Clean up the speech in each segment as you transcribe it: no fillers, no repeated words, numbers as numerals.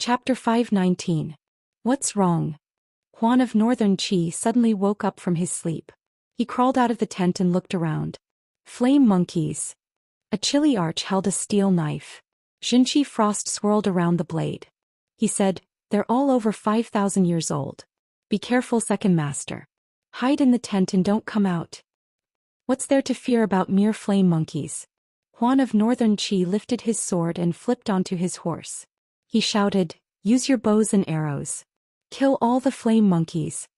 Chapter 519. What's wrong? Huan of Northern Qi suddenly woke up from his sleep. He crawled out of the tent and looked around. Flame monkeys. A chili arch held a steel knife. Xinqi frost swirled around the blade. He said, "They're all over 5,000 years old. Be careful, second master. Hide in the tent and don't come out." What's there to fear about mere flame monkeys? Huan of Northern Qi lifted his sword and flipped onto his horse. He shouted, "Use your bows and arrows. Kill all the flame monkeys.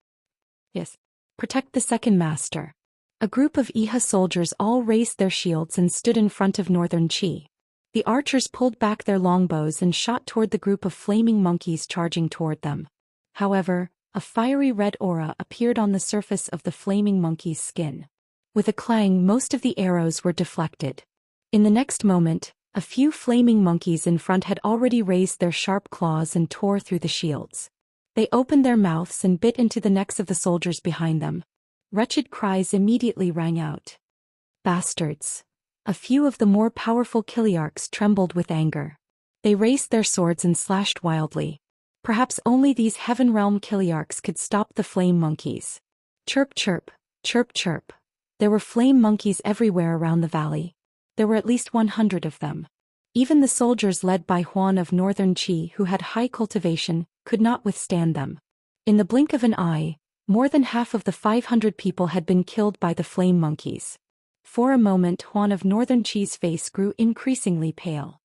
Yes. Protect the second master." A group of Iha soldiers all raised their shields and stood in front of Northern Qi. The archers pulled back their longbows and shot toward the group of flaming monkeys charging toward them. However, a fiery red aura appeared on the surface of the flaming monkey's skin. With a clang, most of the arrows were deflected. In the next moment, a few flaming monkeys in front had already raised their sharp claws and tore through the shields. They opened their mouths and bit into the necks of the soldiers behind them. Wretched cries immediately rang out. Bastards! A few of the more powerful Kiliarchs trembled with anger. They raised their swords and slashed wildly. Perhaps only these Heaven Realm Kiliarchs could stop the flame monkeys. Chirp chirp, chirp chirp. There were flame monkeys everywhere around the valley. There were at least 100 of them. Even the soldiers led by Huan of Northern Qi, who had high cultivation, could not withstand them. In the blink of an eye, more than half of the 500 people had been killed by the flame monkeys. For a moment, Huan of Northern Qi's face grew increasingly pale.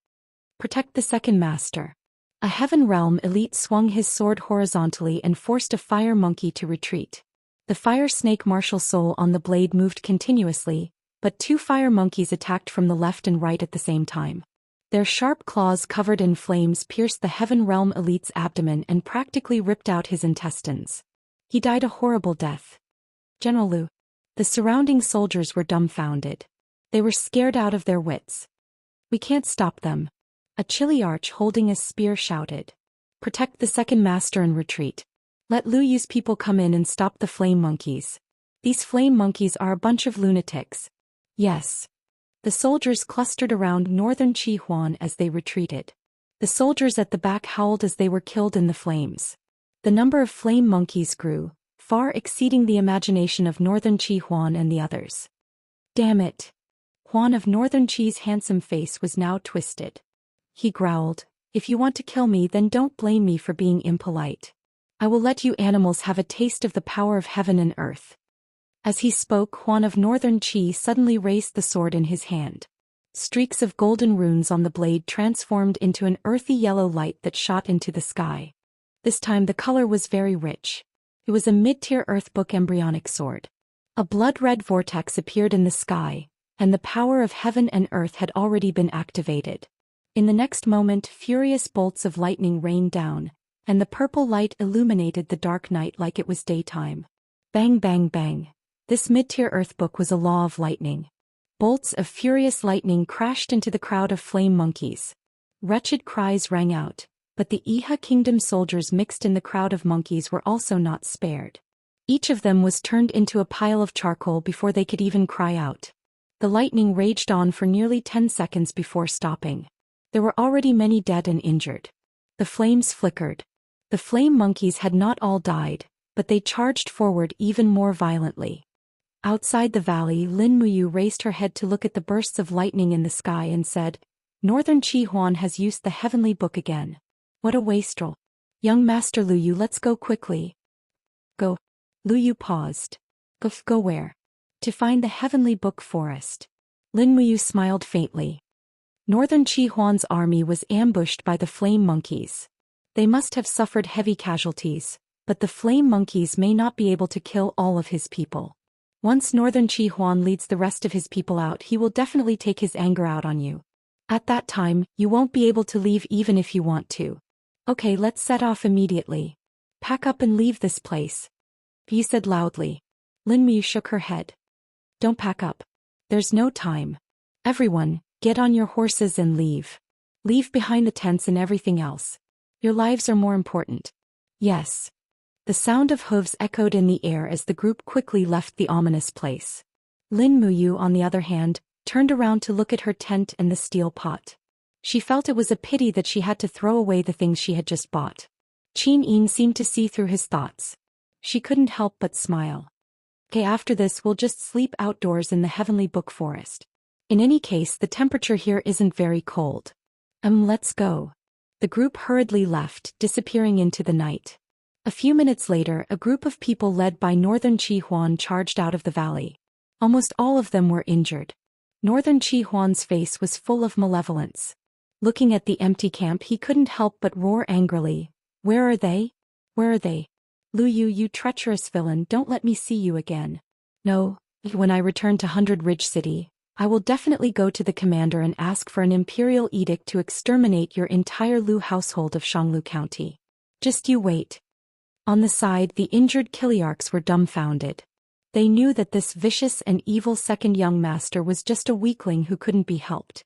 Protect the second master. A Heaven Realm elite swung his sword horizontally and forced a fire monkey to retreat. The fire snake martial soul on the blade moved continuously, but two fire monkeys attacked from the left and right at the same time. Their sharp claws covered in flames pierced the Heaven Realm elite's abdomen and practically ripped out his intestines. He died a horrible death. General Lu. The surrounding soldiers were dumbfounded. They were scared out of their wits. "We can't stop them." A chili arch holding a spear shouted. "Protect the second master and retreat. Let Lu Yu's people come in and stop the flame monkeys. These flame monkeys are a bunch of lunatics." "Yes." The soldiers clustered around Northern Qi Huan as they retreated. The soldiers at the back howled as they were killed in the flames. The number of flame monkeys grew, far exceeding the imagination of Northern Qi Huan and the others. "Damn it." Huan of Northern Qi's handsome face was now twisted. He growled, "If you want to kill me, then don't blame me for being impolite. I will let you animals have a taste of the power of heaven and earth." As he spoke, Huan of Northern Qi suddenly raised the sword in his hand. Streaks of golden runes on the blade transformed into an earthy yellow light that shot into the sky. This time the color was very rich. It was a mid-tier Earthbook embryonic sword. A blood-red vortex appeared in the sky, and the power of heaven and earth had already been activated. In the next moment, furious bolts of lightning rained down, and the purple light illuminated the dark night like it was daytime. Bang bang bang. This mid-tier Earthbook was a law of lightning. Bolts of furious lightning crashed into the crowd of flame monkeys. Wretched cries rang out, but the Iha Kingdom soldiers mixed in the crowd of monkeys were also not spared. Each of them was turned into a pile of charcoal before they could even cry out. The lightning raged on for nearly 10 seconds before stopping. There were already many dead and injured. The flames flickered. The flame monkeys had not all died, but they charged forward even more violently. Outside the valley, Lin Muyu raised her head to look at the bursts of lightning in the sky and said, "Northern Qi Huan has used the heavenly book again. What a wastrel. Young Master Lu Yu, let's go quickly." "Go." Lu Yu paused. Go where?" "To find the heavenly book forest." Lin Muyu smiled faintly. Northern Qi Huan's army was ambushed by the flame monkeys. They must have suffered heavy casualties, but the flame monkeys may not be able to kill all of his people. Once Northern Qi Huan leads the rest of his people out, he will definitely take his anger out on you. At that time, you won't be able to leave even if you want to. Okay, let's set off immediately. Pack up and leave this place," he said loudly. Lin Mu shook her head. "Don't pack up. There's no time. Everyone, get on your horses and leave. Leave behind the tents and everything else. Your lives are more important." "Yes." The sound of hooves echoed in the air as the group quickly left the ominous place. Lin Muyu, on the other hand, turned around to look at her tent and the steel pot. She felt it was a pity that she had to throw away the things she had just bought. Qin Yin seemed to see through his thoughts. She couldn't help but smile. Okay, after this we'll just sleep outdoors in the heavenly book forest. In any case, the temperature here isn't very cold. Let's go. The group hurriedly left, disappearing into the night. A few minutes later, a group of people led by Northern Qi Huan charged out of the valley. Almost all of them were injured. Northern Qi Huan's face was full of malevolence. Looking at the empty camp, he couldn't help but roar angrily. Where are they? Where are they? Lu Yu, you treacherous villain, don't let me see you again. No, when I return to Hundred Ridge City, I will definitely go to the commander and ask for an imperial edict to exterminate your entire Lu household of Shanglu County. Just you wait. On the side, the injured Kiliarchs were dumbfounded. They knew that this vicious and evil second young master was just a weakling who couldn't be helped.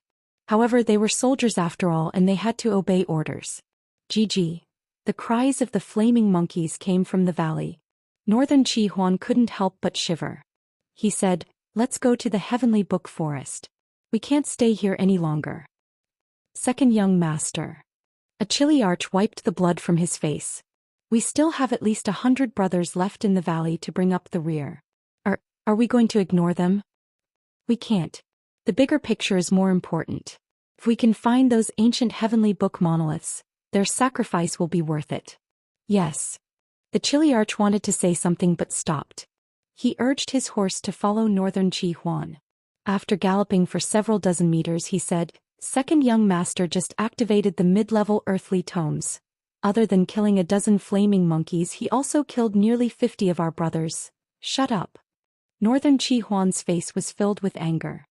However, they were soldiers after all, and they had to obey orders. GG. The cries of the flaming monkeys came from the valley. Northern Qi Huan couldn't help but shiver. He said, let's go to the heavenly book forest. We can't stay here any longer. Second young master. A Chiliarch wiped the blood from his face. We still have at least 100 brothers left in the valley to bring up the rear. Are we going to ignore them? We can't. The bigger picture is more important. If we can find those ancient heavenly book monoliths, their sacrifice will be worth it. Yes. The Chiliarch wanted to say something but stopped. He urged his horse to follow Northern Qi Huan. After galloping for several dozen meters, he said, Second young master just activated the mid-level earthly tomes. Other than killing a dozen flaming monkeys, he also killed nearly 50 of our brothers. Shut up. Northern Qi Huan's face was filled with anger.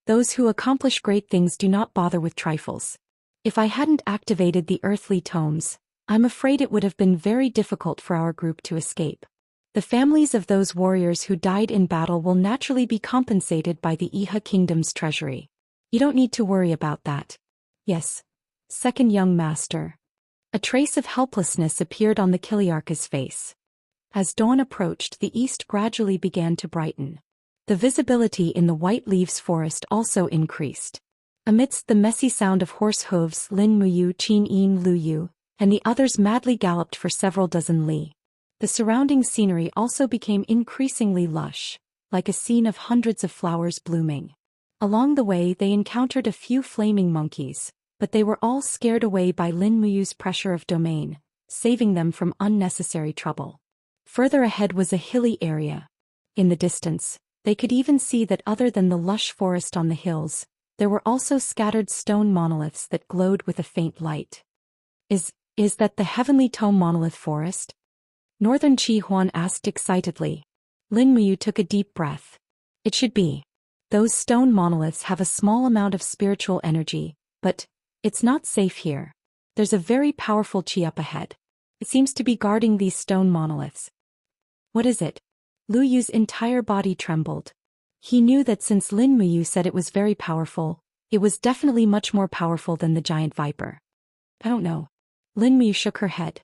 Those who accomplish great things do not bother with trifles. If I hadn't activated the earthly tomes, I'm afraid it would have been very difficult for our group to escape. The families of those warriors who died in battle will naturally be compensated by the Iha Kingdom's treasury. You don't need to worry about that. Yes. Second young master. A trace of helplessness appeared on the Kiliarch's face. As dawn approached, the east gradually began to brighten. The visibility in the White Leaves forest also increased. Amidst the messy sound of horse hooves, Lin Muyu, Qin Yin, Lu Yu, and the others madly galloped for several dozen li. The surrounding scenery also became increasingly lush, like a scene of hundreds of flowers blooming. Along the way, they encountered a few flaming monkeys, but they were all scared away by Lin Muyu's pressure of domain, saving them from unnecessary trouble. Further ahead was a hilly area. In the distance, they could even see that other than the lush forest on the hills, there were also scattered stone monoliths that glowed with a faint light. Is that the heavenly tome monolith forest? Northern Qi Huan asked excitedly. Lin Muyu took a deep breath. It should be. Those stone monoliths have a small amount of spiritual energy, but it's not safe here. There's a very powerful qi up ahead. It seems to be guarding these stone monoliths. What is it? Lu Yu's entire body trembled. He knew that since Lin Muyu said it was very powerful, it was definitely much more powerful than the giant viper. I don't know. Lin Muyu shook her head.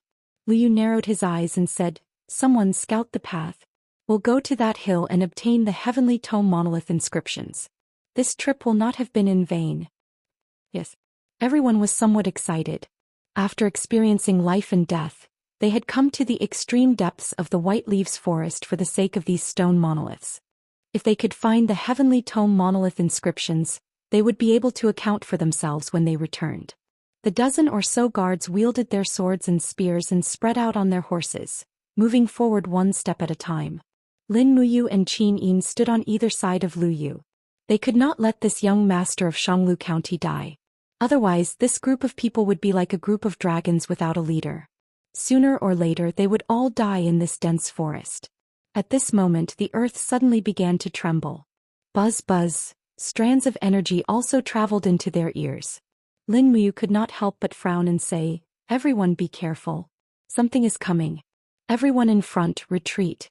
Lu Yu narrowed his eyes and said, Someone scout the path. We'll go to that hill and obtain the heavenly tome monolith inscriptions. This trip will not have been in vain. Yes. Everyone was somewhat excited. After experiencing life and death, they had come to the extreme depths of the White Leaves forest for the sake of these stone monoliths. If they could find the heavenly tome monolith inscriptions, they would be able to account for themselves when they returned. The dozen or so guards wielded their swords and spears and spread out on their horses, moving forward one step at a time. Lin Muyu and Qin Yin stood on either side of Lu Yu. They could not let this young master of Shanglu County die. Otherwise, this group of people would be like a group of dragons without a leader. Sooner or later they would all die in this dense forest. At this moment the earth suddenly began to tremble. Buzz buzz, strands of energy also traveled into their ears. Lin Muyu could not help but frown and say, Everyone be careful. Something is coming. Everyone in front, retreat.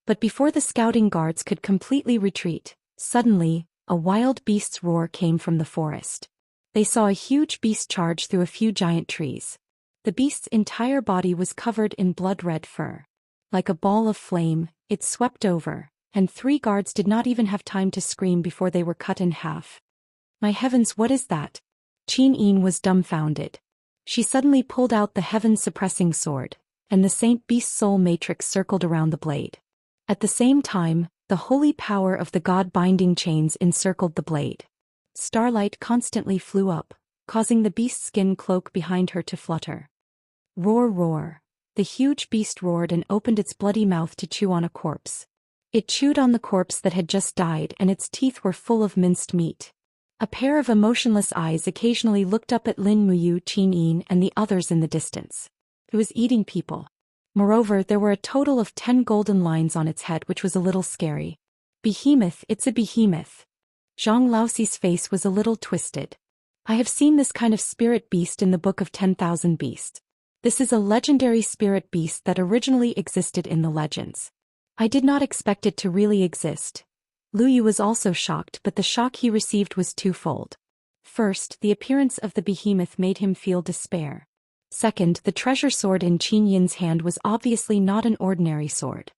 But before the scouting guards could completely retreat, suddenly, a wild beast's roar came from the forest. They saw a huge beast charge through a few giant trees. The beast's entire body was covered in blood-red fur. Like a ball of flame, it swept over, and 3 guards did not even have time to scream before they were cut in half. My heavens, what is that? Qin Yin was dumbfounded. She suddenly pulled out the heaven-suppressing sword, and the Saint Beast soul matrix circled around the blade. At the same time, the holy power of the god-binding chains encircled the blade. Starlight constantly flew up, causing the beast's skin cloak behind her to flutter. Roar, roar. The huge beast roared and opened its bloody mouth to chew on a corpse. It chewed on the corpse that had just died, and its teeth were full of minced meat. A pair of emotionless eyes occasionally looked up at Lin Muyu, Qin Yin, and the others in the distance. It was eating people. Moreover, there were a total of 10 golden lines on its head, which was a little scary. Behemoth, it's a behemoth. Zhang Laoxi's face was a little twisted. I have seen this kind of spirit beast in the Book of 10,000 Beasts. This is a legendary spirit beast that originally existed in the legends. I did not expect it to really exist. Lu Yu was also shocked, but the shock he received was twofold. First, the appearance of the behemoth made him feel despair. Second, the treasure sword in Qin Yin's hand was obviously not an ordinary sword.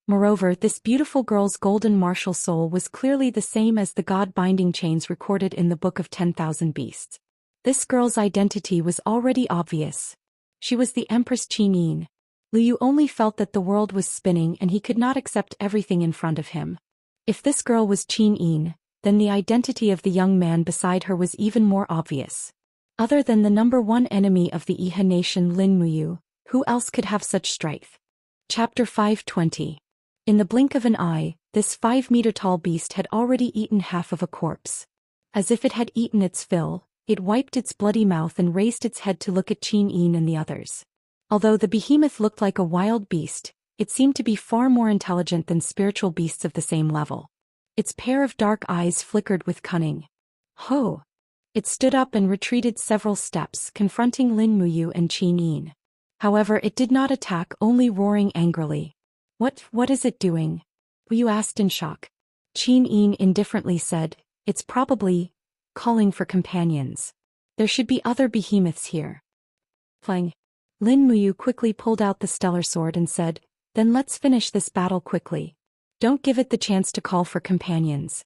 Moreover, this beautiful girl's golden martial soul was clearly the same as the god-binding chains recorded in the Book of 10,000 Beasts. This girl's identity was already obvious. She was the Empress Qin Yin. Lu Yu only felt that the world was spinning and he could not accept everything in front of him. If this girl was Qin Yin, then the identity of the young man beside her was even more obvious. Other than the #1 enemy of the Iha nation, Lin Muyu, who else could have such strength? Chapter 520. In the blink of an eye, this 5-meter-tall beast had already eaten half of a corpse. As if it had eaten its fill, it wiped its bloody mouth and raised its head to look at Qin Yin and the others. Although the behemoth looked like a wild beast, it seemed to be far more intelligent than spiritual beasts of the same level. Its pair of dark eyes flickered with cunning. Ho! It stood up and retreated several steps, confronting Lin Muyu and Qin Yin. However, it did not attack, only roaring angrily. What is it doing? Yu asked in shock. Qin Yin indifferently said, it's probably calling for companions. There should be other behemoths here. Playing. Lin Muyu quickly pulled out the stellar sword and said, then let's finish this battle quickly. Don't give it the chance to call for companions.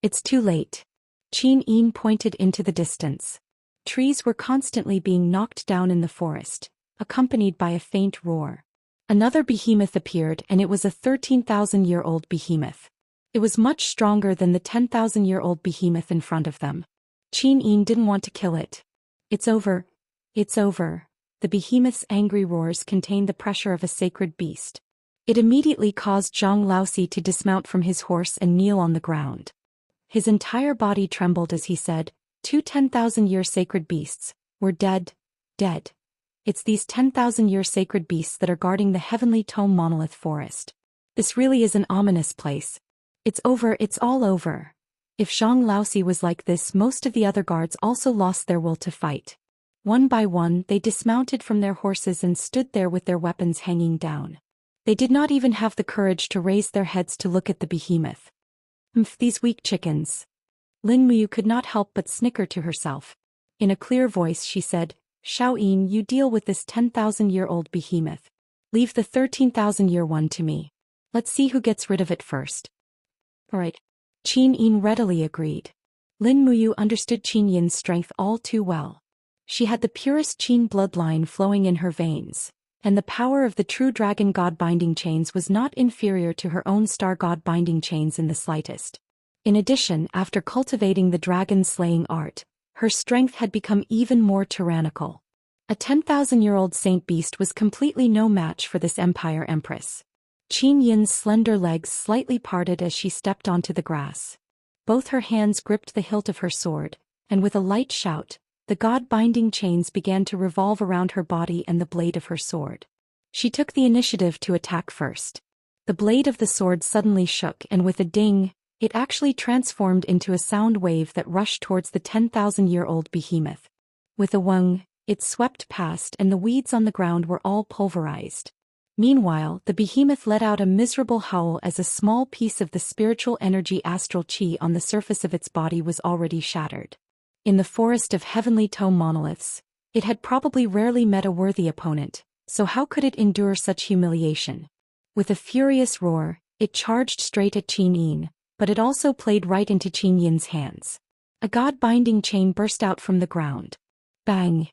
It's too late. Qin Yin pointed into the distance. Trees were constantly being knocked down in the forest, accompanied by a faint roar. Another behemoth appeared, and it was a 13,000-year-old behemoth. It was much stronger than the 10,000-year-old behemoth in front of them. Qin Yin didn't want to kill it. It's over. It's over. The behemoth's angry roars contained the pressure of a sacred beast. It immediately caused Zhang Laoxi to dismount from his horse and kneel on the ground. His entire body trembled as he said, 2 10,000-year sacred beasts, we're dead, dead. It's these 10,000-year sacred beasts that are guarding the heavenly tome monolith forest. This really is an ominous place. It's over, it's all over. If Zhang Laoxi was like this, most of the other guards also lost their will to fight. One by one, they dismounted from their horses and stood there with their weapons hanging down. They did not even have the courage to raise their heads to look at the behemoth. These weak chickens. Lin Muyu could not help but snicker to herself. In a clear voice she said, Xiao Yin, you deal with this 10,000-year-old behemoth. Leave the 13,000-year one to me. Let's see who gets rid of it first. Alright. Qin Yin readily agreed. Lin Muyu understood Qin Yin's strength all too well. She had the purest Qin bloodline flowing in her veins, and the power of the true dragon god-binding chains was not inferior to her own star god-binding chains in the slightest. In addition, after cultivating the dragon-slaying art, her strength had become even more tyrannical. A 10,000-year-old saint beast was completely no match for this Empire Empress. Qin Yin's slender legs slightly parted as she stepped onto the grass. Both her hands gripped the hilt of her sword, and with a light shout, the god-binding chains began to revolve around her body and the blade of her sword. She took the initiative to attack first. The blade of the sword suddenly shook, and with a ding, it actually transformed into a sound wave that rushed towards the 10,000-year-old behemoth. With a whung, it swept past, and the weeds on the ground were all pulverized. Meanwhile, the behemoth let out a miserable howl as a small piece of the spiritual energy astral chi on the surface of its body was already shattered. In the forest of heavenly tome monoliths, it had probably rarely met a worthy opponent, so how could it endure such humiliation? With a furious roar, it charged straight at Qin Yin, but it also played right into Qin Yin's hands. A god-binding chain burst out from the ground. Bang!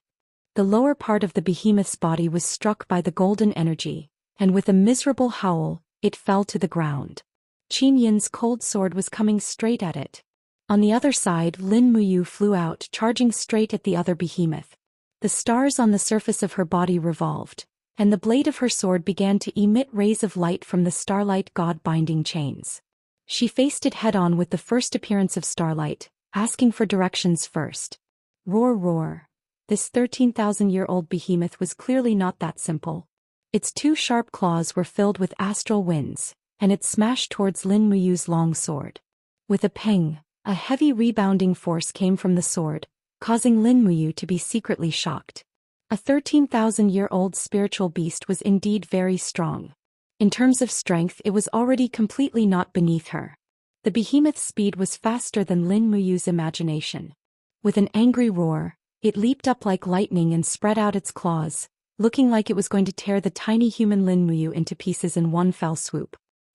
The lower part of the behemoth's body was struck by the golden energy, and with a miserable howl, it fell to the ground. Qin Yin's cold sword was coming straight at it. On the other side, Lin Muyu flew out, charging straight at the other behemoth. The stars on the surface of her body revolved, and the blade of her sword began to emit rays of light from the starlight god-binding chains. She faced it head-on with the first appearance of starlight, asking for directions first. Roar roar. This 13,000-year-old behemoth was clearly not that simple. Its two sharp claws were filled with astral winds, and it smashed towards Lin Muyu's long sword. With a pang, a heavy rebounding force came from the sword, causing Lin Muyu to be secretly shocked. A 13,000-year-old spiritual beast was indeed very strong. In terms of strength, it was already completely not beneath her. The behemoth's speed was faster than Lin Muyu's imagination. With an angry roar, it leaped up like lightning and spread out its claws, looking like it was going to tear the tiny human Lin Muyu into pieces in one fell swoop.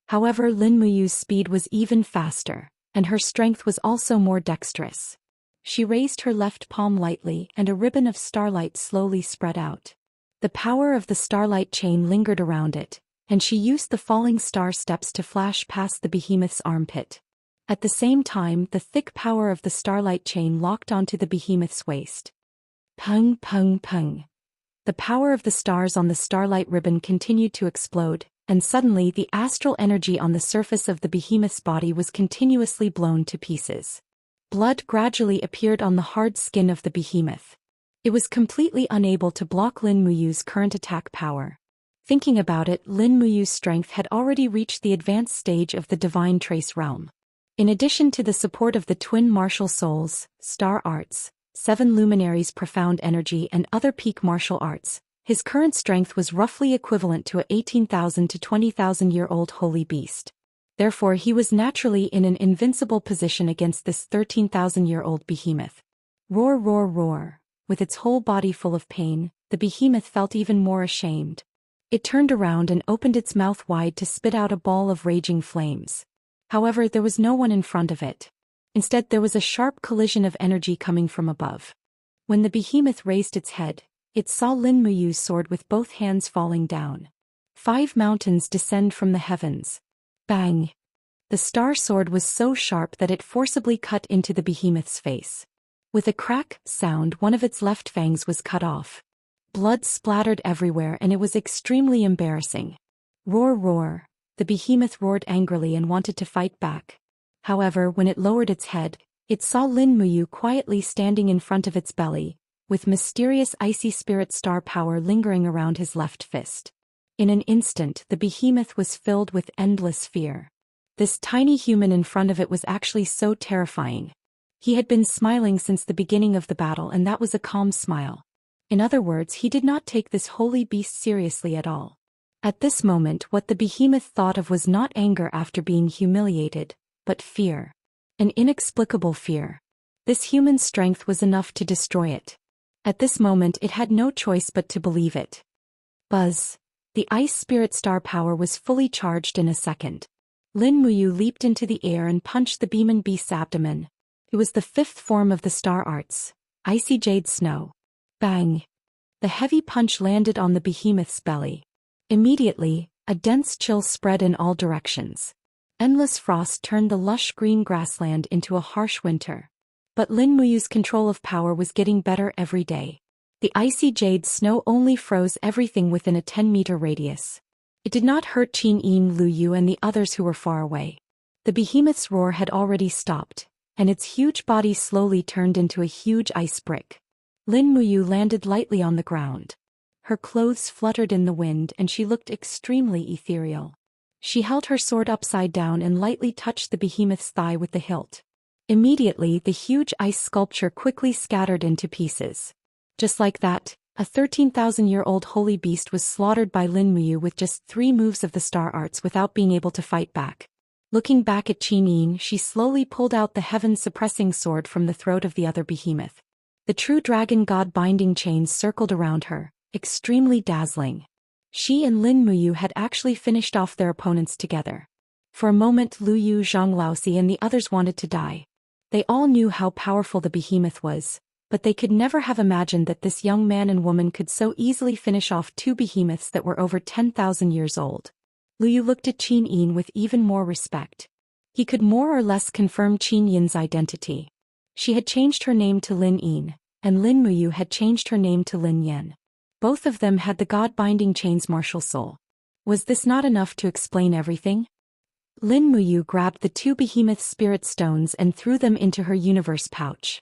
However, Lin Muyu's speed was even faster, and her strength was also more dexterous. She raised her left palm lightly, and a ribbon of starlight slowly spread out. The power of the starlight chain lingered around it, and she used the falling star steps to flash past the behemoth's armpit. At the same time, the thick power of the starlight chain locked onto the behemoth's waist. Pung pung pung. The power of the stars on the starlight ribbon continued to explode, and suddenly the astral energy on the surface of the behemoth's body was continuously blown to pieces. Blood gradually appeared on the hard skin of the behemoth. It was completely unable to block Lin Muyu's current attack power. Thinking about it, Lin Muyu's strength had already reached the advanced stage of the Divine Trace realm. In addition to the support of the twin martial souls, star arts, 7 luminaries' profound energy and other peak martial arts, his current strength was roughly equivalent to a 18,000 to 20,000-year-old holy beast. Therefore, he was naturally in an invincible position against this 13,000-year-old behemoth. Roar roar roar. With its whole body full of pain, the behemoth felt even more ashamed. It turned around and opened its mouth wide to spit out a ball of raging flames. However, there was no one in front of it. Instead, there was a sharp collision of energy coming from above. When the behemoth raised its head, it saw Lin Muyu's sword with both hands falling down. 5 mountains descend from the heavens. Bang! The star sword was so sharp that it forcibly cut into the behemoth's face. With a crack sound, one of its left fangs was cut off. Blood splattered everywhere and it was extremely embarrassing. Roar roar. The behemoth roared angrily and wanted to fight back. However, when it lowered its head, it saw Lin Muyu quietly standing in front of its belly, with mysterious icy spirit star power lingering around his left fist. In an instant, the behemoth was filled with endless fear. This tiny human in front of it was actually so terrifying. He had been smiling since the beginning of the battle, and that was a calm smile. In other words, he did not take this holy beast seriously at all. At this moment, what the behemoth thought of was not anger after being humiliated, but fear. An inexplicable fear. This human strength was enough to destroy it. At this moment, it had no choice but to believe it. Buzz. The ice spirit star power was fully charged in a second. Lin Muyu leaped into the air and punched the demon beast's abdomen. It was the 5th form of the star arts, icy jade snow. Bang! The heavy punch landed on the behemoth's belly. Immediately, a dense chill spread in all directions. Endless frost turned the lush green grassland into a harsh winter. But Lin Muyu's control of power was getting better every day. The icy jade snow only froze everything within a 10-meter radius. It did not hurt Qin Yin, Lu Yu and the others who were far away. The behemoth's roar had already stopped, and its huge body slowly turned into a huge ice brick. Lin Muyu landed lightly on the ground. Her clothes fluttered in the wind and she looked extremely ethereal. She held her sword upside down and lightly touched the behemoth's thigh with the hilt. Immediately, the huge ice sculpture quickly scattered into pieces. Just like that, a 13,000-year-old holy beast was slaughtered by Lin Muyu with just 3 moves of the star arts without being able to fight back. Looking back at Qin Yin, she slowly pulled out the heaven-suppressing sword from the throat of the other behemoth. The true dragon god binding chains circled around her, extremely dazzling. She and Lin Muyu had actually finished off their opponents together. For a moment, Lu Yu, Zhang Laosi and the others wanted to die. They all knew how powerful the behemoth was, but they could never have imagined that this young man and woman could so easily finish off two behemoths that were over 10,000 years old. Lu Yu looked at Qin Yin with even more respect. He could more or less confirm Qin Yin's identity. She had changed her name to Lin Yin, and Lin Muyu had changed her name to Lin Yan. Both of them had the God-binding chain's martial soul. Was this not enough to explain everything? Lin Muyu grabbed the two behemoth spirit stones and threw them into her universe pouch.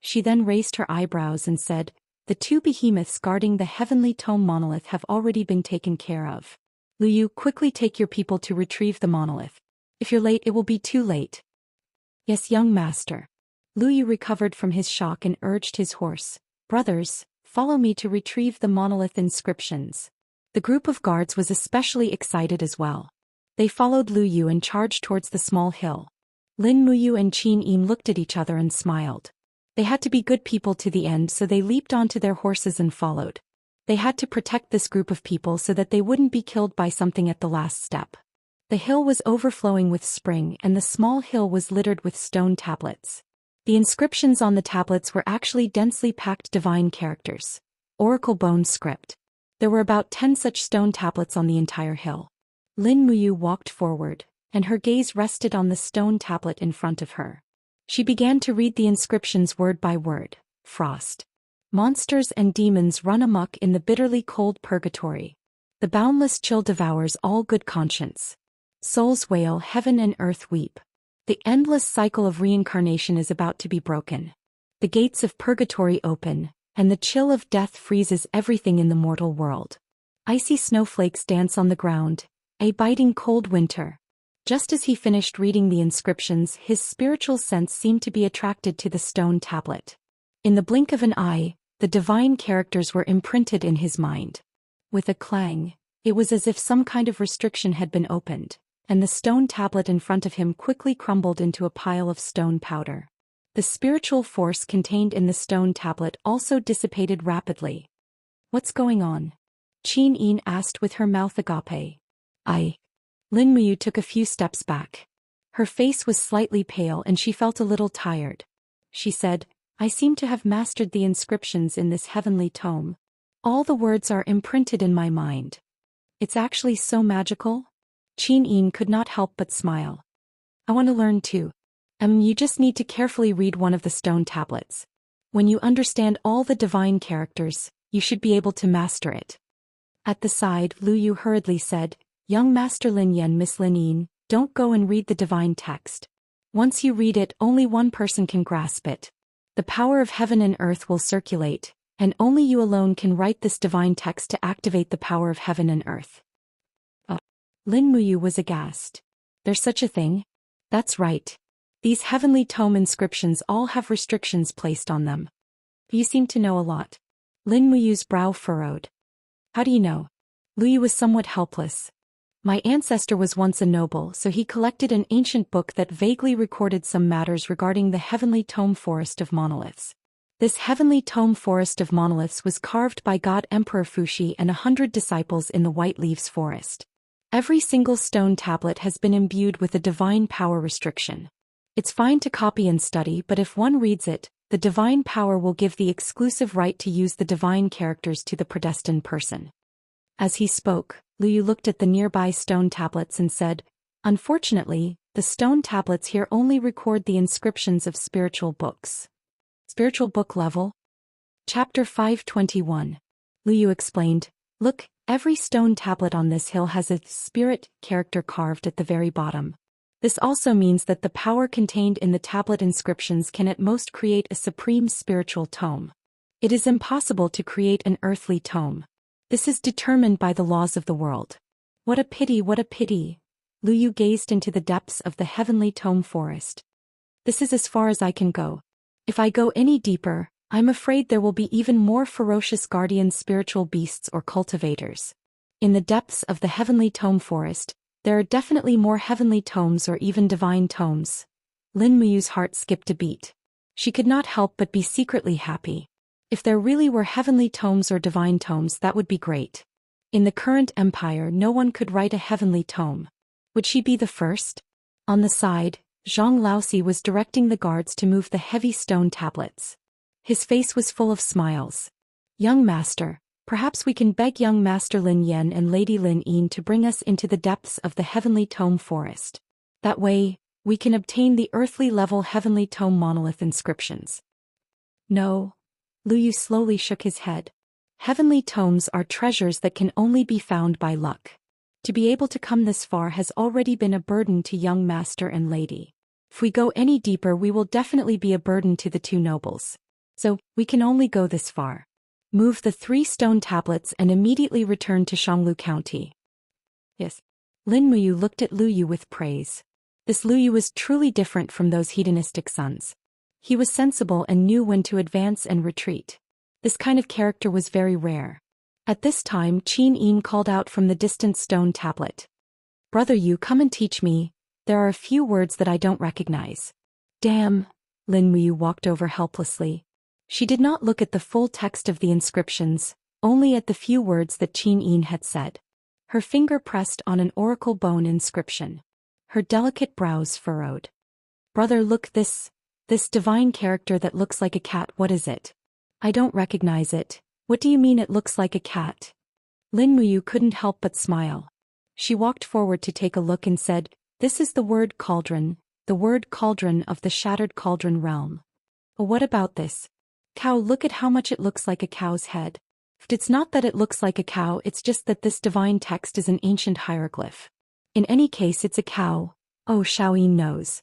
She then raised her eyebrows and said, "The two behemoths guarding the heavenly tome monolith have already been taken care of. Lu Yu, quickly take your people to retrieve the monolith. If you're late, it will be too late." "Yes, young master." Lu Yu recovered from his shock and urged his horse, "Brothers, follow me to retrieve the monolith inscriptions." The group of guards was especially excited as well. They followed Lu Yu and charged towards the small hill. Lin Muyu and Qin Yin looked at each other and smiled. They had to be good people to the end, so they leaped onto their horses and followed. They had to protect this group of people so that they wouldn't be killed by something at the last step. The hill was overflowing with spring and the small hill was littered with stone tablets. The inscriptions on the tablets were actually densely packed divine characters. Oracle bone script. There were about 10 such stone tablets on the entire hill. Lin Muyu walked forward, and her gaze rested on the stone tablet in front of her. She began to read the inscriptions word by word. Frost. Monsters and demons run amok in the bitterly cold purgatory. The boundless chill devours all good conscience. Souls wail, heaven and earth weep. The endless cycle of reincarnation is about to be broken. The gates of purgatory open, and the chill of death freezes everything in the mortal world. Icy snowflakes dance on the ground, a biting cold winter. Just as he finished reading the inscriptions, his spiritual sense seemed to be attracted to the stone tablet. In the blink of an eye, the divine characters were imprinted in his mind. With a clang, it was as if some kind of restriction had been opened, and the stone tablet in front of him quickly crumbled into a pile of stone powder. The spiritual force contained in the stone tablet also dissipated rapidly. "What's going on?" Qin Yin asked with her mouth agape. Lin Muyu took a few steps back. Her face was slightly pale and she felt a little tired. She said, "I seem to have mastered the inscriptions in this heavenly tome. All the words are imprinted in my mind. It's actually so magical." Qin Yin could not help but smile. "I want to learn too. You just need to carefully read one of the stone tablets. When you understand all the divine characters, you should be able to master it." At the side, Lu Yu hurriedly said, "Young Master Lin Yan, Miss Lin Yin, don't go and read the divine text. Once you read it, only one person can grasp it. The power of heaven and earth will circulate, and only you alone can write this divine text to activate the power of heaven and earth." Lin Muyu was aghast. "There's such a thing?" "That's right. These heavenly tome inscriptions all have restrictions placed on them." "You seem to know a lot." Lin Muyu's brow furrowed. "How do you know?" Lu Yu was somewhat helpless. "My ancestor was once a noble, so he collected an ancient book that vaguely recorded some matters regarding the heavenly tome forest of monoliths. This heavenly tome forest of monoliths was carved by God Emperor Fuxi and 100 disciples in the White Leaves Forest. Every single stone tablet has been imbued with a divine power restriction. It's fine to copy and study, but if one reads it, the divine power will give the exclusive right to use the divine characters to the predestined person." As he spoke, Lu Yu looked at the nearby stone tablets and said, "Unfortunately, the stone tablets here only record the inscriptions of spiritual books." "Spiritual book level?" Chapter 521. Lu Yu explained, "Look, every stone tablet on this hill has a spirit character carved at the very bottom. This also means that the power contained in the tablet inscriptions can at most create a supreme spiritual tome. It is impossible to create an earthly tome. This is determined by the laws of the world." What a pity, what a pity." Lu Yu gazed into the depths of the heavenly tome forest. "This is as far as I can go. If I go any deeper, I'm afraid there will be even more ferocious guardian spiritual beasts or cultivators. In the depths of the heavenly tome forest, there are definitely more heavenly tomes or even divine tomes." Lin Muyu's heart skipped a beat. She could not help but be secretly happy. If there really were heavenly tomes or divine tomes, that would be great. In the current empire, no one could write a heavenly tome. Would she be the first? On the side, Zhang Laosi was directing the guards to move the heavy stone tablets. His face was full of smiles. Young master, perhaps we can beg young master Lin Yan and Lady Lin Yin to bring us into the depths of the heavenly tome forest. That way, we can obtain the earthly level heavenly tome monolith inscriptions. No. Lu Yu slowly shook his head. Heavenly tomes are treasures that can only be found by luck. To be able to come this far has already been a burden to young master and lady. If we go any deeper we will definitely be a burden to the two nobles. So, we can only go this far. Move the 3 stone tablets and immediately return to Shanglu County. Yes. Lin Muyu looked at Lu Yu with praise. This Lu Yu was truly different from those hedonistic sons. He was sensible and knew when to advance and retreat. This kind of character was very rare. At this time Qin Yin called out from the distant stone tablet. Brother Yu, come and teach me. There are a few words that I don't recognize. Damn. Lin Muyu walked over helplessly. She did not look at the full text of the inscriptions, only at the few words that Qin Yin had said. Her finger pressed on an oracle bone inscription. Her delicate brows furrowed. Brother, look, this divine character that looks like a cat, what is it? I don't recognize it. What do you mean it looks like a cat? Lin Muyu couldn't help but smile. She walked forward to take a look and said, this is the word cauldron of the shattered cauldron realm. Oh, what about this? Cow, look at how much it looks like a cow's head. It's not that it looks like a cow, it's just that this divine text is an ancient hieroglyph. In any case it's a cow. Oh, Xiaoyin knows.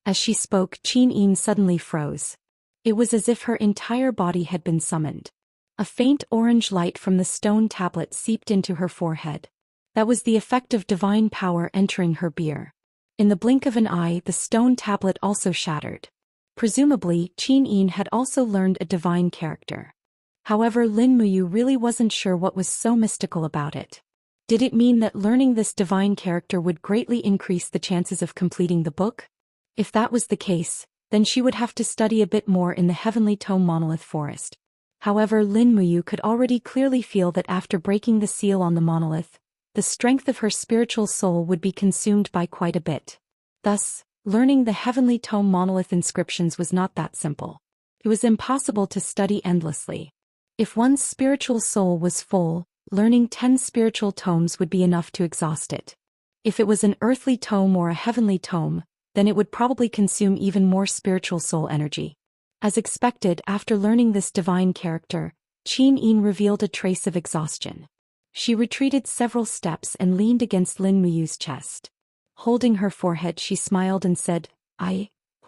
As she spoke, Qin Yin suddenly froze. It was as if her entire body had been summoned. A faint orange light from the stone tablet seeped into her forehead. That was the effect of divine power entering her beer. In the blink of an eye, the stone tablet also shattered. Presumably, Qin Yin had also learned a divine character. However, Lin Muyu really wasn't sure what was so mystical about it. Did it mean that learning this divine character would greatly increase the chances of completing the book? If that was the case, then she would have to study a bit more in the Heavenly Tome Monolith Forest. However, Lin Muyu could already clearly feel that after breaking the seal on the monolith, the strength of her spiritual soul would be consumed by quite a bit. Thus, learning the Heavenly Tome monolith inscriptions was not that simple. It was impossible to study endlessly. If one's spiritual soul was full, learning 10 spiritual tomes would be enough to exhaust it. If it was an earthly tome or a heavenly tome, then it would probably consume even more spiritual soul energy. As expected, after learning this divine character, Qin Yin revealed a trace of exhaustion. She retreated several steps and leaned against Lin Muyu's chest. Holding her forehead, she smiled and said,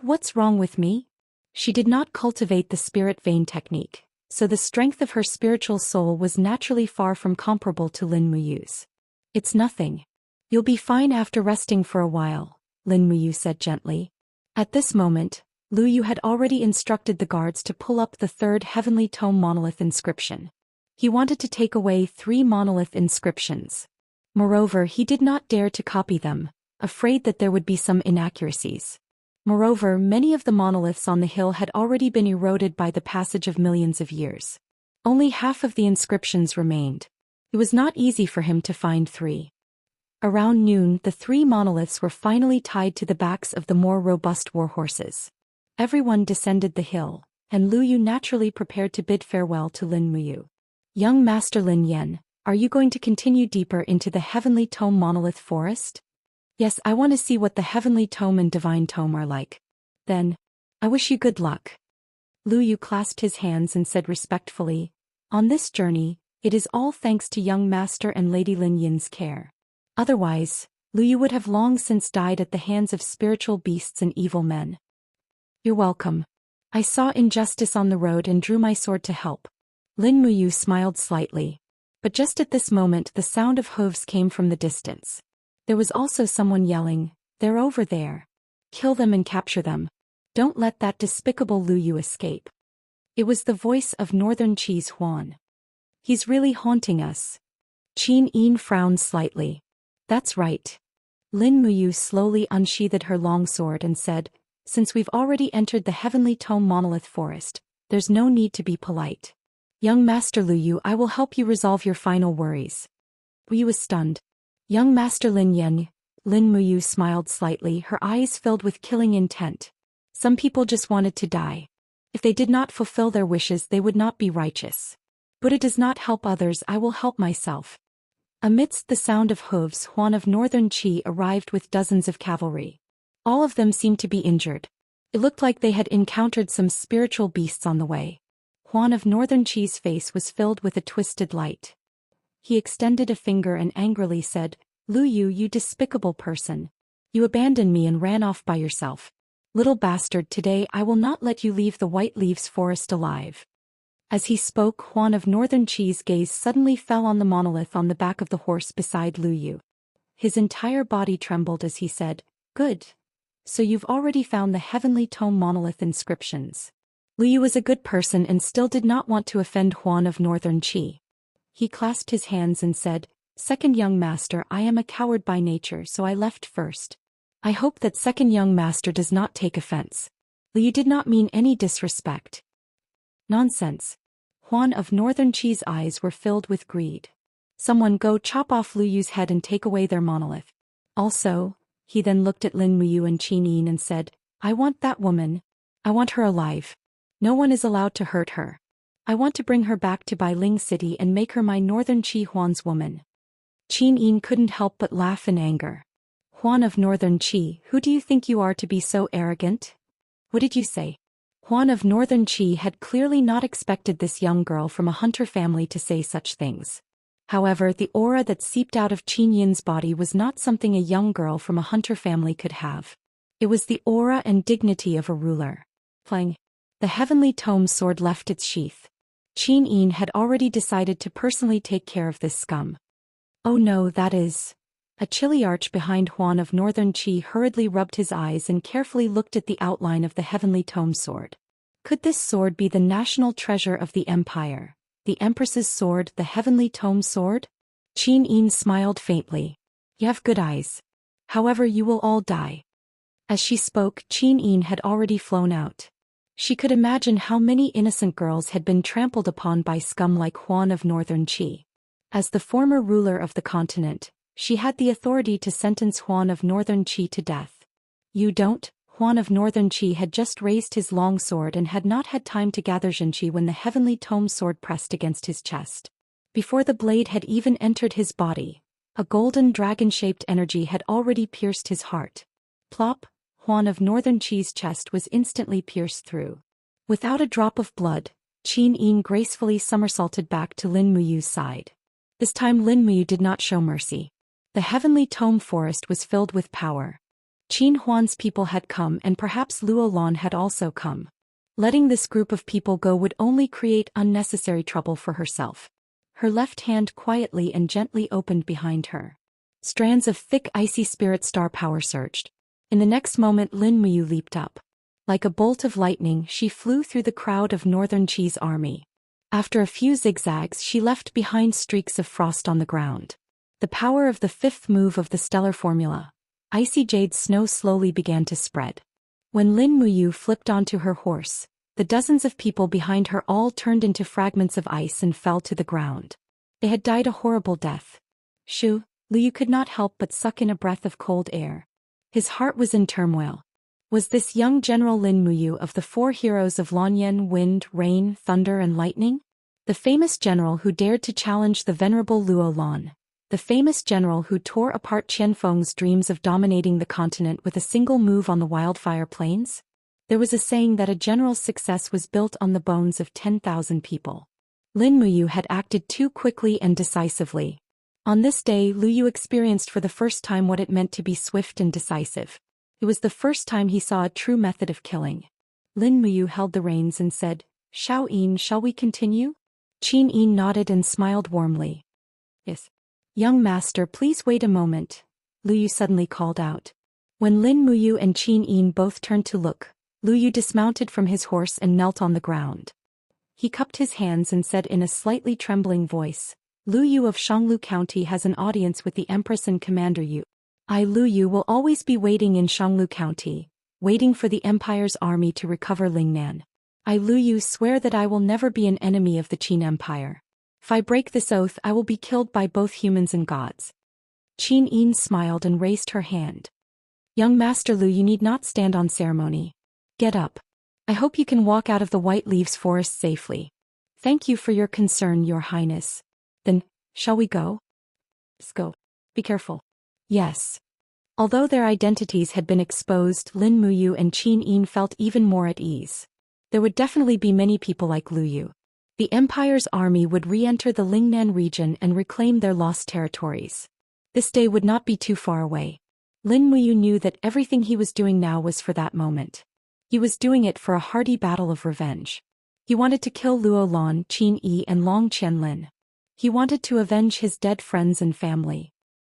What's wrong with me? She did not cultivate the spirit vein technique, so the strength of her spiritual soul was naturally far from comparable to Lin Muyu's. It's nothing. You'll be fine after resting for a while, Lin Muyu said gently. At this moment, Lu Yu had already instructed the guards to pull up the 3rd Heavenly Tome monolith inscription. He wanted to take away 3 monolith inscriptions. Moreover, he did not dare to copy them, afraid that there would be some inaccuracies. Moreover, many of the monoliths on the hill had already been eroded by the passage of millions of years. Only half of the inscriptions remained. It was not easy for him to find 3. Around noon, the 3 monoliths were finally tied to the backs of the more robust war horses. Everyone descended the hill, and Lu Yu naturally prepared to bid farewell to Lin Muyu. Young Master Lin Yan, are you going to continue deeper into the Heavenly Tome Monolith Forest? Yes, I want to see what the Heavenly Tome and Divine Tome are like. Then, I wish you good luck. Lu Yu clasped his hands and said respectfully, on this journey, it is all thanks to young Master and Lady Lin Yin's care. Otherwise, Lu Yu would have long since died at the hands of spiritual beasts and evil men. You're welcome. I saw injustice on the road and drew my sword to help. Lin Muyu smiled slightly. But just at this moment the sound of hooves came from the distance. There was also someone yelling, they're over there. Kill them and capture them. Don't let that despicable Lu Yu escape. It was the voice of Northern Qi's Huan. He's really haunting us. Qin Yin frowned slightly. That's right. Lin Muyu slowly unsheathed her long sword and said, since we've already entered the Heavenly Tome Monolith Forest, there's no need to be polite. Young Master Lu Yu, I will help you resolve your final worries. Lu Yu was stunned. Young Master Lin Yan, Lin Muyu smiled slightly, her eyes filled with killing intent. Some people just wanted to die. If they did not fulfill their wishes, they would not be righteous. Buddha does not help others, I will help myself. Amidst the sound of hooves, Huan of Northern Qi arrived with dozens of cavalry. All of them seemed to be injured. It looked like they had encountered some spiritual beasts on the way. Huan of Northern Qi's face was filled with a twisted light. He extended a finger and angrily said, Lu Yu, you despicable person. You abandoned me and ran off by yourself. Little bastard, today I will not let you leave the White Leaves Forest alive. As he spoke, Huan of Northern Qi's gaze suddenly fell on the monolith on the back of the horse beside Lu Yu. His entire body trembled as he said, Good. So you've already found the heavenly tome monolith inscriptions. Lu Yu was a good person and still did not want to offend Huan of Northern Qi. He clasped his hands and said, Second young master, I am a coward by nature, so I left first. I hope that second young master does not take offense. Lu Yu did not mean any disrespect. Nonsense. Huan of Northern Qi's eyes were filled with greed. Someone go chop off Lu Yu's head and take away their monolith. Also, he then looked at Lin Muyu and Qin Yin and said, I want that woman. I want her alive. No one is allowed to hurt her. I want to bring her back to Bailing City and make her my Northern Qi Huan's woman. Qin Yin couldn't help but laugh in anger. Huan of Northern Qi, who do you think you are to be so arrogant? What did you say? Huan of Northern Qi had clearly not expected this young girl from a hunter family to say such things. However, the aura that seeped out of Qin Yin's body was not something a young girl from a hunter family could have. It was the aura and dignity of a ruler. Playing. The heavenly tome sword left its sheath. Qin Yin had already decided to personally take care of this scum. Oh no, that is... A chilly arch behind Huan of Northern Qi hurriedly rubbed his eyes and carefully looked at the outline of the heavenly tome sword. Could this sword be the national treasure of the empire? The Empress's sword, the heavenly tome sword? Qin Yin smiled faintly. You have good eyes. However, you will all die. As she spoke, Qin Yin had already flown out. She could imagine how many innocent girls had been trampled upon by scum like Huan of Northern Qi. As the former ruler of the continent, she had the authority to sentence Huan of Northern Qi to death. You don't? Huan of Northern Qi had just raised his long sword and had not had time to gather Zhenqi when the heavenly tome sword pressed against his chest. Before the blade had even entered his body, a golden dragon-shaped energy had already pierced his heart. Plop! Huan of Northern Qi's chest was instantly pierced through. Without a drop of blood, Qin Yin gracefully somersaulted back to Lin Muyu's side. This time Lin Muyu did not show mercy. The heavenly tome forest was filled with power. Qin Huan's people had come and perhaps Luo Lan had also come. Letting this group of people go would only create unnecessary trouble for herself. Her left hand quietly and gently opened behind her. Strands of thick icy spirit star power surged. In the next moment Lin Muyu leaped up. Like a bolt of lightning, she flew through the crowd of Northern Qi's army. After a few zigzags, she left behind streaks of frost on the ground. The power of the fifth move of the stellar formula. Icy jade snow slowly began to spread. When Lin Muyu flipped onto her horse, the dozens of people behind her all turned into fragments of ice and fell to the ground. They had died a horrible death. Shoo, Lu Yu could not help but suck in a breath of cold air. His heart was in turmoil. Was this young General Lin Muyu of the four heroes of Lanyan, wind, rain, thunder and lightning? The famous general who dared to challenge the venerable Luo Lan. The famous general who tore apart Qianfeng's dreams of dominating the continent with a single move on the wildfire plains? There was a saying that a general's success was built on the bones of 10,000 people. Lin Muyu had acted too quickly and decisively. On this day, Lu Yu experienced for the first time what it meant to be swift and decisive. It was the first time he saw a true method of killing. Lin Muyu held the reins and said, Xiao Yin, shall we continue? Qin Yin nodded and smiled warmly. Yes. Young master, please wait a moment, Lu Yu suddenly called out. When Lin Muyu and Qin Yin both turned to look, Lu Yu dismounted from his horse and knelt on the ground. He cupped his hands and said in a slightly trembling voice, Lu Yu of Shanglu County has an audience with the Empress and Commander Yu. I, Lu Yu, will always be waiting in Shanglu County, waiting for the Empire's army to recover Lingnan. I, Lu Yu, swear that I will never be an enemy of the Qin Empire. If I break this oath, I will be killed by both humans and gods. Qin Yin smiled and raised her hand. Young Master Lu, you need not stand on ceremony. Get up. I hope you can walk out of the White Leaves Forest safely. Thank you for your concern, Your Highness. Then, shall we go? Let's go. Be careful. Yes. Although their identities had been exposed, Lin Muyu and Qin Yin felt even more at ease. There would definitely be many people like Lu Yu. The Empire's army would re-enter the Lingnan region and reclaim their lost territories. This day would not be too far away. Lin Muyu knew that everything he was doing now was for that moment. He was doing it for a hearty battle of revenge. He wanted to kill Luo Lan, Qin Yi and Long Qianlin. He wanted to avenge his dead friends and family.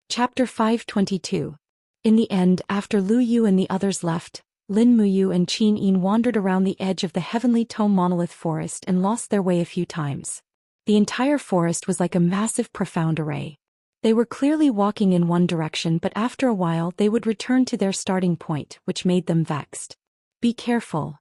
Chapter 522. In the end, after Lu Yu and the others left, Lin Muyu and Qin Yin wandered around the edge of the Heavenly Tome Monolith Forest and lost their way a few times. The entire forest was like a massive, profound array. They were clearly walking in one direction, but after a while they would return to their starting point, which made them vexed. Be careful.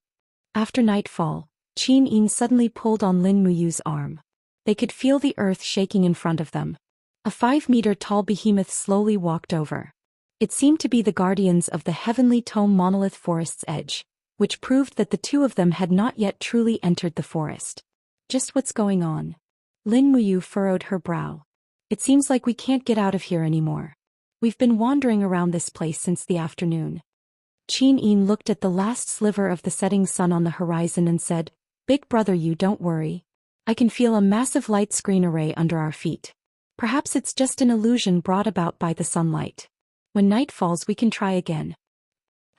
After nightfall, Qin Yin suddenly pulled on Lin Muyu's arm. They could feel the earth shaking in front of them. A 5-meter-tall behemoth slowly walked over. It seemed to be the guardians of the Heavenly Tome Monolith Forest's edge, which proved that the two of them had not yet truly entered the forest. Just what's going on? Lin Muyu furrowed her brow. It seems like we can't get out of here anymore. We've been wandering around this place since the afternoon. Qin Yin looked at the last sliver of the setting sun on the horizon and said, Big brother, you don't worry. I can feel a massive light screen array under our feet. Perhaps it's just an illusion brought about by the sunlight. When night falls we can try again.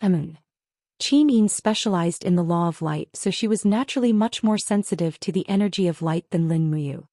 Qin Yin specialized in the law of light, so she was naturally much more sensitive to the energy of light than Lin Muyu.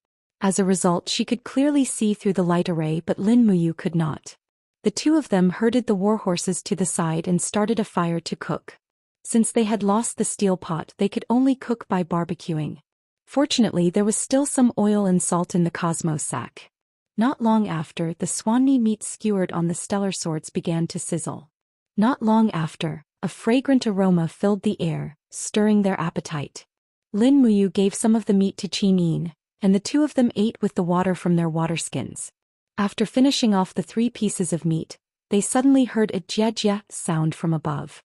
As a result, she could clearly see through the light array, but Lin Muyu could not. The two of them herded the warhorses to the side and started a fire to cook. Since they had lost the steel pot, they could only cook by barbecuing. Fortunately, there was still some oil and salt in the Cosmos sack. Not long after, the swanny meat skewered on the stellar swords began to sizzle. Not long after, a fragrant aroma filled the air, stirring their appetite. Lin Muyu gave some of the meat to Qin Yin, and the two of them ate with the water from their water skins. After finishing off the 3 pieces of meat, they suddenly heard a jia-jia sound from above.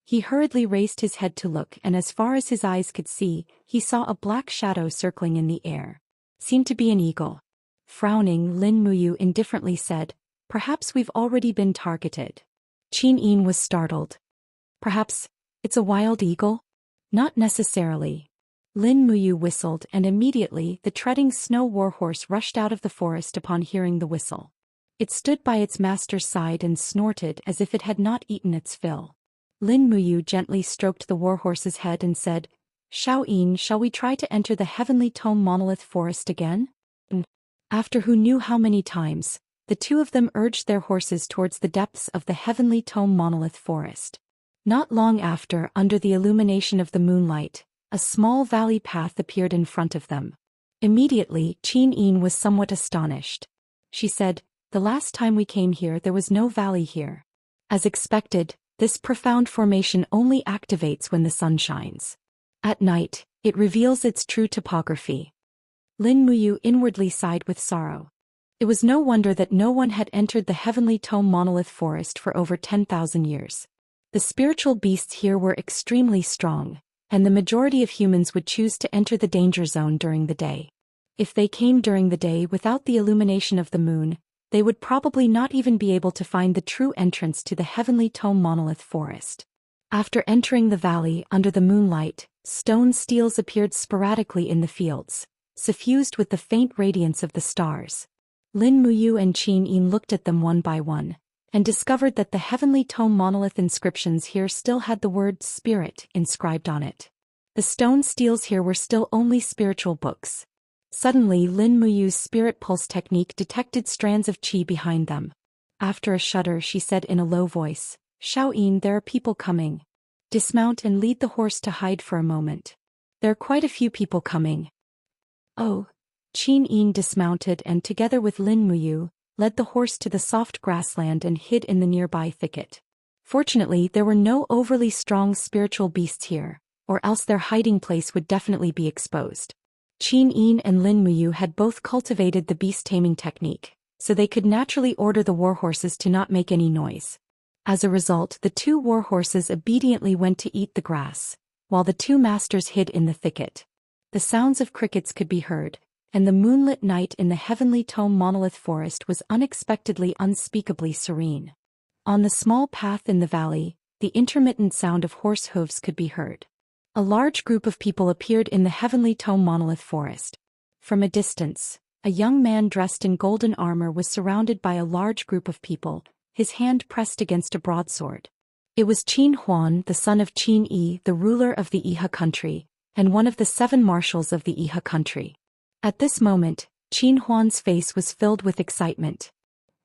He hurriedly raised his head to look, and as far as his eyes could see, he saw a black shadow circling in the air. Seemed to be an eagle. Frowning, Lin Muyu indifferently said, Perhaps we've already been targeted. Qin Yin was startled. Perhaps it's a wild eagle? Not necessarily. Lin Muyu whistled, and immediately the treading snow warhorse rushed out of the forest upon hearing the whistle. It stood by its master's side and snorted as if it had not eaten its fill. Lin Muyu gently stroked the warhorse's head and said, Xiao Yin, shall we try to enter the Heavenly Tome Monolith Forest again? After who knew how many times, the two of them urged their horses towards the depths of the Heavenly Tome Monolith Forest. Not long after, under the illumination of the moonlight, a small valley path appeared in front of them. Immediately, Qin Yin was somewhat astonished. She said, The last time we came here there was no valley here. As expected, this profound formation only activates when the sun shines. At night, it reveals its true topography. Lin Muyu inwardly sighed with sorrow. It was no wonder that no one had entered the Heavenly Tome Monolith Forest for over 10,000 years. The spiritual beasts here were extremely strong, and the majority of humans would choose to enter the danger zone during the day. If they came during the day without the illumination of the moon, they would probably not even be able to find the true entrance to the Heavenly Tome Monolith Forest. After entering the valley under the moonlight, stone steels appeared sporadically in the fields, suffused with the faint radiance of the stars. Lin Muyu and Qin Yin looked at them one by one, and discovered that the Heavenly Tome Monolith inscriptions here still had the word Spirit inscribed on it. The stone steels here were still only spiritual books. Suddenly, Lin Muyu's spirit pulse technique detected strands of qi behind them. After a shudder, she said in a low voice, Xiao Yin, there are people coming. Dismount and lead the horse to hide for a moment. There are quite a few people coming. Oh. Qin Yin dismounted and, together with Lin Muyu, led the horse to the soft grassland and hid in the nearby thicket. Fortunately, there were no overly strong spiritual beasts here, or else their hiding place would definitely be exposed. Qin Yin and Lin Muyu had both cultivated the beast taming technique, so they could naturally order the warhorses to not make any noise. As a result, the two warhorses obediently went to eat the grass, while the two masters hid in the thicket. The sounds of crickets could be heard, and the moonlit night in the heavenly tome monolith forest was unexpectedly unspeakably serene. On the small path in the valley, the intermittent sound of horse hooves could be heard. A large group of people appeared in the heavenly tome monolith forest. From a distance, a young man dressed in golden armor was surrounded by a large group of people, his hand pressed against a broadsword. It was Qin Huan, the son of Qin Yi, the ruler of the Iha country, and one of the 7 marshals of the Iha country. At this moment, Qin Huan's face was filled with excitement.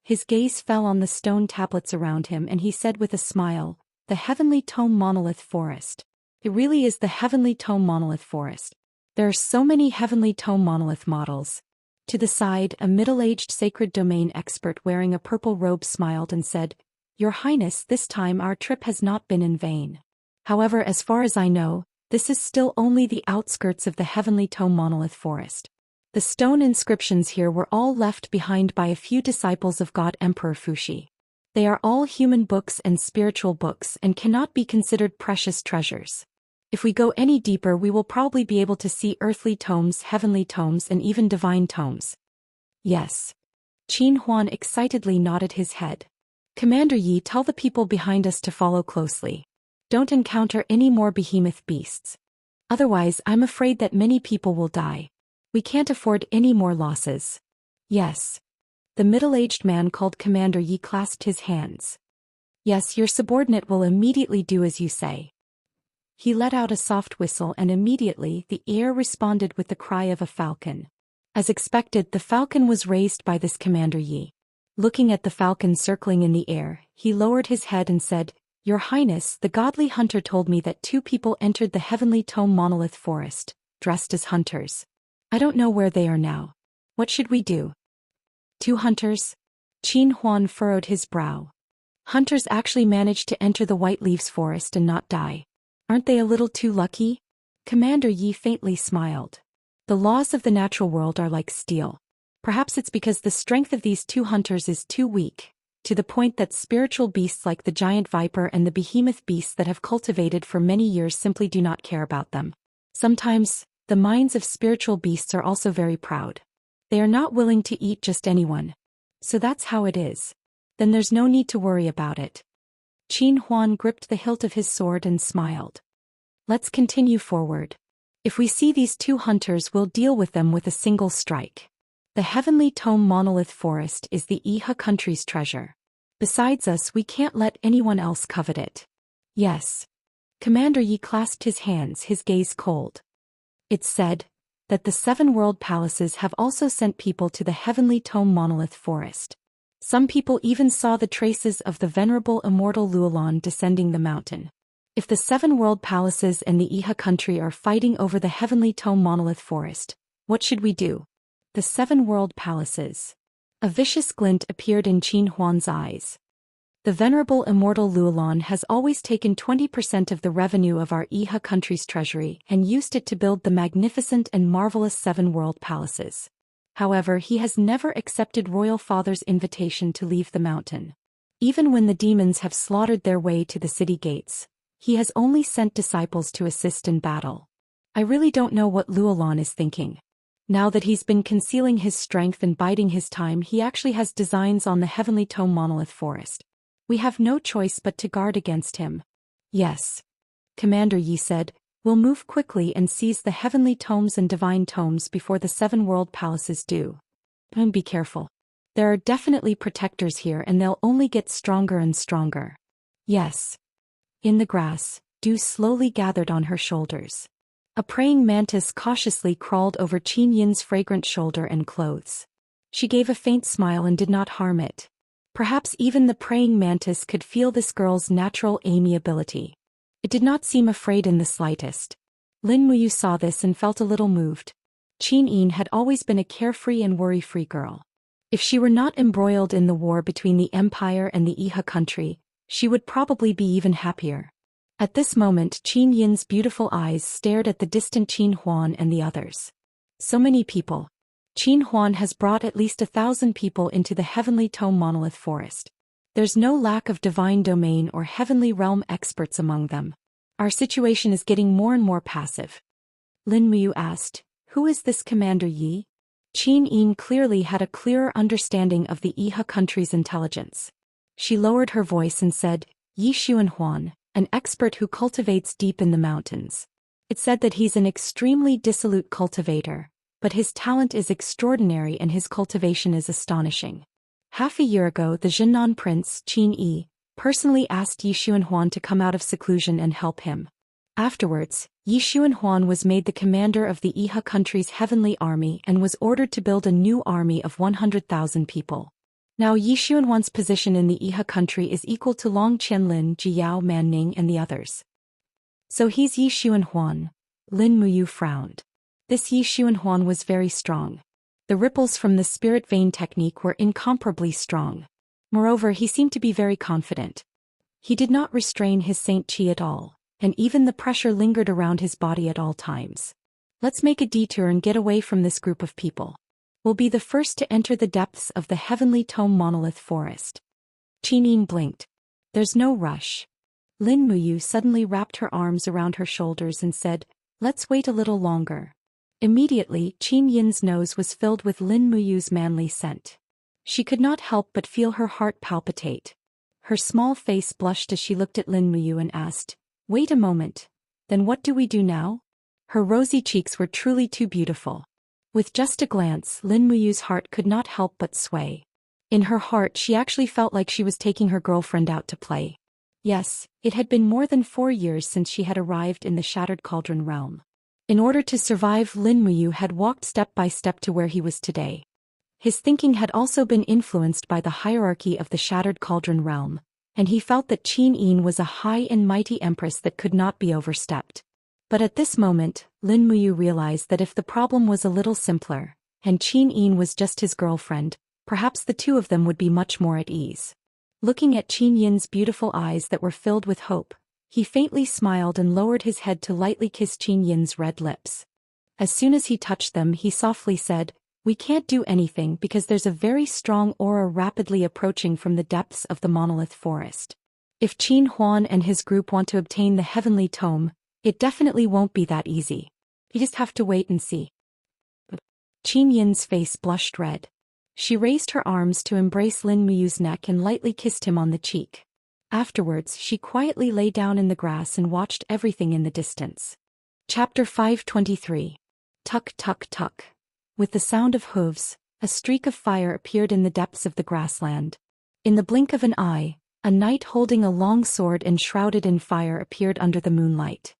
His gaze fell on the stone tablets around him and he said with a smile, "The heavenly tome monolith forest. It really is the heavenly tome monolith forest. There are so many heavenly tome monolith models." To the side, a middle-aged sacred domain expert wearing a purple robe smiled and said, "Your Highness, this time our trip has not been in vain. However, as far as I know, this is still only the outskirts of the heavenly tome monolith forest. The stone inscriptions here were all left behind by a few disciples of God Emperor Fuxi. They are all human books and spiritual books and cannot be considered precious treasures. If we go any deeper we will probably be able to see earthly tomes, heavenly tomes and even divine tomes." "Yes." Qin Huan excitedly nodded his head. "Commander Yi, tell the people behind us to follow closely. Don't encounter any more behemoth beasts. Otherwise I'm afraid that many people will die. We can't afford any more losses." "Yes." The middle-aged man called Commander Yi clasped his hands. "Yes, your subordinate will immediately do as you say." He let out a soft whistle and immediately the air responded with the cry of a falcon. As expected, the falcon was raised by this Commander Yi. Looking at the falcon circling in the air, he lowered his head and said, "Your Highness, the godly hunter told me that 2 people entered the heavenly tome monolith forest, dressed as hunters. I don't know where they are now. What should we do?" 2 hunters? Qin Huan furrowed his brow. Hunters actually managed to enter the White Leaves forest and not die. Aren't they a little too lucky? Commander Yi faintly smiled. The laws of the natural world are like steel. Perhaps it's because the strength of these 2 hunters is too weak, to the point that spiritual beasts like the giant viper and the behemoth beasts that have cultivated for many years simply do not care about them. Sometimes, the minds of spiritual beasts are also very proud. They are not willing to eat just anyone. So that's how it is. Then there's no need to worry about it." Qin Huan gripped the hilt of his sword and smiled. "Let's continue forward. If we see these 2 hunters we'll deal with them with a single strike. The heavenly tome monolith forest is the Iha country's treasure. Besides us we can't let anyone else covet it." "Yes." Commander Yi clasped his hands, his gaze cold. "It's said that the 7 world palaces have also sent people to the heavenly tome monolith forest. Some people even saw the traces of the venerable immortal Luolan descending the mountain. If the 7 world palaces and the Iha country are fighting over the heavenly tome monolith forest, what should we do?" The 7 world palaces. A vicious glint appeared in Qin Huan's eyes. "The venerable immortal Luolan has always taken 20% of the revenue of our Iha country's treasury and used it to build the magnificent and marvelous 7 world palaces. However, he has never accepted Royal Father's invitation to leave the mountain. Even when the demons have slaughtered their way to the city gates, he has only sent disciples to assist in battle. I really don't know what Luolan is thinking. Now that he's been concealing his strength and biding his time, he actually has designs on the heavenly tome monolith forest. We have no choice but to guard against him." "Yes." Commander Yi said, "We'll move quickly and seize the heavenly tomes and divine tomes before the 7 world palaces do. And be careful. There are definitely protectors here and they'll only get stronger and stronger." "Yes." In the grass, dew slowly gathered on her shoulders. A praying mantis cautiously crawled over Qin Yin's fragrant shoulder and clothes. She gave a faint smile and did not harm it. Perhaps even the praying mantis could feel this girl's natural amiability. It did not seem afraid in the slightest. Lin Muyu saw this and felt a little moved. Qin Yin had always been a carefree and worry-free girl. If she were not embroiled in the war between the Empire and the Iha country, she would probably be even happier. At this moment Qin Yin's beautiful eyes stared at the distant Qin Huan and the others. So many people. Qin Huan has brought at least 1,000 people into the Heavenly Tome Monolith Forest. There's no lack of divine domain or heavenly realm experts among them. Our situation is getting more and more passive. Lin Muyu asked, "Who is this Commander Yi?" Qin Yin clearly had a clearer understanding of the Iha country's intelligence. She lowered her voice and said, "Yi Xuanhuan, an expert who cultivates deep in the mountains. It's said that he's an extremely dissolute cultivator, but his talent is extraordinary and his cultivation is astonishing." Half a year ago, the Zhennan prince, Qin Yi, personally asked Yi Xuanhuan to come out of seclusion and help him. Afterwards, Yi Xuanhuan was made the commander of the Iha country's heavenly army and was ordered to build a new army of 100,000 people. Now Yi Xuanhuan's position in the Iha country is equal to Long Qianlin, Jiyao Manning and the others. So he's Yi Xuanhuan. Lin Muyu frowned. This Yi Xuanhuan was very strong. The ripples from the spirit vein technique were incomparably strong. Moreover, he seemed to be very confident. He did not restrain his saint qi at all, and even the pressure lingered around his body at all times. Let's make a detour and get away from this group of people. We'll be the first to enter the depths of the Heavenly Tome Monolith Forest. Qin Yin blinked. There's no rush. Lin Muyu suddenly wrapped her arms around her shoulders and said, "Let's wait a little longer." Immediately, Qin Yin's nose was filled with Lin Muyu's manly scent. She could not help but feel her heart palpitate. Her small face blushed as she looked at Lin Muyu and asked, "Wait a moment. Then what do we do now?" Her rosy cheeks were truly too beautiful. With just a glance, Lin Muyu's heart could not help but sway. In her heart, she actually felt like she was taking her girlfriend out to play. Yes, it had been more than 4 years since she had arrived in the Shattered Cauldron realm. In order to survive, Lin Muyu had walked step by step to where he was today. His thinking had also been influenced by the hierarchy of the Shattered Cauldron realm, and he felt that Qin Yin was a high and mighty empress that could not be overstepped. But at this moment, Lin Muyu realized that if the problem was a little simpler, and Qin Yin was just his girlfriend, perhaps the two of them would be much more at ease. Looking at Qin Yin's beautiful eyes that were filled with hope, he faintly smiled and lowered his head to lightly kiss Qin Yin's red lips. As soon as he touched them, he softly said, "We can't do anything because there's a very strong aura rapidly approaching from the depths of the Monolith Forest. If Qin Huan and his group want to obtain the Heavenly Tome, it definitely won't be that easy. You just have to wait and see." Qin Yin's face blushed red. She raised her arms to embrace Lin Muyu's neck and lightly kissed him on the cheek. Afterwards, she quietly lay down in the grass and watched everything in the distance. Chapter 523. Tuck, tuck, tuck. With the sound of hooves, a streak of fire appeared in the depths of the grassland. In the blink of an eye, a knight holding a long sword and shrouded in fire appeared under the moonlight.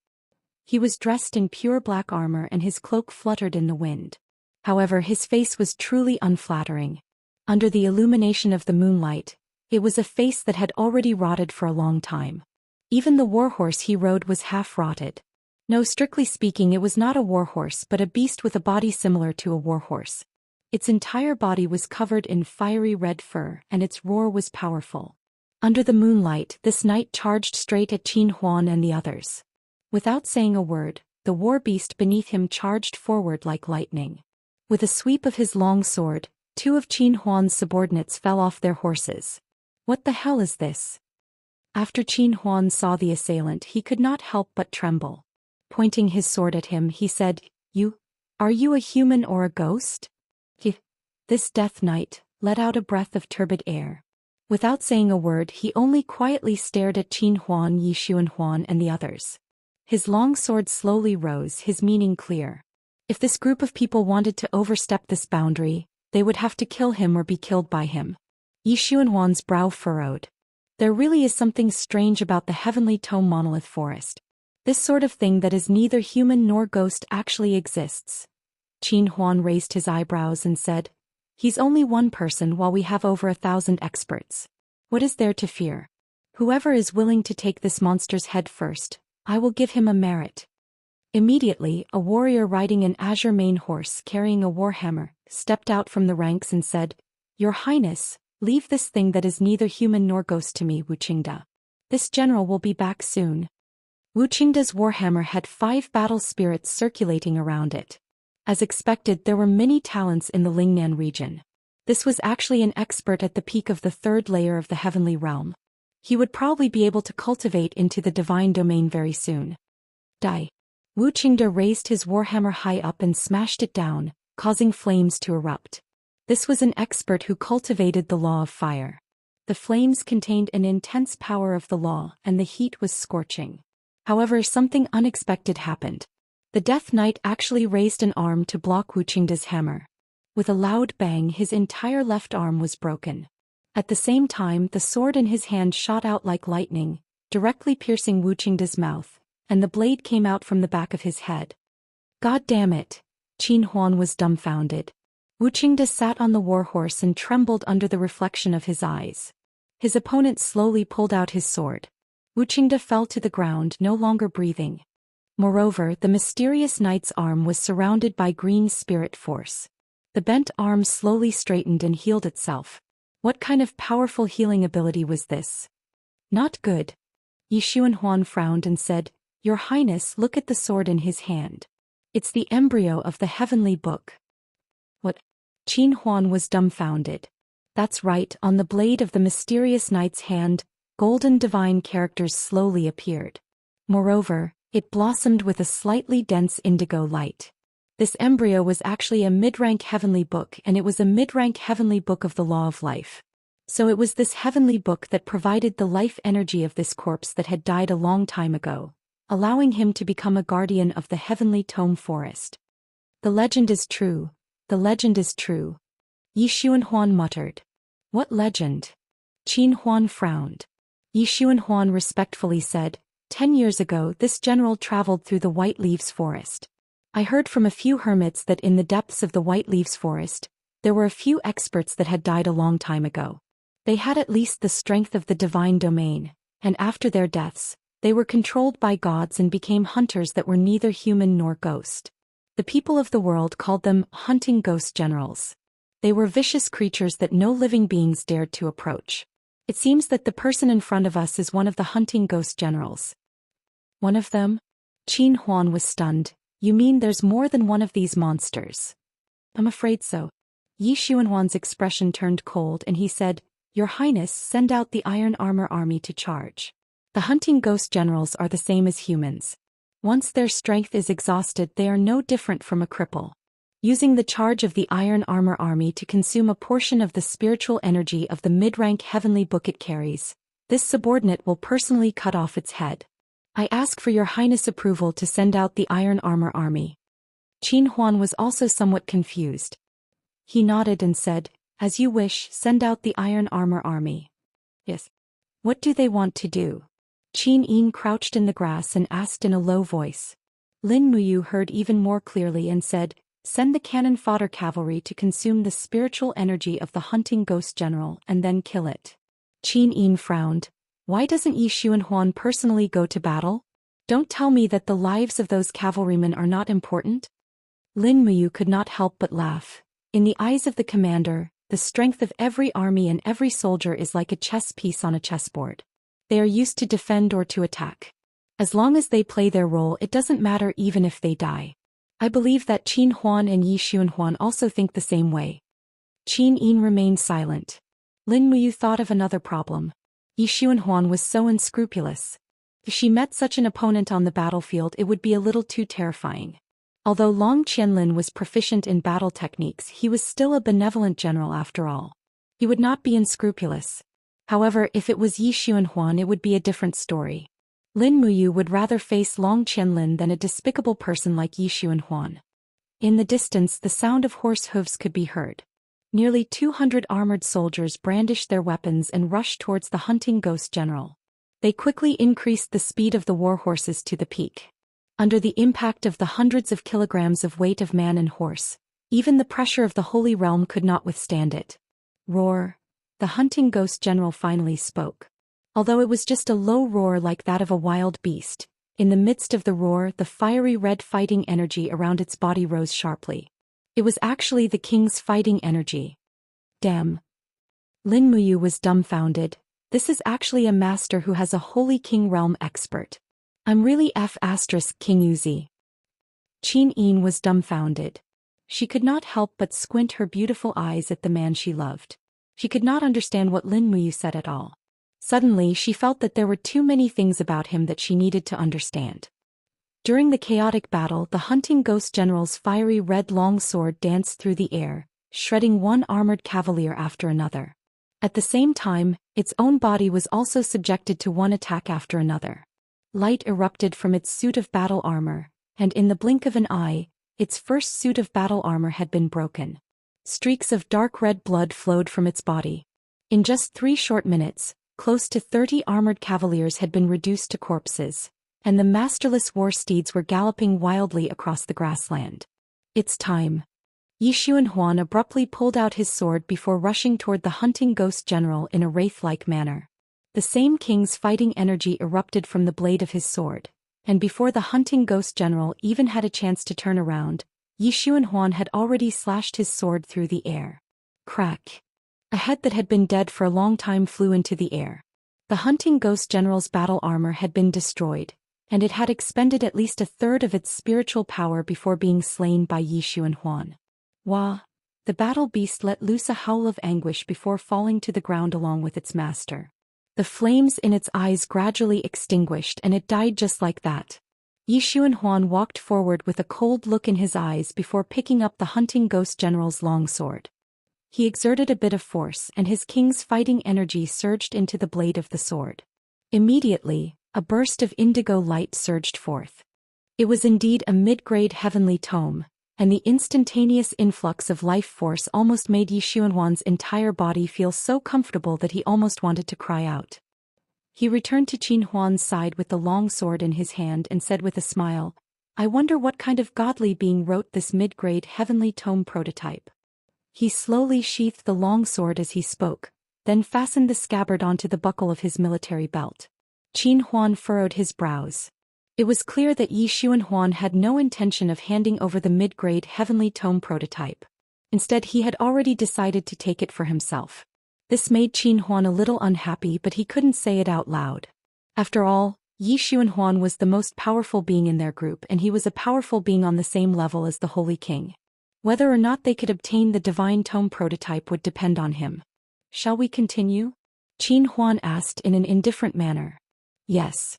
He was dressed in pure black armor and his cloak fluttered in the wind. However, his face was truly unflattering. Under the illumination of the moonlight, it was a face that had already rotted for a long time. Even the warhorse he rode was half rotted. No, strictly speaking, it was not a warhorse but a beast with a body similar to a warhorse. Its entire body was covered in fiery red fur and its roar was powerful. Under the moonlight, this knight charged straight at Qin Huan and the others. Without saying a word, the war beast beneath him charged forward like lightning. With a sweep of his long sword, 2 of Qin Huan's subordinates fell off their horses. "What the hell is this?" After Qin Huan saw the assailant, he could not help but tremble. Pointing his sword at him, he said, Are you a human or a ghost?" This death knight let out a breath of turbid air. Without saying a word, he only quietly stared at Qin Huan, Yi Xuanhuan and the others. His long sword slowly rose, his meaning clear. If this group of people wanted to overstep this boundary, they would have to kill him or be killed by him. Yi Xuanhuan's brow furrowed. There really is something strange about the Heavenly Tome Monolith Forest. This sort of thing that is neither human nor ghost actually exists. Qin Huan raised his eyebrows and said, "He's only one person while we have over 1,000 experts. What is there to fear? Whoever is willing to take this monster's head first, I will give him a merit." Immediately, a warrior riding an azure mane horse carrying a warhammer stepped out from the ranks and said, "Your Highness, leave this thing that is neither human nor ghost to me, Wuqingda. This general will be back soon." Wuqingda's warhammer had 5 battle spirits circulating around it. As expected, there were many talents in the Lingnan region. This was actually an expert at the peak of the third layer of the heavenly realm. He would probably be able to cultivate into the divine domain very soon. Die. Wu Qingde raised his warhammer high up and smashed it down, causing flames to erupt. This was an expert who cultivated the law of fire. The flames contained an intense power of the law, and the heat was scorching. However, something unexpected happened. The Death Knight actually raised an arm to block Wu Qingde's hammer. With a loud bang, his entire left arm was broken. At the same time, the sword in his hand shot out like lightning, directly piercing Wu Qingde's mouth, and the blade came out from the back of his head. God damn it! Qin Huan was dumbfounded. Wu Qingde sat on the warhorse and trembled under the reflection of his eyes. His opponent slowly pulled out his sword. Wu Qingde fell to the ground, no longer breathing. Moreover, the mysterious knight's arm was surrounded by green spirit force. The bent arm slowly straightened and healed itself. What kind of powerful healing ability was this? Not good. Yi Xuanhuan frowned and said, Your Highness, look at the sword in his hand. It's the embryo of the heavenly book. What? Qin Huan was dumbfounded. That's right, on the blade of the mysterious knight's hand, golden divine characters slowly appeared. Moreover, it blossomed with a slightly dense indigo light. This embryo was actually a mid-rank heavenly book, and it was a mid-rank heavenly book of the law of life. So it was this heavenly book that provided the life energy of this corpse that had died a long time ago, allowing him to become a guardian of the heavenly tome forest. The legend is true. The legend is true. Yi Xuanhuan muttered. What legend? Qin Huan frowned. Yi Xuanhuan respectfully said, 10 years ago this general traveled through the White Leaves Forest. I heard from a few hermits that in the depths of the White Leaves Forest, there were a few experts that had died a long time ago. They had at least the strength of the divine domain, and after their deaths, they were controlled by gods and became hunters that were neither human nor ghost. The people of the world called them hunting ghost generals. They were vicious creatures that no living beings dared to approach. It seems that the person in front of us is one of the hunting ghost generals. One of them? Qin Huan was stunned. You mean there's more than one of these monsters? I'm afraid so. Yi Xuanhuan's expression turned cold and he said, Your Highness, send out the Iron Armor Army to charge. The hunting ghost generals are the same as humans. Once their strength is exhausted, they are no different from a cripple. Using the charge of the Iron Armor Army to consume a portion of the spiritual energy of the mid-rank heavenly book it carries, this subordinate will personally cut off its head. I ask for your Highness' approval to send out the Iron Armor Army. Qin Huan was also somewhat confused. He nodded and said, As you wish, send out the Iron Armor Army. Yes. What do they want to do? Qin Yin crouched in the grass and asked in a low voice. Lin Muyu heard even more clearly and said, Send the cannon fodder cavalry to consume the spiritual energy of the hunting ghost general and then kill it. Qin Yin frowned. Why doesn't Yi Xuanhuan personally go to battle? Don't tell me that the lives of those cavalrymen are not important? Lin Muyu could not help but laugh. In the eyes of the commander, the strength of every army and every soldier is like a chess piece on a chessboard. They are used to defend or to attack. As long as they play their role, it doesn't matter even if they die. I believe that Qin Huan and Yi Xuanhuan also think the same way. Qin Yin remained silent. Lin Muyu thought of another problem. Yi Xuanhuan was so unscrupulous. If she met such an opponent on the battlefield, it would be a little too terrifying. Although Long Qianlin was proficient in battle techniques, he was still a benevolent general after all. He would not be unscrupulous. However, if it was Yi Xuanhuan, it would be a different story. Lin Muyu would rather face Long Qianlin than a despicable person like Yi Xuanhuan. In the distance, the sound of horse hooves could be heard. Nearly 200 armored soldiers brandished their weapons and rushed towards the hunting ghost general. They quickly increased the speed of the war horses to the peak. Under the impact of the hundreds of kilograms of weight of man and horse, even the pressure of the Holy Realm could not withstand it. Roar! The hunting ghost general finally spoke. Although it was just a low roar like that of a wild beast, in the midst of the roar, the fiery red fighting energy around its body rose sharply. It was actually the king's fighting energy. Damn! Lin Muyu was dumbfounded. This is actually a master who has a Holy King realm expert. I'm really King Uzi. Qin Yin was dumbfounded. She could not help but squint her beautiful eyes at the man she loved. She could not understand what Lin Muyu said at all. Suddenly she felt that there were too many things about him that she needed to understand. During the chaotic battle, the hunting ghost general's fiery red longsword danced through the air, shredding one armored cavalier after another. At the same time, its own body was also subjected to one attack after another. Light erupted from its suit of battle armor, and in the blink of an eye, its first suit of battle armor had been broken. Streaks of dark red blood flowed from its body. In just 3 short minutes, close to 30 armored cavaliers had been reduced to corpses, and the masterless war steeds were galloping wildly across the grassland. It's time. Yi Xuanhuan abruptly pulled out his sword before rushing toward the hunting ghost general in a wraith-like manner. The same king's fighting energy erupted from the blade of his sword, and before the hunting ghost general even had a chance to turn around, Yi Xuanhuan had already slashed his sword through the air. Crack! A head that had been dead for a long time flew into the air. The hunting ghost general's battle armor had been destroyed, and it had expended at least a third of its spiritual power before being slain by Yi Xuanhuan. Wah! The battle beast let loose a howl of anguish before falling to the ground along with its master. The flames in its eyes gradually extinguished and it died just like that. Yi Xuanhuan walked forward with a cold look in his eyes before picking up the hunting ghost general's longsword. He exerted a bit of force and his king's fighting energy surged into the blade of the sword. Immediately, a burst of indigo light surged forth. It was indeed a mid-grade heavenly tome, and the instantaneous influx of life force almost made Yi Xuanhuan's entire body feel so comfortable that he almost wanted to cry out. He returned to Qin Huan's side with the long sword in his hand and said with a smile, "I wonder what kind of godly being wrote this mid-grade heavenly tome prototype." He slowly sheathed the long sword as he spoke, then fastened the scabbard onto the buckle of his military belt. Qin Huan furrowed his brows. It was clear that Yi Xuanhuan had no intention of handing over the mid-grade heavenly tome prototype. Instead, he had already decided to take it for himself. This made Qin Huan a little unhappy, but he couldn't say it out loud. After all, Yi Xuanhuan was the most powerful being in their group and he was a powerful being on the same level as the Holy King. Whether or not they could obtain the divine tome prototype would depend on him. "Shall we continue?" Qin Huan asked in an indifferent manner. "Yes."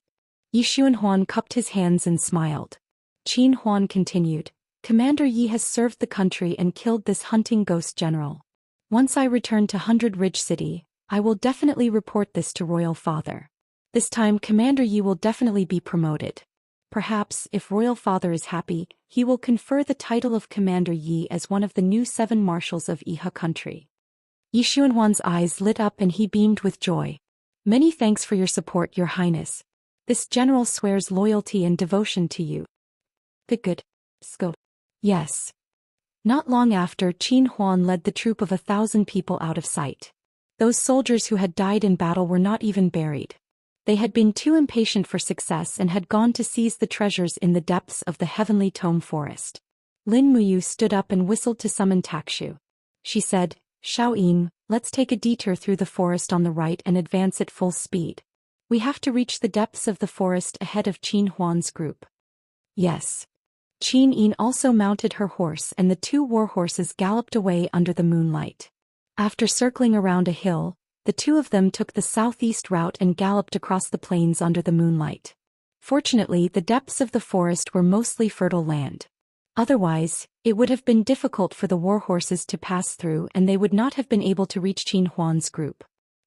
Yi Xuanhuan cupped his hands and smiled. Qin Huan continued, "Commander Yi has served the country and killed this hunting ghost general. Once I return to 100 Ridge City, I will definitely report this to Royal Father. This time Commander Yi will definitely be promoted. Perhaps, if Royal Father is happy, he will confer the title of Commander Yi as one of the new 7 marshals of Iha country." Yi Xuanhuan's eyes lit up and he beamed with joy. "Many thanks for your support, Your Highness. This general swears loyalty and devotion to you." Good. Sco. Yes. Not long after, Qin Huan led the troop of 1,000 people out of sight. Those soldiers who had died in battle were not even buried. They had been too impatient for success and had gone to seize the treasures in the depths of the heavenly tome forest. Lin Muyu stood up and whistled to summon Takshu. She said, "Xiaoying, let's take a detour through the forest on the right and advance at full speed. We have to reach the depths of the forest ahead of Qin Huan's group." Yes. Qin Yin also mounted her horse and the 2 war horses galloped away under the moonlight. After circling around a hill, the 2 of them took the southeast route and galloped across the plains under the moonlight. Fortunately, the depths of the forest were mostly fertile land. Otherwise, it would have been difficult for the war horses to pass through and they would not have been able to reach Qin Huan's group.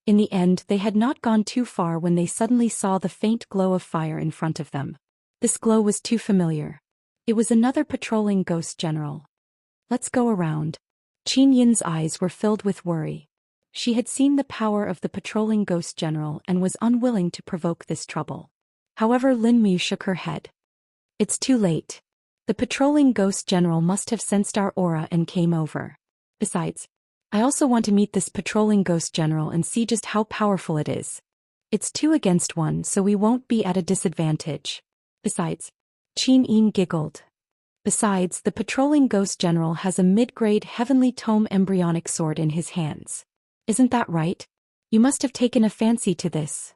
In the end, they had not gone too far when they suddenly saw the faint glow of fire in front of them. This glow was too familiar. It was another patrolling ghost general. "Let's go around." Qin Yin's eyes were filled with worry. She had seen the power of the patrolling ghost general and was unwilling to provoke this trouble. However, Lin Mu shook her head. "It's too late. The patrolling ghost general must have sensed our aura and came over. Besides, I also want to meet this patrolling ghost general and see just how powerful it is. It's 2 against 1, so we won't be at a disadvantage. Besides," Qin Yin giggled. "Besides, the patrolling ghost general has a mid-grade heavenly tome embryonic sword in his hands. Isn't that right? You must have taken a fancy to this."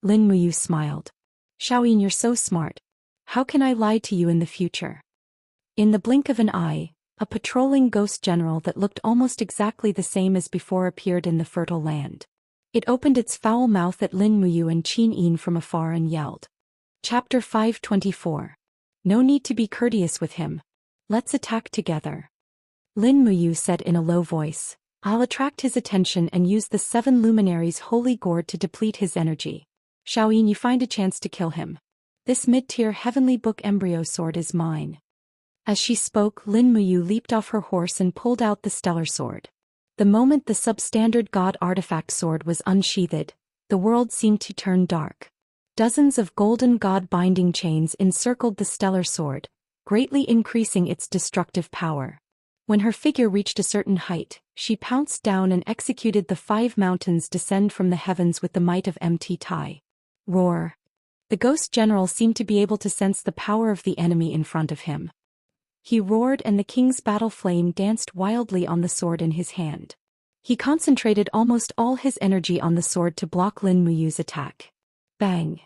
Lin Muyu smiled. "Xiaoyin, you're so smart. How can I lie to you in the future?" In the blink of an eye, A patrolling ghost general that looked almost exactly the same as before appeared in the fertile land. It opened its foul mouth at Lin Muyu and Qin Yin from afar and yelled. Chapter 524. No need to be courteous with him. Let's attack together. Lin Muyu said in a low voice. I'll attract his attention and use the 7 luminaries' holy gourd to deplete his energy. Xiaoyin, you find a chance to kill him. This mid-tier heavenly book embryo sword is mine. As she spoke, Lin Muyu leaped off her horse and pulled out the stellar sword. The moment the substandard god artifact sword was unsheathed, the world seemed to turn dark. Dozens of golden god binding chains encircled the stellar sword, greatly increasing its destructive power. When her figure reached a certain height, she pounced down and executed the 5 mountains descend from the heavens with the might of Mt. Tai. Roar. The ghost general seemed to be able to sense the power of the enemy in front of him. He roared and the king's battle flame danced wildly on the sword in his hand. He concentrated almost all his energy on the sword to block Lin Muyu's attack. Bang.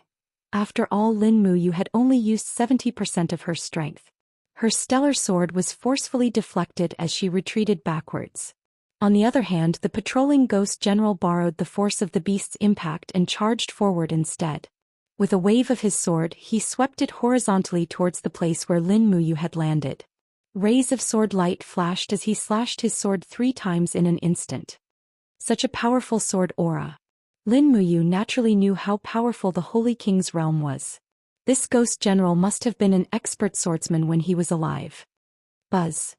After all, Lin Muyu had only used 70% of her strength. Her stellar sword was forcefully deflected as she retreated backwards. On the other hand, the patrolling ghost general borrowed the force of the beast's impact and charged forward instead. With a wave of his sword, he swept it horizontally towards the place where Lin Muyu had landed. Rays of sword light flashed as he slashed his sword 3 times in an instant. Such a powerful sword aura. Lin Muyu naturally knew how powerful the Holy King's realm was. This ghost general must have been an expert swordsman when he was alive. Buzz.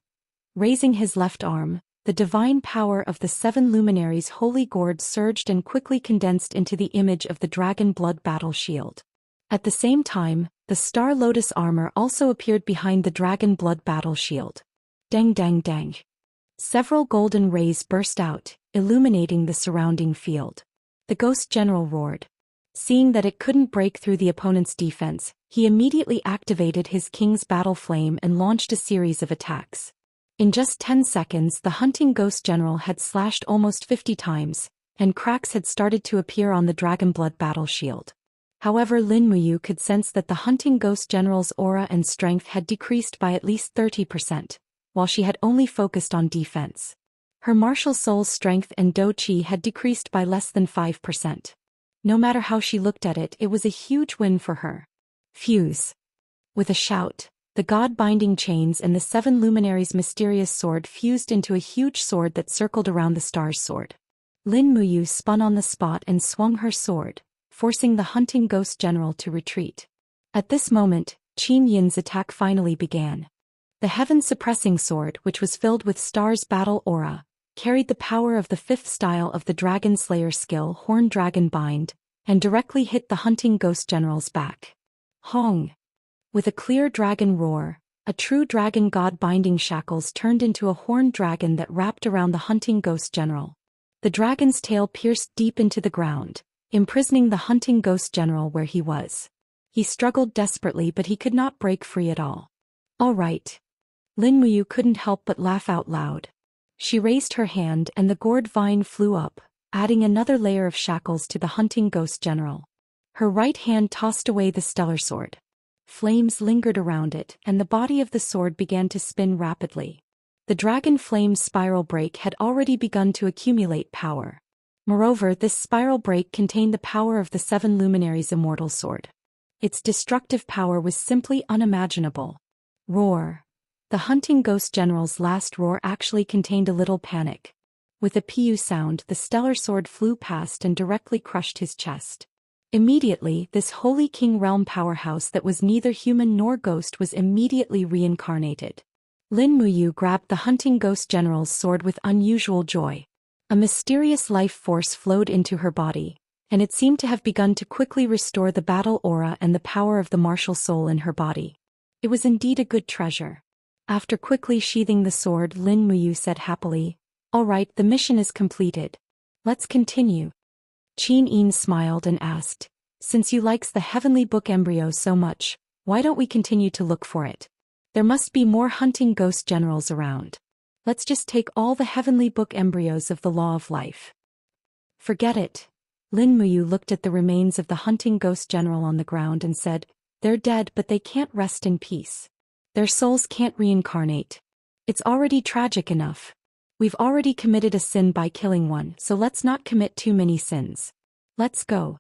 Raising his left arm, the divine power of the 7 luminaries' holy gourd surged and quickly condensed into the image of the dragon blood battle shield. At the same time, the star lotus armor also appeared behind the dragon blood battle shield. Dang dang dang. Several golden rays burst out, illuminating the surrounding field. The ghost general roared. Seeing that it couldn't break through the opponent's defense, he immediately activated his king's battle flame and launched a series of attacks. In just 10 seconds, the hunting ghost general had slashed almost 50 times, and cracks had started to appear on the dragon blood battle shield. However, Lin Muyu could sense that the hunting ghost general's aura and strength had decreased by at least 30%, while she had only focused on defense. Her martial soul's strength and dou qi had decreased by less than 5%. No matter how she looked at it, it was a huge win for her. Fuse. With a shout, the god-binding chains and the 7 luminaries' mysterious sword fused into a huge sword that circled around the star's sword. Lin Muyu spun on the spot and swung her sword, forcing the hunting ghost general to retreat. At this moment, Qin Yin's attack finally began. The heaven-suppressing sword, which was filled with Star's battle aura, carried the power of the 5th style of the Dragon Slayer skill Horn Dragon Bind, and directly hit the hunting ghost general's back. Hong! With a clear dragon roar, a true dragon god binding shackles turned into a horned dragon that wrapped around the hunting ghost general. The dragon's tail pierced deep into the ground, imprisoning the hunting ghost general where he was. He struggled desperately, but he could not break free at all. All right. Lin Muyu couldn't help but laugh out loud. She raised her hand and the gourd vine flew up, adding another layer of shackles to the hunting ghost general. Her right hand tossed away the stellar sword. Flames lingered around it, and the body of the sword began to spin rapidly. The dragon flame's spiral break had already begun to accumulate power. Moreover, this spiral break contained the power of the 7 luminaries' immortal sword. Its destructive power was simply unimaginable. Roar. The hunting ghost general's last roar actually contained a little panic. With a pu sound, the stellar sword flew past and directly crushed his chest. Immediately, this Holy King realm powerhouse that was neither human nor ghost was immediately reincarnated. Lin Muyu grabbed the hunting ghost general's sword with unusual joy. A mysterious life force flowed into her body, and it seemed to have begun to quickly restore the battle aura and the power of the martial soul in her body. It was indeed a good treasure. After quickly sheathing the sword, Lin Muyu said happily, "All right, the mission is completed. Let's continue." Qin Yin smiled and asked, "Since you likes the heavenly book embryo so much, why don't we continue to look for it? There must be more hunting ghost generals around. Let's just take all the heavenly book embryos of the law of life." "Forget it." Lin Muyu looked at the remains of the hunting ghost general on the ground and said, "They're dead, but they can't rest in peace. Their souls can't reincarnate. It's already tragic enough. We've already committed a sin by killing one, so let's not commit too many sins. Let's go.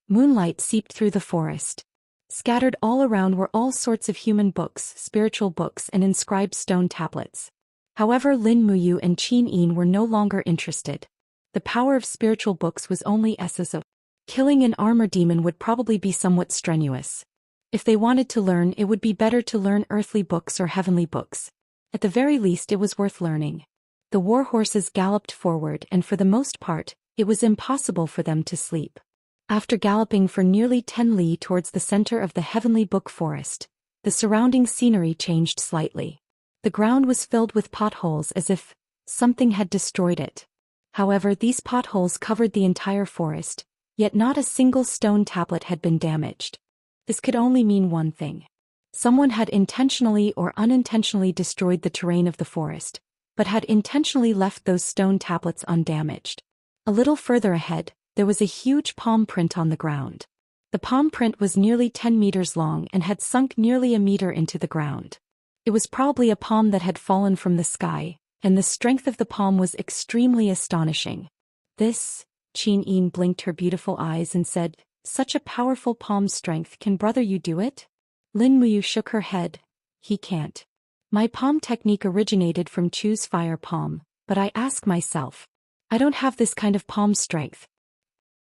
Moonlight seeped through the forest. Scattered all around were all sorts of human books, spiritual books, and inscribed stone tablets. However, Lin Muyu and Qin Yin were no longer interested. The power of spiritual books was only SSO. Killing an armor demon would probably be somewhat strenuous. If they wanted to learn, it would be better to learn earthly books or heavenly books. At the very least, it was worth learning. The war horses galloped forward, and for the most part, it was impossible for them to sleep. After galloping for nearly 10 li towards the center of the heavenly book forest, the surrounding scenery changed slightly. The ground was filled with potholes as if something had destroyed it. However, these potholes covered the entire forest, yet not a single stone tablet had been damaged. This could only mean one thing. Someone had intentionally or unintentionally destroyed the terrain of the forest, but had intentionally left those stone tablets undamaged. A little further ahead, there was a huge palm print on the ground. The palm print was nearly 10 meters long and had sunk nearly a meter into the ground. It was probably a palm that had fallen from the sky, and the strength of the palm was extremely astonishing. This, Qin Yin blinked her beautiful eyes and said, "Such a powerful palm strength, can brother you do it?" Lin Muyu shook her head. "He can't. My palm technique originated from Chu's fire palm, but I ask myself, I don't have this kind of palm strength."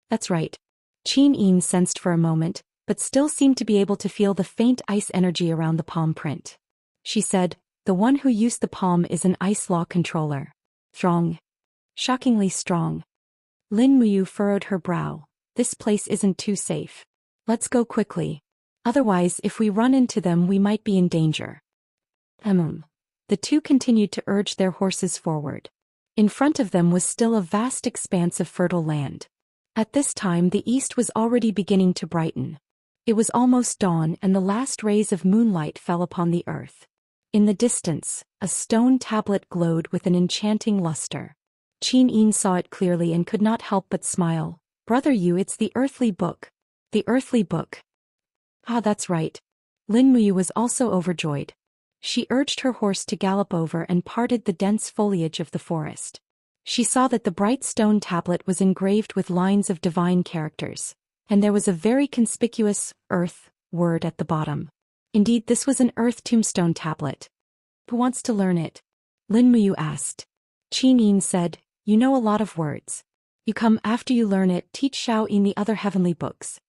That's right. Qin Yin sensed for a moment, but still seemed to be able to feel the faint ice energy around the palm print. She said, "The one who used the palm is an ice law controller. Strong. Shockingly strong." Lin Muyu furrowed her brow. "This place isn't too safe. Let's go quickly. Otherwise, if we run into them, we might be in danger." The two continued to urge their horses forward. In front of them was still a vast expanse of fertile land. At this time, the east was already beginning to brighten. It was almost dawn, and the last rays of moonlight fell upon the earth. In the distance, a stone tablet glowed with an enchanting luster. Qin Yin saw it clearly and could not help but smile. "Brother Yu, it's the earthly book." "The earthly book." "Ah, that's right." Lin Muyu was also overjoyed. She urged her horse to gallop over and parted the dense foliage of the forest. She saw that the bright stone tablet was engraved with lines of divine characters, and there was a very conspicuous earth word at the bottom. Indeed, this was an earth tombstone tablet. "Who wants to learn it?" Lin Muyu asked. Qin Yin said, "You know a lot of words. You come after you learn it, teach Xiao Yin the other heavenly books."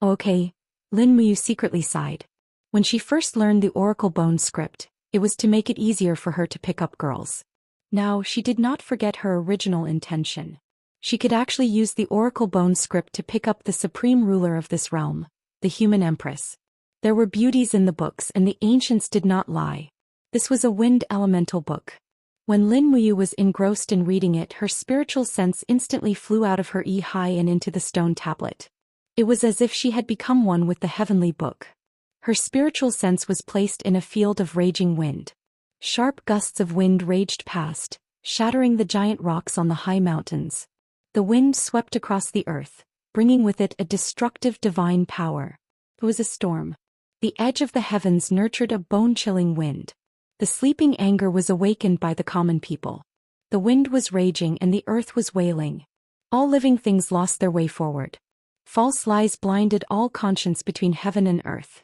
"Okay." Lin Muyu secretly sighed. When she first learned the Oracle Bone script, it was to make it easier for her to pick up girls. Now, she did not forget her original intention. She could actually use the Oracle Bone script to pick up the supreme ruler of this realm, the human empress. There were beauties in the books, and the ancients did not lie. This was a wind elemental book. When Lin Muyu was engrossed in reading it, her spiritual sense instantly flew out of her high and into the stone tablet. It was as if she had become one with the heavenly book. Her spiritual sense was placed in a field of raging wind. Sharp gusts of wind raged past, shattering the giant rocks on the high mountains. The wind swept across the earth, bringing with it a destructive divine power. It was a storm. The edge of the heavens nurtured a bone-chilling wind. The sleeping anger was awakened by the common people. The wind was raging and the earth was wailing. All living things lost their way forward. False lies blinded all conscience between heaven and earth.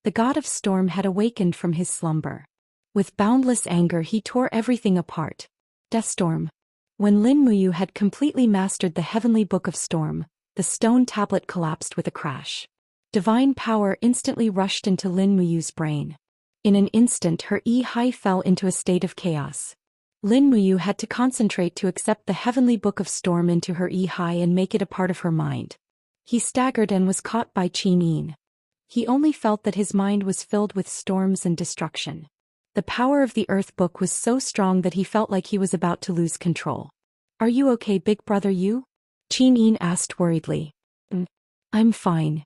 The god of storm had awakened from his slumber. With boundless anger, he tore everything apart. Deathstorm. When Lin Muyu had completely mastered the heavenly book of storm, the stone tablet collapsed with a crash. Divine power instantly rushed into Lin Muyu's brain. In an instant, her high fell into a state of chaos. Lin Muyu had to concentrate to accept the heavenly book of storm into her high and make it a part of her mind. He staggered and was caught by Qin Yin. He only felt that his mind was filled with storms and destruction. The power of the Earth Book was so strong that he felt like he was about to lose control. "Are you okay, big brother Yu?" Qin Yin asked worriedly. "I'm fine."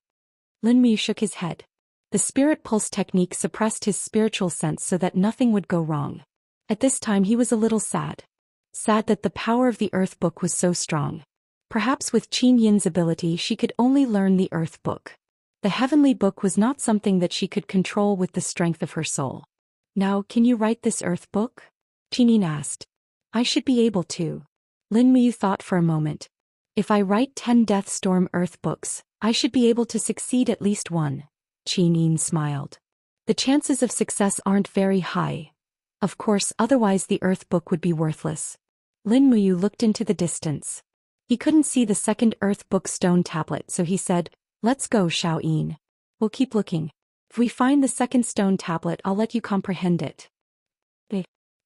Lin Muyu shook his head. The spirit pulse technique suppressed his spiritual sense so that nothing would go wrong. At this time he was a little sad. Sad that the power of the Earth Book was so strong. Perhaps with Qin Yin's ability she could only learn the Earth Book. The heavenly book was not something that she could control with the strength of her soul. Now can you write this earth book? Qinin asked. I should be able to. Lin Muyu thought for a moment. If I write 10 Death Storm earth books, I should be able to succeed at least one. Qinin smiled. The chances of success aren't very high. Of course, otherwise the earth book would be worthless. Lin Muyu looked into the distance. He couldn't see the second earth book stone tablet, so he said, Let's go, Xiao. We'll keep looking. If we find the second stone tablet, I'll let you comprehend it.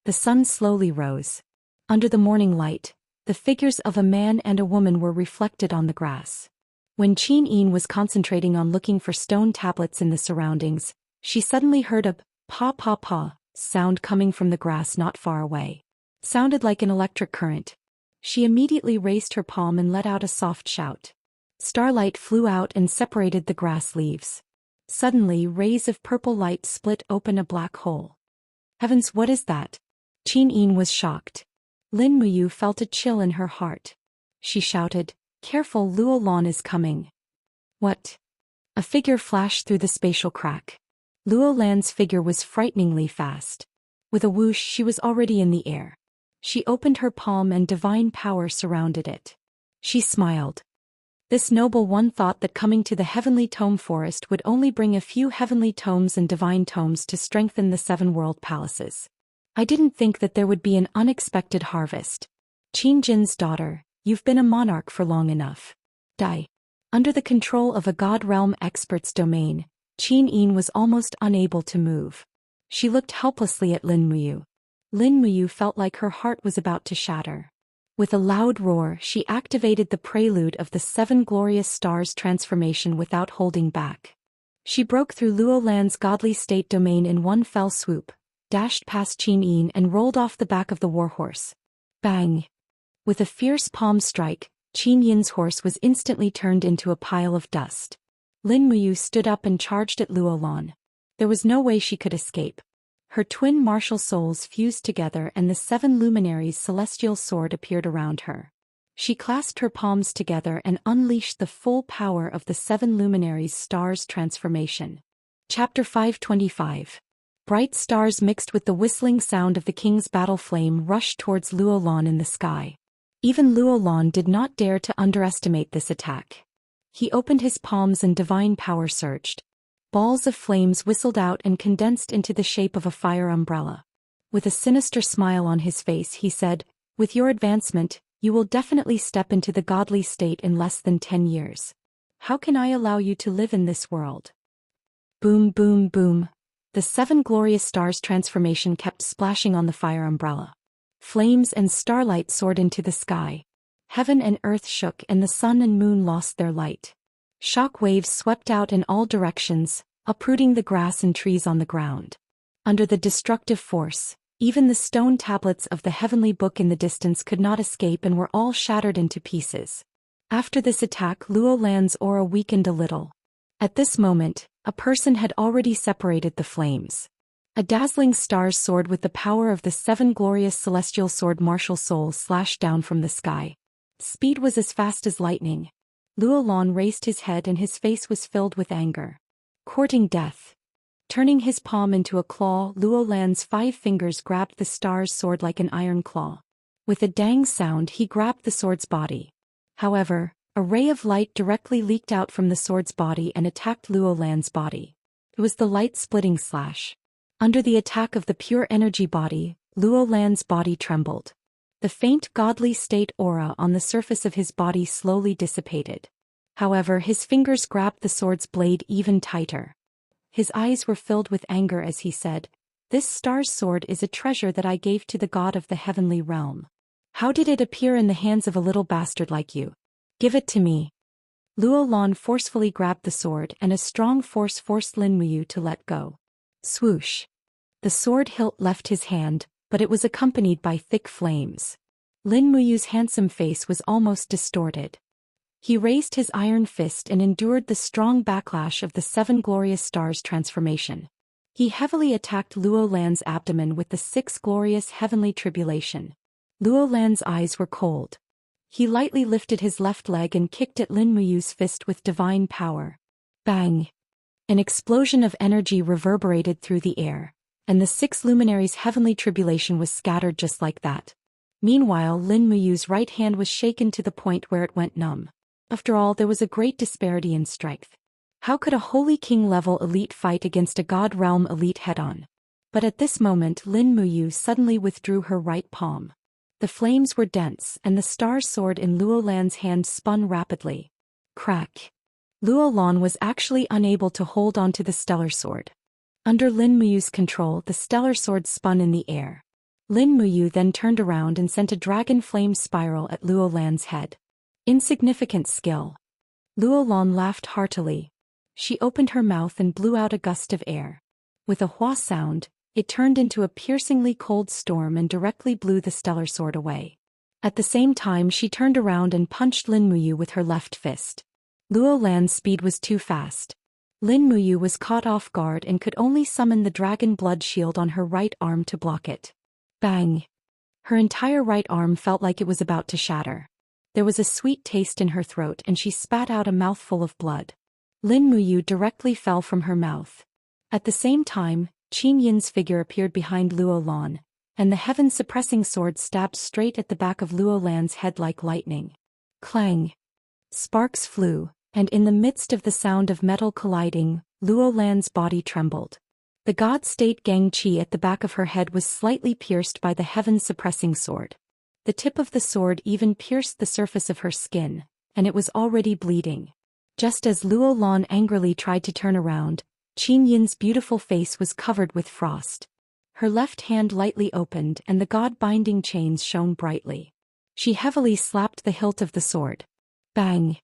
The sun slowly rose. Under the morning light, the figures of a man and a woman were reflected on the grass. When Qin was concentrating on looking for stone tablets in the surroundings, she suddenly heard a pa sound coming from the grass not far away. Sounded like an electric current. She immediately raised her palm and let out a soft shout. Starlight flew out and separated the grass leaves. Suddenly, rays of purple light split open a black hole. Heavens, what is that? Qin was shocked. Lin Muyu felt a chill in her heart. She shouted, Careful, Luo Lan is coming. What? A figure flashed through the spatial crack. Luo Lan's figure was frighteningly fast. With a whoosh, she was already in the air. She opened her palm and divine power surrounded it. She smiled. This noble one thought that coming to the heavenly tome forest would only bring a few heavenly tomes and divine tomes to strengthen the 7 world palaces. I didn't think that there would be an unexpected harvest. Qin Jin's daughter, you've been a monarch for long enough. Die. Under the control of a God Realm expert's domain, Qin was almost unable to move. She looked helplessly at Lin Muyu. Lin Muyu felt like her heart was about to shatter. With a loud roar, she activated the prelude of the 7 glorious stars transformation without holding back. She broke through Luo Lan's godly state domain in one fell swoop, dashed past Qin and rolled off the back of the warhorse. Bang! With a fierce palm strike, Qin Yin's horse was instantly turned into a pile of dust. Lin Muyu stood up and charged at Luo Lan. There was no way she could escape. Her twin martial souls fused together and the 7 luminaries' celestial sword appeared around her. She clasped her palms together and unleashed the full power of the 7 luminaries' stars transformation. Chapter 525. Bright stars mixed with the whistling sound of the king's battle flame rushed towards Luo Lan in the sky. Even Luo Lan did not dare to underestimate this attack. He opened his palms and divine power surged. Balls of flames whistled out and condensed into the shape of a fire umbrella. With a sinister smile on his face, he said, With your advancement, you will definitely step into the godly state in less than 10 years. How can I allow you to live in this world? Boom, boom, boom. The 7 glorious stars transformation kept splashing on the fire umbrella. Flames and starlight soared into the sky. Heaven and earth shook and the sun and moon lost their light. Shock waves swept out in all directions, uprooting the grass and trees on the ground. Under the destructive force, even the stone tablets of the heavenly book in the distance could not escape and were all shattered into pieces. After this attack, Luo Lan's aura weakened a little. At this moment, a person had already separated the flames. A dazzling star's sword with the power of the 7 glorious celestial sword martial souls slashed down from the sky. Speed was as fast as lightning. Luo Lan raised his head and his face was filled with anger. Courting death. Turning his palm into a claw, Luo Lan's 5 fingers grabbed the star's sword like an iron claw. With a dang sound, he grabbed the sword's body. However, a ray of light directly leaked out from the sword's body and attacked Luo Lan's body. It was the light-splitting slash. Under the attack of the pure energy body, Luo Lan's body trembled. The faint godly state aura on the surface of his body slowly dissipated. However, his fingers grabbed the sword's blade even tighter. His eyes were filled with anger as he said, This star's sword is a treasure that I gave to the god of the heavenly realm. How did it appear in the hands of a little bastard like you? Give it to me. Luo Lan forcefully grabbed the sword and a strong force forced Lin Muyu to let go. Swoosh. The sword hilt left his hand, but it was accompanied by thick flames. Lin Muyu's handsome face was almost distorted. He raised his iron fist and endured the strong backlash of the 7 glorious stars transformation. He heavily attacked Luo Lan's abdomen with the 6 glorious heavenly tribulation. Luo Lan's eyes were cold. He lightly lifted his left leg and kicked at Lin Muyu's fist with divine power. Bang! An explosion of energy reverberated through the air. and the 6 luminaries' heavenly tribulation was scattered just like that. Meanwhile, Lin Muyu's right hand was shaken to the point where it went numb. After all, there was a great disparity in strength. How could a Holy King-level elite fight against a God Realm elite head-on? But at this moment Lin Muyu suddenly withdrew her right palm. The flames were dense, and the star sword in Luo Lan's hand spun rapidly. Crack. Luo Lan was actually unable to hold onto the stellar sword. Under Lin Muyu's control, the stellar sword spun in the air. Lin Muyu then turned around and sent a dragon flame spiral at Luo Lan's head. Insignificant skill. Luo Lan laughed heartily. She opened her mouth and blew out a gust of air. With a hua sound, it turned into a piercingly cold storm and directly blew the stellar sword away. At the same time, she turned around and punched Lin Muyu with her left fist. Luo Lan's speed was too fast. Lin Muyu was caught off guard and could only summon the dragon blood shield on her right arm to block it. Bang! Her entire right arm felt like it was about to shatter. There was a sweet taste in her throat and she spat out a mouthful of blood. Lin Muyu directly fell from her mouth. At the same time, Qin Yin's figure appeared behind Luo Lan, and the heaven-suppressing sword stabbed straight at the back of Luo Lan's head like lightning. Clang! Sparks flew, and in the midst of the sound of metal colliding, Luo Lan's body trembled. The god state Gang Qi at the back of her head was slightly pierced by the heaven-suppressing sword. The tip of the sword even pierced the surface of her skin, and it was already bleeding. Just as Luo Lan angrily tried to turn around, Qin Yin's beautiful face was covered with frost. Her left hand lightly opened and the god-binding chains shone brightly. She heavily slapped the hilt of the sword. Bang!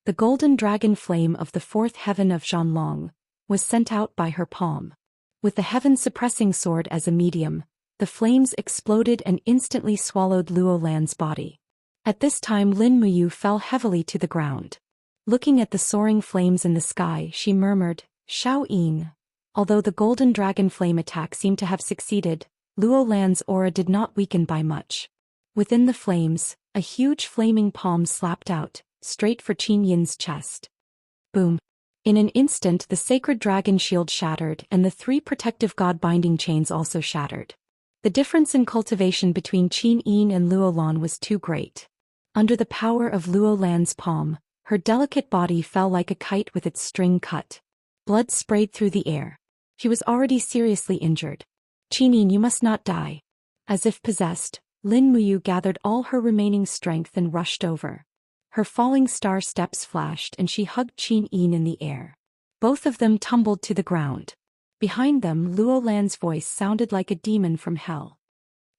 The golden dragon flame of the 4th heaven of Zhanlong was sent out by her palm. With the heaven-suppressing sword as a medium, the flames exploded and instantly swallowed Luo Lan's body. At this time Lin Muyu fell heavily to the ground. Looking at the soaring flames in the sky, she murmured, "Shao Yin." Although the golden dragon flame attack seemed to have succeeded, Luo Lan's aura did not weaken by much. Within the flames, a huge flaming palm slapped out, straight for Qin Yin's chest. Boom! In an instant the sacred dragon shield shattered and the 3 protective god-binding chains also shattered. The difference in cultivation between Qin Yin and Luo Lan was too great. Under the power of Luo Lan's palm, her delicate body fell like a kite with its string cut. Blood sprayed through the air. She was already seriously injured. "Qin Yin, you must not die." As if possessed, Lin Muyu gathered all her remaining strength and rushed over. Her falling star steps flashed and she hugged Qin Yin in the air. Both of them tumbled to the ground. Behind them, Luo Lan's voice sounded like a demon from hell.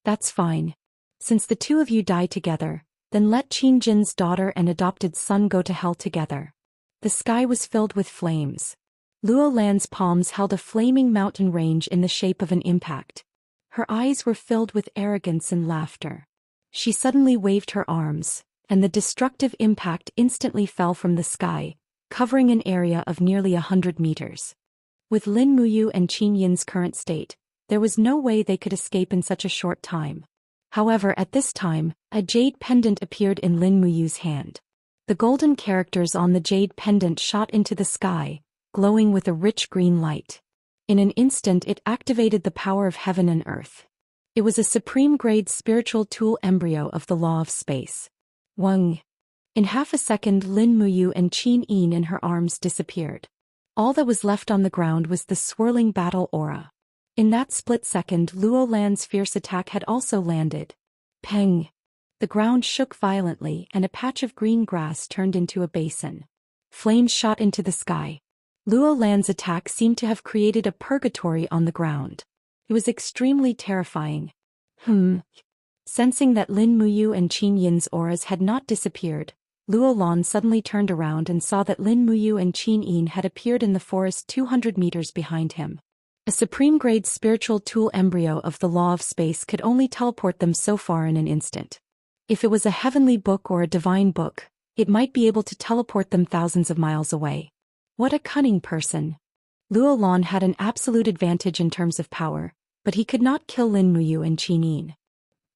"That's fine. Since the 2 of you die together, then let Qin Jin's daughter and adopted son go to hell together." The sky was filled with flames. Luo Lan's palms held a flaming mountain range in the shape of an impact. Her eyes were filled with arrogance and laughter. She suddenly waved her arms, and the destructive impact instantly fell from the sky, covering an area of nearly 100 meters. With Lin Muyu and Qin Yin's current state, there was no way they could escape in such a short time. However, at this time, a jade pendant appeared in Lin Muyu's hand. The golden characters on the jade pendant shot into the sky, glowing with a rich green light. In an instant it activated the power of heaven and earth. It was a supreme-grade spiritual tool embryo of the law of space. Wang! In half a second Lin Muyu and Qin Yin in her arms disappeared. All that was left on the ground was the swirling battle aura. In that split second Luo Lan's fierce attack had also landed. Peng! The ground shook violently and a patch of green grass turned into a basin. Flames shot into the sky. Luo Lan's attack seemed to have created a purgatory on the ground. It was extremely terrifying. Sensing that Lin Muyu and Qin Yin's auras had not disappeared, Luo Lan suddenly turned around and saw that Lin Muyu and Qin Yin had appeared in the forest 200 meters behind him. A supreme-grade spiritual tool embryo of the law of space could only teleport them so far in an instant. If it was a heavenly book or a divine book, it might be able to teleport them thousands of miles away. What a cunning person. Luo Lan had an absolute advantage in terms of power, but he could not kill Lin Muyu and Qin Yin.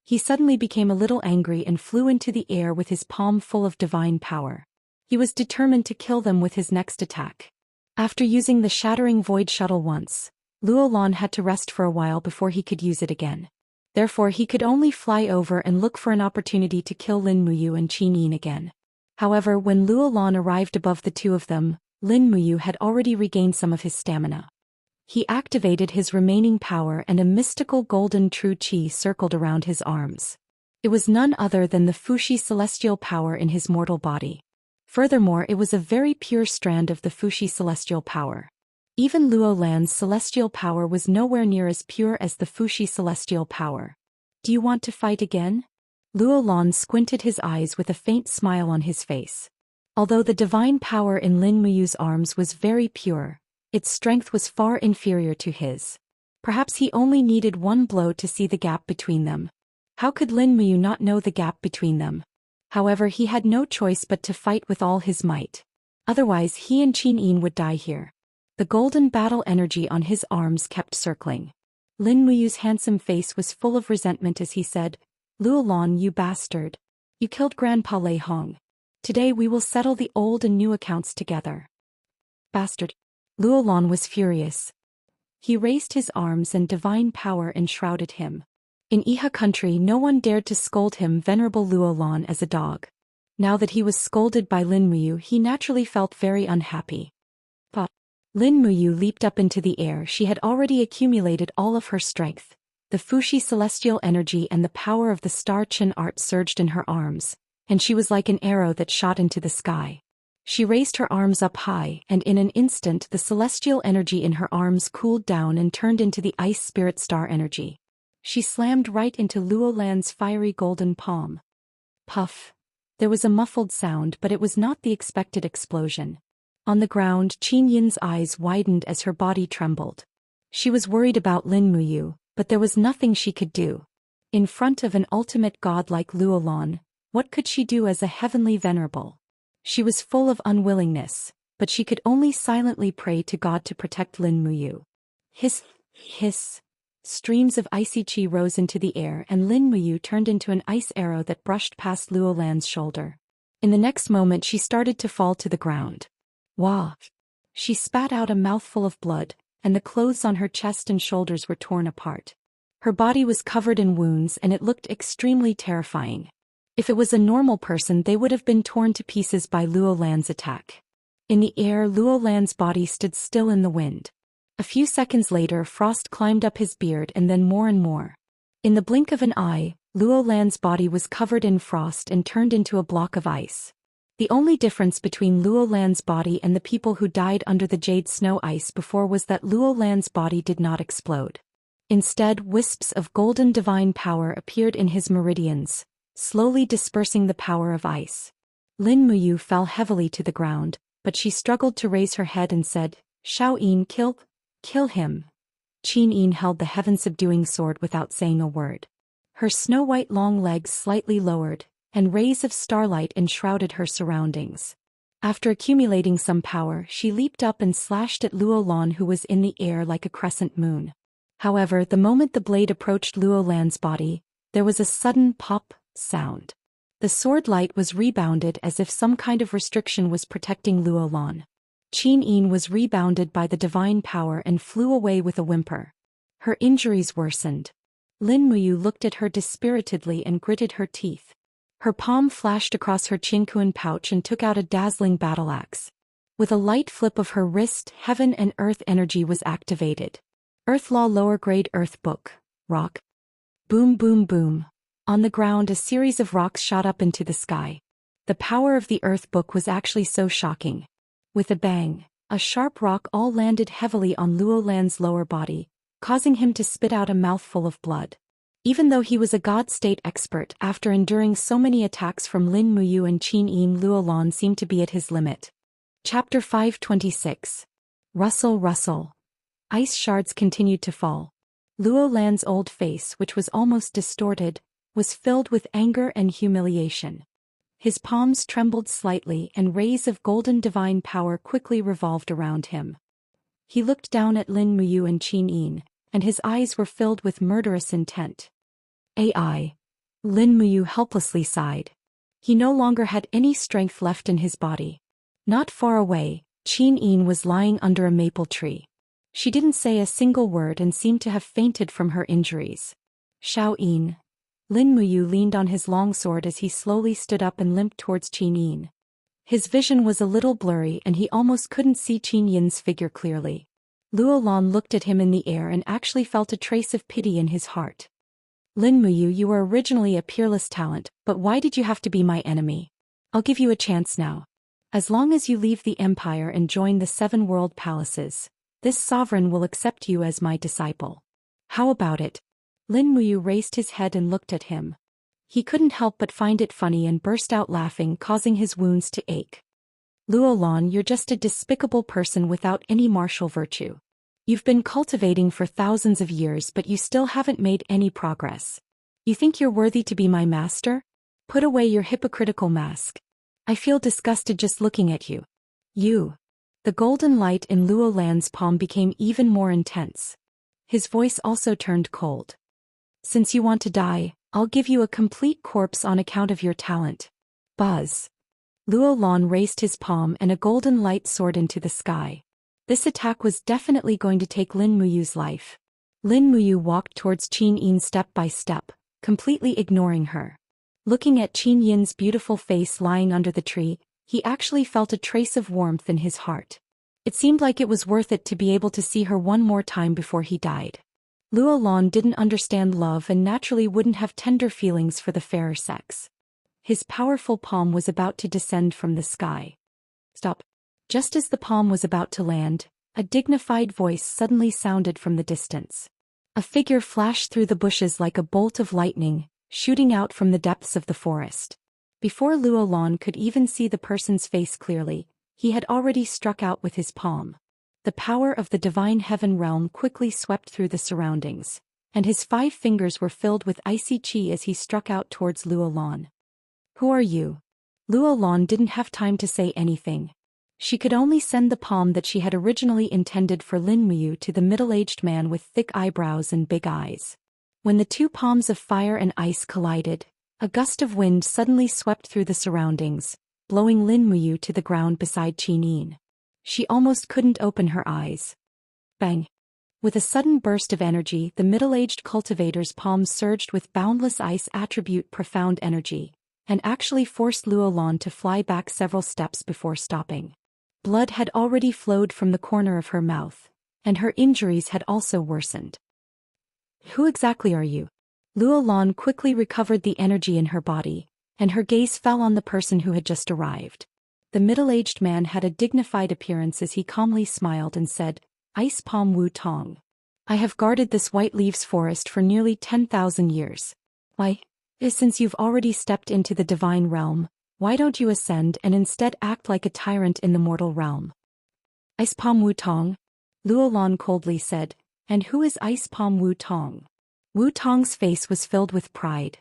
He suddenly became a little angry and flew into the air with his palm full of divine power. He was determined to kill them with his next attack. After using the shattering void shuttle once, Luolan had to rest for a while before he could use it again. Therefore he could only fly over and look for an opportunity to kill Lin Muyu and Qin Yin again. However, when Luolan arrived above the two of them, Lin Muyu had already regained some of his stamina. He activated his remaining power and a mystical golden true qi circled around his arms. It was none other than the Fuxi celestial power in his mortal body. Furthermore, it was a very pure strand of the Fuxi celestial power. Even Luolan's celestial power was nowhere near as pure as the Fuxi celestial power. Do you want to fight again? Luolan squinted his eyes with a faint smile on his face. Although the divine power in Lin Muyu's arms was very pure, its strength was far inferior to his. Perhaps he only needed one blow to see the gap between them. How could Lin Muyu not know the gap between them? However, he had no choice but to fight with all his might. Otherwise he and Qin Yin would die here. The golden battle energy on his arms kept circling. Lin Muyu's handsome face was full of resentment as he said, "Luolan, you bastard. You killed Grandpa Lei Hong. Today we will settle the old and new accounts together." Bastard. Luolan was furious. He raised his arms and divine power enshrouded him. In Iha country no one dared to scold him venerable Luolan as a dog. Now that he was scolded by Lin Muyu he naturally felt very unhappy. But Lin Muyu leaped up into the air. She had already accumulated all of her strength. The Fuxi celestial energy and the power of the Star Chen art surged in her arms, and she was like an arrow that shot into the sky. She raised her arms up high, and in an instant the celestial energy in her arms cooled down and turned into the ice spirit star energy. She slammed right into Luolan's fiery golden palm. Puff. There was a muffled sound, but it was not the expected explosion. On the ground, Qin Yin's eyes widened as her body trembled. She was worried about Lin Muyu, but there was nothing she could do. In front of an ultimate god like Luolan, what could she do as a heavenly venerable? She was full of unwillingness, but she could only silently pray to God to protect Lin Muyu. Hiss, hiss. Streams of icy qi rose into the air and Lin Muyu turned into an ice arrow that brushed past Luolan's shoulder. In the next moment she started to fall to the ground. Wah! She spat out a mouthful of blood, and the clothes on her chest and shoulders were torn apart. Her body was covered in wounds and it looked extremely terrifying. If it was a normal person they would have been torn to pieces by Luolan's attack. In the air Luolan's body stood still in the wind. A few seconds later frost climbed up his beard and then more and more. In the blink of an eye, Luolan's body was covered in frost and turned into a block of ice. The only difference between Luolan's body and the people who died under the jade snow ice before was that Luolan's body did not explode. Instead, wisps of golden divine power appeared in his meridians, slowly dispersing the power of ice. Lin Muyu fell heavily to the ground, but she struggled to raise her head and said, "Xiao Yin, kill him." Qin Yin held the heaven-subduing sword without saying a word. Her snow-white long legs slightly lowered, and rays of starlight enshrouded her surroundings. After accumulating some power, she leaped up and slashed at Luolan who was in the air like a crescent moon. However, the moment the blade approached Luolan's body, there was a sudden pop sound. The sword light was rebounded as if some kind of restriction was protecting Luolan. Qin Yin was rebounded by the divine power and flew away with a whimper. Her injuries worsened. Lin Muyu looked at her dispiritedly and gritted her teeth. Her palm flashed across her Qinkuan pouch and took out a dazzling battle axe. With a light flip of her wrist, heaven and earth energy was activated. Earth Law Lower Grade Earth Book. Rock. Boom boom boom. On the ground a series of rocks shot up into the sky. The power of the Earth Book was actually so shocking. With a bang, a sharp rock all landed heavily on Luolan's lower body, causing him to spit out a mouthful of blood. Even though he was a god state expert, after enduring so many attacks from Lin Muyu and Qin Yin, Luolan seemed to be at his limit. Chapter 526. Rustle rustle. Ice shards continued to fall. Luolan's old face, which was almost distorted, was filled with anger and humiliation. His palms trembled slightly and rays of golden divine power quickly revolved around him. He looked down at Lin Muyu and Qin Yin, and his eyes were filled with murderous intent. Ai. Lin Muyu helplessly sighed. He no longer had any strength left in his body. Not far away, Qin Yin was lying under a maple tree. She didn't say a single word and seemed to have fainted from her injuries. Xiao Yin. Lin Muyu leaned on his long sword as he slowly stood up and limped towards Qin Yin. His vision was a little blurry and he almost couldn't see Qin Yin's figure clearly. Luo Lan looked at him in the air and actually felt a trace of pity in his heart. Lin Muyu, you were originally a peerless talent, but why did you have to be my enemy? I'll give you a chance now. As long as you leave the empire and join the 7 world palaces, this sovereign will accept you as my disciple. How about it? Lin Muyu raised his head and looked at him. He couldn't help but find it funny and burst out laughing, causing his wounds to ache. Luo Lan, you're just a despicable person without any martial virtue. You've been cultivating for thousands of years but you still haven't made any progress. You think you're worthy to be my master? Put away your hypocritical mask. I feel disgusted just looking at you. You. The golden light in Luo Lan's palm became even more intense. His voice also turned cold. Since you want to die, I'll give you a complete corpse on account of your talent. Buzz. Luo Lan raised his palm and a golden light soared into the sky. This attack was definitely going to take Lin Muyu's life. Lin Muyu walked towards Qin Yin step by step, completely ignoring her. Looking at Qin Yin's beautiful face lying under the tree, he actually felt a trace of warmth in his heart. It seemed like it was worth it to be able to see her one more time before he died. Luo Lan didn't understand love and naturally wouldn't have tender feelings for the fairer sex. His powerful palm was about to descend from the sky. Stop. Just as the palm was about to land, a dignified voice suddenly sounded from the distance. A figure flashed through the bushes like a bolt of lightning, shooting out from the depths of the forest. Before Luo Lan could even see the person's face clearly, he had already struck out with his palm. The power of the divine heaven realm quickly swept through the surroundings, and his 5 fingers were filled with icy qi as he struck out towards Luo Lan. Who are you? Luo Lan didn't have time to say anything. She could only send the palm that she had originally intended for Lin Muyu to the middle-aged man with thick eyebrows and big eyes. When the 2 palms of fire and ice collided, a gust of wind suddenly swept through the surroundings, blowing Lin Muyu to the ground beside Qin Yin. She almost couldn't open her eyes. Bang! With a sudden burst of energy, the middle-aged cultivator's palm surged with boundless ice attribute profound energy, and actually forced Luo Lan to fly back several steps before stopping. Blood had already flowed from the corner of her mouth, and her injuries had also worsened. Who exactly are you? Luo Lan quickly recovered the energy in her body, and her gaze fell on the person who had just arrived. The middle-aged man had a dignified appearance as he calmly smiled and said, Ice Palm Wu Tong. I have guarded this White Leaves forest for nearly 10,000 years. Why, since you've already stepped into the divine realm, why don't you ascend and instead act like a tyrant in the mortal realm? Ice Palm Wu Tong? Luo Lan coldly said, and who is Ice Palm Wu Tong? Wu Tong's face was filled with pride.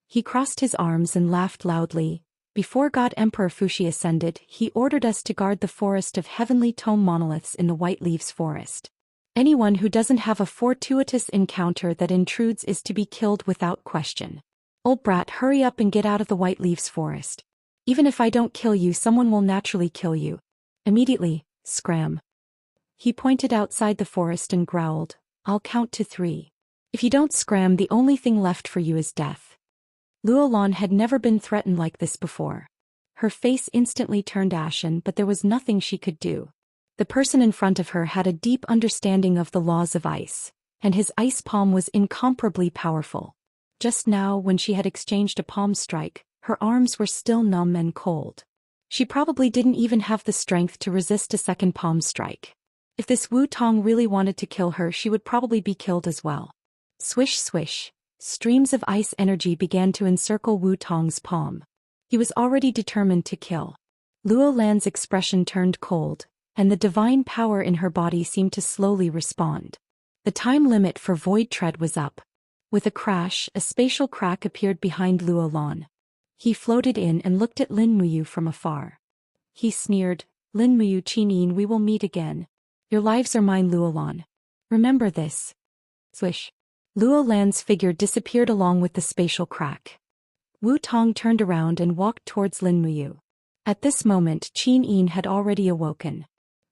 He crossed his arms and laughed loudly. Before God Emperor Fuxi ascended, he ordered us to guard the forest of heavenly tome monoliths in the White Leaves forest. Anyone who doesn't have a fortuitous encounter that intrudes is to be killed without question. Old brat, hurry up and get out of the White Leaves forest. Even if I don't kill you, someone will naturally kill you. Immediately, scram. He pointed outside the forest and growled, I'll count to 3. If you don't scram, the only thing left for you is death. Luo Lan had never been threatened like this before. Her face instantly turned ashen, but there was nothing she could do. The person in front of her had a deep understanding of the laws of ice, and his ice palm was incomparably powerful. Just now, when she had exchanged a palm strike, her arms were still numb and cold. She probably didn't even have the strength to resist a second palm strike. If this Wu Tong really wanted to kill her, she would probably be killed as well. Swish swish. Streams of ice energy began to encircle Wu Tong's palm. He was already determined to kill. Luo Lan's expression turned cold, and the divine power in her body seemed to slowly respond. The time limit for Void Tread was up. With a crash, a spatial crack appeared behind Luo Lan. He floated in and looked at Lin Muyu from afar. He sneered, Lin Muyu Qin Yin, we will meet again. Your lives are mine, Luo Lan. Remember this. Swish. Luo Lan's figure disappeared along with the spatial crack. Wu Tong turned around and walked towards Lin Muyu. At this moment, Qin Yin had already awoken.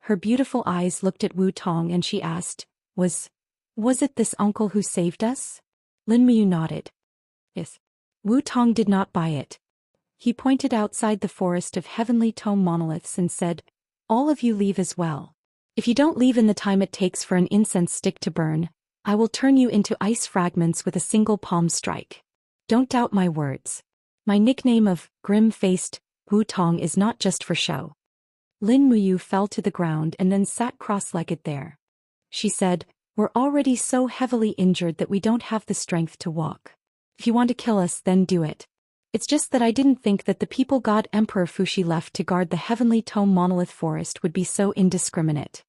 Her beautiful eyes looked at Wu Tong and she asked, Was it this uncle who saved us? Lin Muyu nodded. Yes. Wu Tong did not buy it. He pointed outside the forest of heavenly tome monoliths and said, All of you leave as well. If you don't leave in the time it takes for an incense stick to burn, I will turn you into ice fragments with a single palm strike. Don't doubt my words. My nickname of grim-faced Wu Tong is not just for show. Lin Muyu fell to the ground and then sat cross-legged there. She said, We're already so heavily injured that we don't have the strength to walk. If you want to kill us, then do it. It's just that I didn't think that the people God Emperor Fuxi left to guard the heavenly tome monolith forest would be so indiscriminate.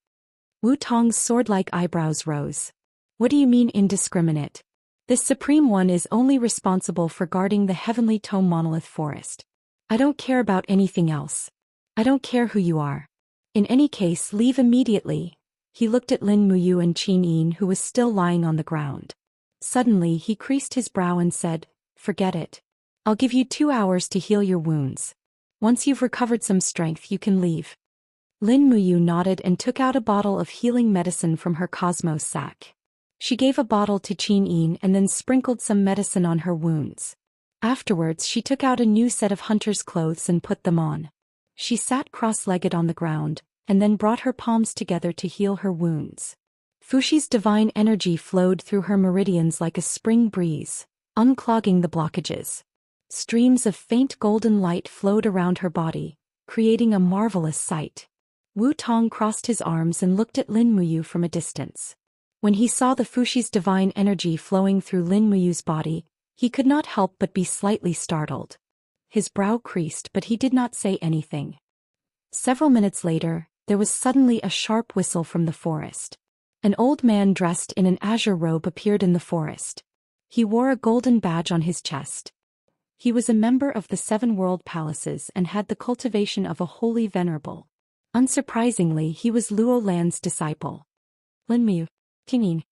Wu Tong's sword-like eyebrows rose. What do you mean indiscriminate? This Supreme One is only responsible for guarding the heavenly tome monolith forest. I don't care about anything else. I don't care who you are. In any case, leave immediately. He looked at Lin Muyu and Qin Yin, who was still lying on the ground. Suddenly he creased his brow and said, Forget it. I'll give you 2 hours to heal your wounds. Once you've recovered some strength you can leave. Lin Muyu nodded and took out a bottle of healing medicine from her cosmos sack. She gave a bottle to Qin Yin and then sprinkled some medicine on her wounds. Afterwards she took out a new set of hunter's clothes and put them on. She sat cross-legged on the ground, and then brought her palms together to heal her wounds. Fuxi's divine energy flowed through her meridians like a spring breeze, unclogging the blockages. Streams of faint golden light flowed around her body, creating a marvelous sight. Wu Tong crossed his arms and looked at Lin Muyu from a distance. When he saw the Fuxi's divine energy flowing through Lin Muyu's body, he could not help but be slightly startled. His brow creased, but he did not say anything. Several minutes later, there was suddenly a sharp whistle from the forest. An old man dressed in an azure robe appeared in the forest. He wore a golden badge on his chest. He was a member of the 7 world palaces and had the cultivation of a holy venerable. Unsurprisingly, he was Luo Lan's disciple. Lin Muyu. Qin Yin.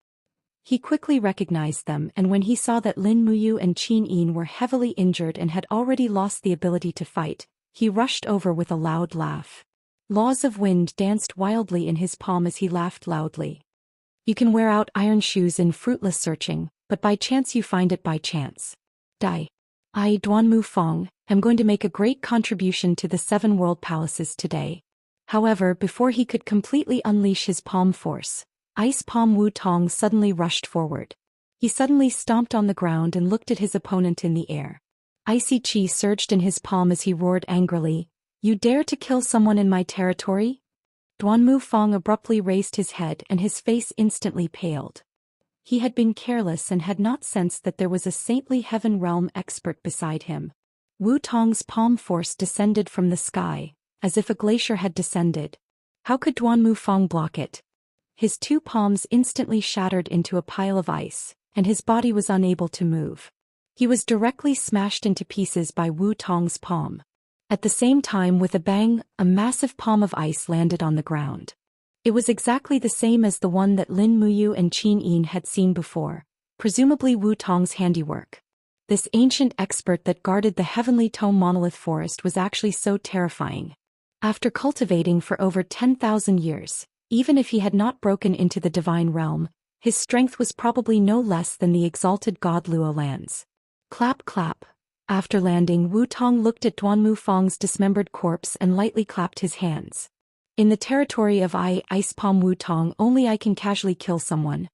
He quickly recognized them, and when he saw that Lin Muyu and Qin Yin were heavily injured and had already lost the ability to fight, he rushed over with a loud laugh. Laws of wind danced wildly in his palm as he laughed loudly. You can wear out iron shoes in fruitless searching, but by chance you find it by chance. I, Duanmu Fong, am going to make a great contribution to the 7 world palaces today. However, before he could completely unleash his palm force, Ice Palm Wu Tong suddenly rushed forward. He suddenly stomped on the ground and looked at his opponent in the air. Icy chi surged in his palm as he roared angrily, You dare to kill someone in my territory? Duanmu Fong abruptly raised his head and his face instantly paled. He had been careless and had not sensed that there was a saintly heaven realm expert beside him. Wu Tong's palm force descended from the sky, as if a glacier had descended. How could Duanmu Fong block it? His 2 palms instantly shattered into a pile of ice, and his body was unable to move. He was directly smashed into pieces by Wu Tong's palm. At the same time, with a bang, a massive palm of ice landed on the ground. It was exactly the same as the one that Lin Muyu and Qin Yin had seen before, presumably Wu Tong's handiwork. This ancient expert that guarded the heavenly tome monolith forest was actually so terrifying. After cultivating for over 10,000 years, even if he had not broken into the divine realm, his strength was probably no less than the exalted god Luo Lan's. Clap clap. After landing, Wu Tong looked at Duanmu Fong's dismembered corpse and lightly clapped his hands. In the territory of Ice Palm Wu Tong, only I can casually kill someone.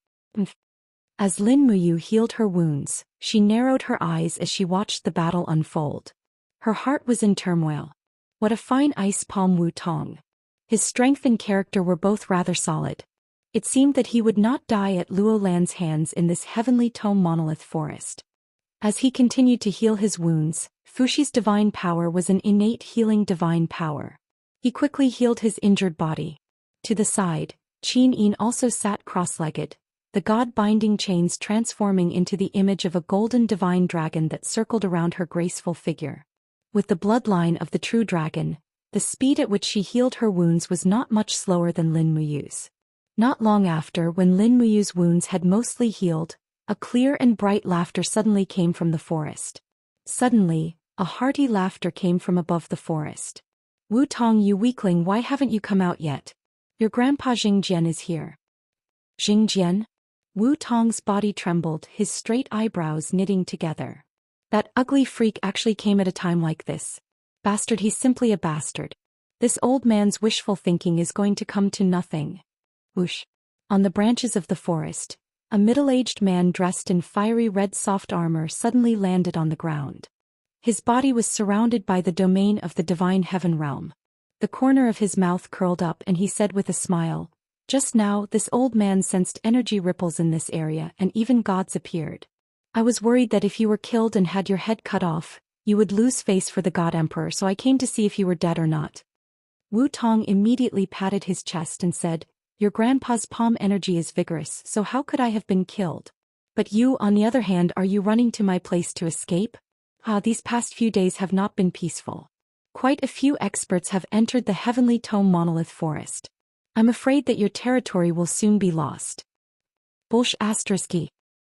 As Lin Muyu healed her wounds, she narrowed her eyes as she watched the battle unfold. Her heart was in turmoil. What a fine Ice Palm Wu Tong. His strength and character were both rather solid. It seemed that he would not die at Luo Lan's hands in this heavenly tome monolith forest. As he continued to heal his wounds, Fuxi's divine power was an innate healing divine power. He quickly healed his injured body. To the side, Qin Yin also sat cross-legged, the god-binding chains transforming into the image of a golden divine dragon that circled around her graceful figure. With the bloodline of the true dragon, the speed at which she healed her wounds was not much slower than Lin Muyu's. Not long after, when Lin Muyu's wounds had mostly healed, a clear and bright laughter suddenly came from the forest. Suddenly, a hearty laughter came from above the forest. Wu Tong, you weakling, why haven't you come out yet? Your grandpa Xingjian is here. Xingjian? Wu Tong's body trembled, his straight eyebrows knitting together. That ugly freak actually came at a time like this. Bastard, he's simply a bastard. This old man's wishful thinking is going to come to nothing. Whoosh. On the branches of the forest, a middle-aged man dressed in fiery red soft armor suddenly landed on the ground. His body was surrounded by the domain of the divine heaven realm. The corner of his mouth curled up and he said with a smile, "Just now, this old man sensed energy ripples in this area and even gods appeared. I was worried that if you were killed and had your head cut off, you would lose face for the god emperor, so I came to see if you were dead or not." Wu Tong immediately patted his chest and said, "Your grandpa's palm energy is vigorous, so how could I have been killed? But you, on the other hand, are you running to my place to escape? These past few days have not been peaceful. Quite a few experts have entered the Heavenly Tome Monolith Forest. I'm afraid that your territory will soon be lost." Bullsh*.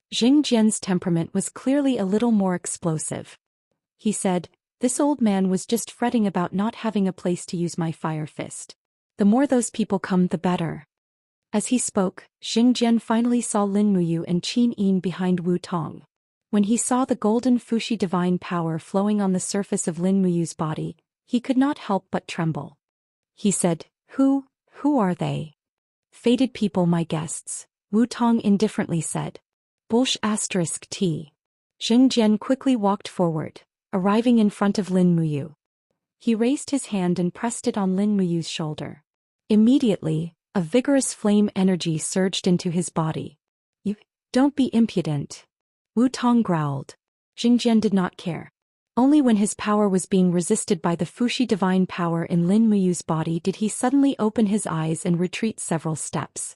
Jing Jian's temperament was clearly a little more explosive. He said, "This old man was just fretting about not having a place to use my fire fist. The more those people come, the better." As he spoke, Xing Jian finally saw Lin Muyu and Qin Yin behind Wu Tong. When he saw the golden Fuxi divine power flowing on the surface of Lin Muyu's body, he could not help but tremble. He said, Who are they?" "Fated people, my guests," Wu Tong indifferently said. Bullsh*. T. Xing Jian quickly walked forward, arriving in front of Lin Muyu. He raised his hand and pressed it on Lin Muyu's shoulder. Immediately, a vigorous flame energy surged into his body. "You don't be impudent," Wu Tong growled. Xing Jian did not care. Only when his power was being resisted by the Fuxi divine power in Lin Muyu's body did he suddenly open his eyes and retreat several steps.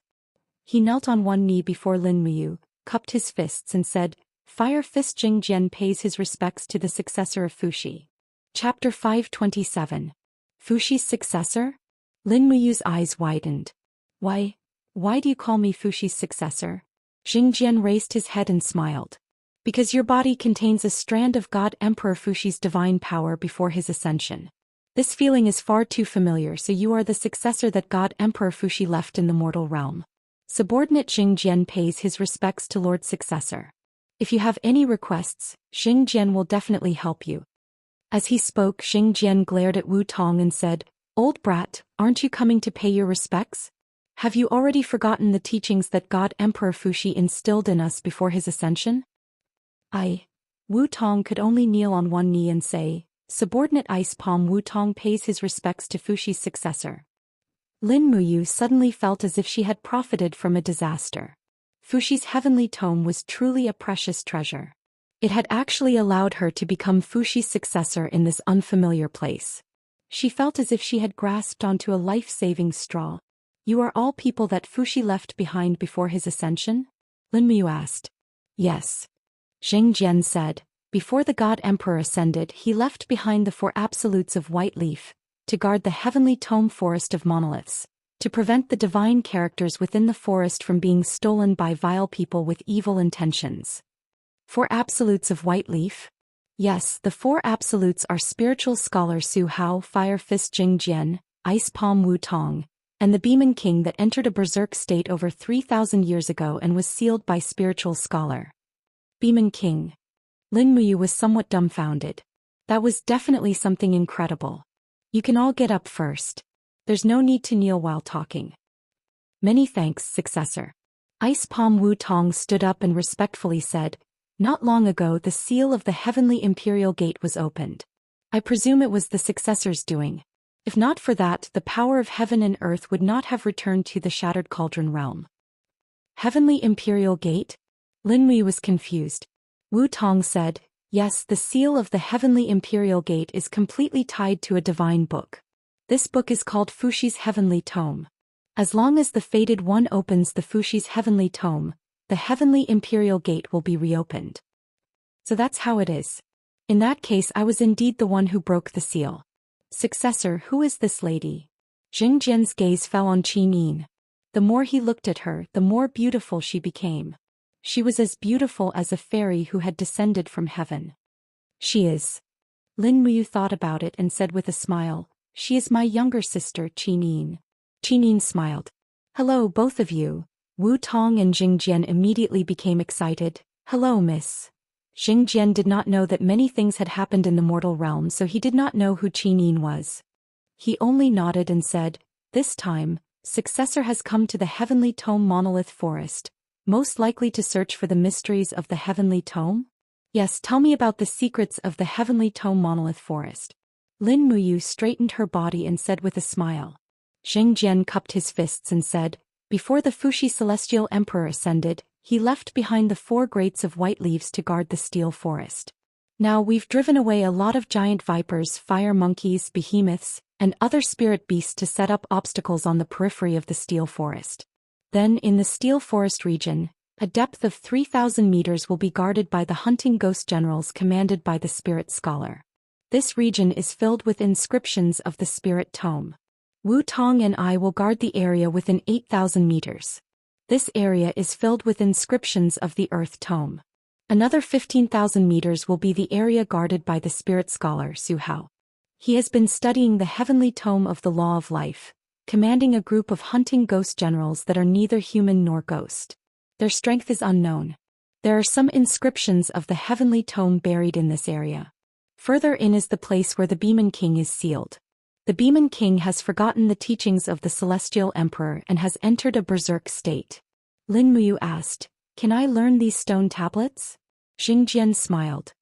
He knelt on one knee before Lin Muyu, cupped his fists and said, "Fire Fist." Xing Jian pays his respects to the successor of Fuxi. Chapter 527. Fuxi's successor? Lin Muyu's eyes widened. Why do you call me Fuxi's successor?" Xing Jian raised his head and smiled. "Because your body contains a strand of God Emperor Fuxi's divine power before his ascension. This feeling is far too familiar, so you are the successor that God Emperor Fuxi left in the mortal realm. Subordinate Xing Jian pays his respects to Lord Successor. If you have any requests, Xing Jian will definitely help you." As he spoke, Xing Jian glared at Wu Tong and said, "Old brat, aren't you coming to pay your respects? Have you already forgotten the teachings that God Emperor Fuxi instilled in us before his ascension?" Wu Tong could only kneel on one knee and say, "Subordinate Ice Palm." Wu Tong pays his respects to Fuxi's successor. Lin Muyu suddenly felt as if she had profited from a disaster. Fuxi's heavenly tome was truly a precious treasure. It had actually allowed her to become Fuxi's successor in this unfamiliar place. She felt as if she had grasped onto a life-saving straw. "You are all people that Fuxi left behind before his ascension?" Lin Muyu asked. "Yes." Xing Jian said, "Before the God Emperor ascended, he left behind the 4 absolutes of White Leaf, to guard the heavenly tome forest of monoliths, to prevent the divine characters within the forest from being stolen by vile people with evil intentions." 4 absolutes of White Leaf? Yes, the 4 absolutes are spiritual scholar Su Hao, Fire Fist Xing Jian, Ice Palm Wu Tong, and the Demon King that entered a berserk state over 3,000 years ago and was sealed by spiritual scholar. Demon King. Lin Muyu was somewhat dumbfounded. That was definitely something incredible. "You can all get up first. There's no need to kneel while talking." "Many thanks, successor." Ice Palm Wu Tong stood up and respectfully said, "Not long ago the seal of the heavenly imperial gate was opened. I presume it was the successor's doing. If not for that, the power of heaven and earth would not have returned to the Shattered Cauldron realm." Heavenly imperial gate? Lin Mui was confused. Wu Tong said, "Yes, the seal of the heavenly imperial gate is completely tied to a divine book. This book is called Fuxi's heavenly tome. As long as the fated one opens the Fuxi's heavenly tome, the heavenly imperial gate will be reopened." So that's how it is. In that case, I was indeed the one who broke the seal. "Successor, who is this lady?" Jing Jian's gaze fell on Qin Yin. The more he looked at her, the more beautiful she became. She was as beautiful as a fairy who had descended from heaven. "She is." Lin Muyu thought about it and said with a smile, "She is my younger sister, Qin Yin." Qinin smiled. Hello both of you. Wu Tong and Jing Jian immediately became excited. Hello miss. Jing Jian did not know that many things had happened in the mortal realm, so he did not know who Qinin was. He only nodded and said, this time, successor has come to the Heavenly Tome Monolith Forest, most likely to search for the mysteries of the Heavenly Tome? Yes, tell me about the secrets of the Heavenly Tome Monolith Forest. Lin Muyu straightened her body and said with a smile. Jing Jian cupped his fists and said, before the Fuxi Celestial Emperor ascended, he left behind the 4 grates of white leaves to guard the steel forest. Now we've driven away a lot of giant vipers, fire monkeys, behemoths, and other spirit beasts to set up obstacles on the periphery of the steel forest. Then in the steel forest region, a depth of 3,000 meters will be guarded by the hunting ghost generals commanded by the spirit scholar. This region is filled with inscriptions of the spirit tome. Wu Tong and I will guard the area within 8,000 meters. This area is filled with inscriptions of the earth tome. Another 15,000 meters will be the area guarded by the spirit scholar Su Hao. He has been studying the heavenly tome of the law of life, commanding a group of hunting ghost generals that are neither human nor ghost. Their strength is unknown. There are some inscriptions of the heavenly tome buried in this area. Further in is the place where the Demon King is sealed. The Demon King has forgotten the teachings of the Celestial Emperor and has entered a berserk state. Lin Muyu asked, can I learn these stone tablets? Jing Jian smiled.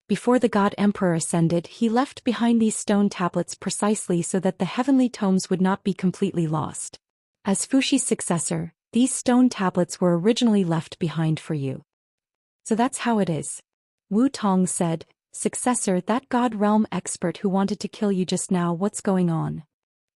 Before the God Emperor ascended, he left behind these stone tablets precisely so that the heavenly tomes would not be completely lost. As Fuxi's successor, these stone tablets were originally left behind for you. So that's how it is. Wu Tong said, successor, that God realm expert who wanted to kill you just now, what's going on?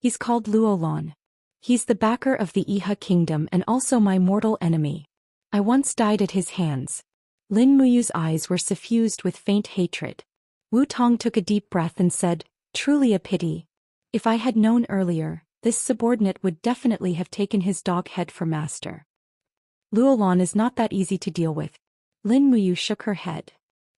He's called Luolan. He's the backer of the Iha kingdom and also my mortal enemy. I once died at his hands. Lin Muyu's eyes were suffused with faint hatred. Wu Tong took a deep breath and said, truly a pity. If I had known earlier, this subordinate would definitely have taken his dog head for master. Luolan is not that easy to deal with. Lin Muyu shook her head.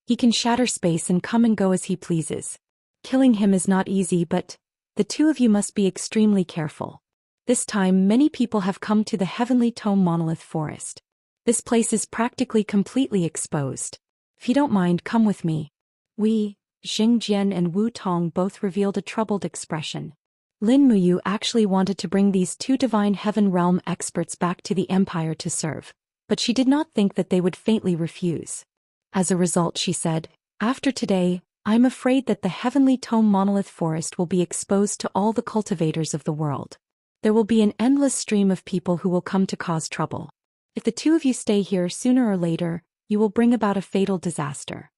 He can shatter space and come and go as he pleases. Killing him is not easy, but the two of you must be extremely careful. This time many people have come to the Heavenly Tome Monolith Forest. This place is practically completely exposed. If you don't mind, come with me. We, Jing Jian and Wu Tong both revealed a troubled expression. Lin Muyu actually wanted to bring these 2 divine heaven realm experts back to the Empire to serve, but she did not think that they would faintly refuse. As a result, she said, after today, I'm afraid that the Heavenly Tome Monolith Forest will be exposed to all the cultivators of the world. There will be an endless stream of people who will come to cause trouble. If the 2 of you stay here, sooner or later, you will bring about a fatal disaster.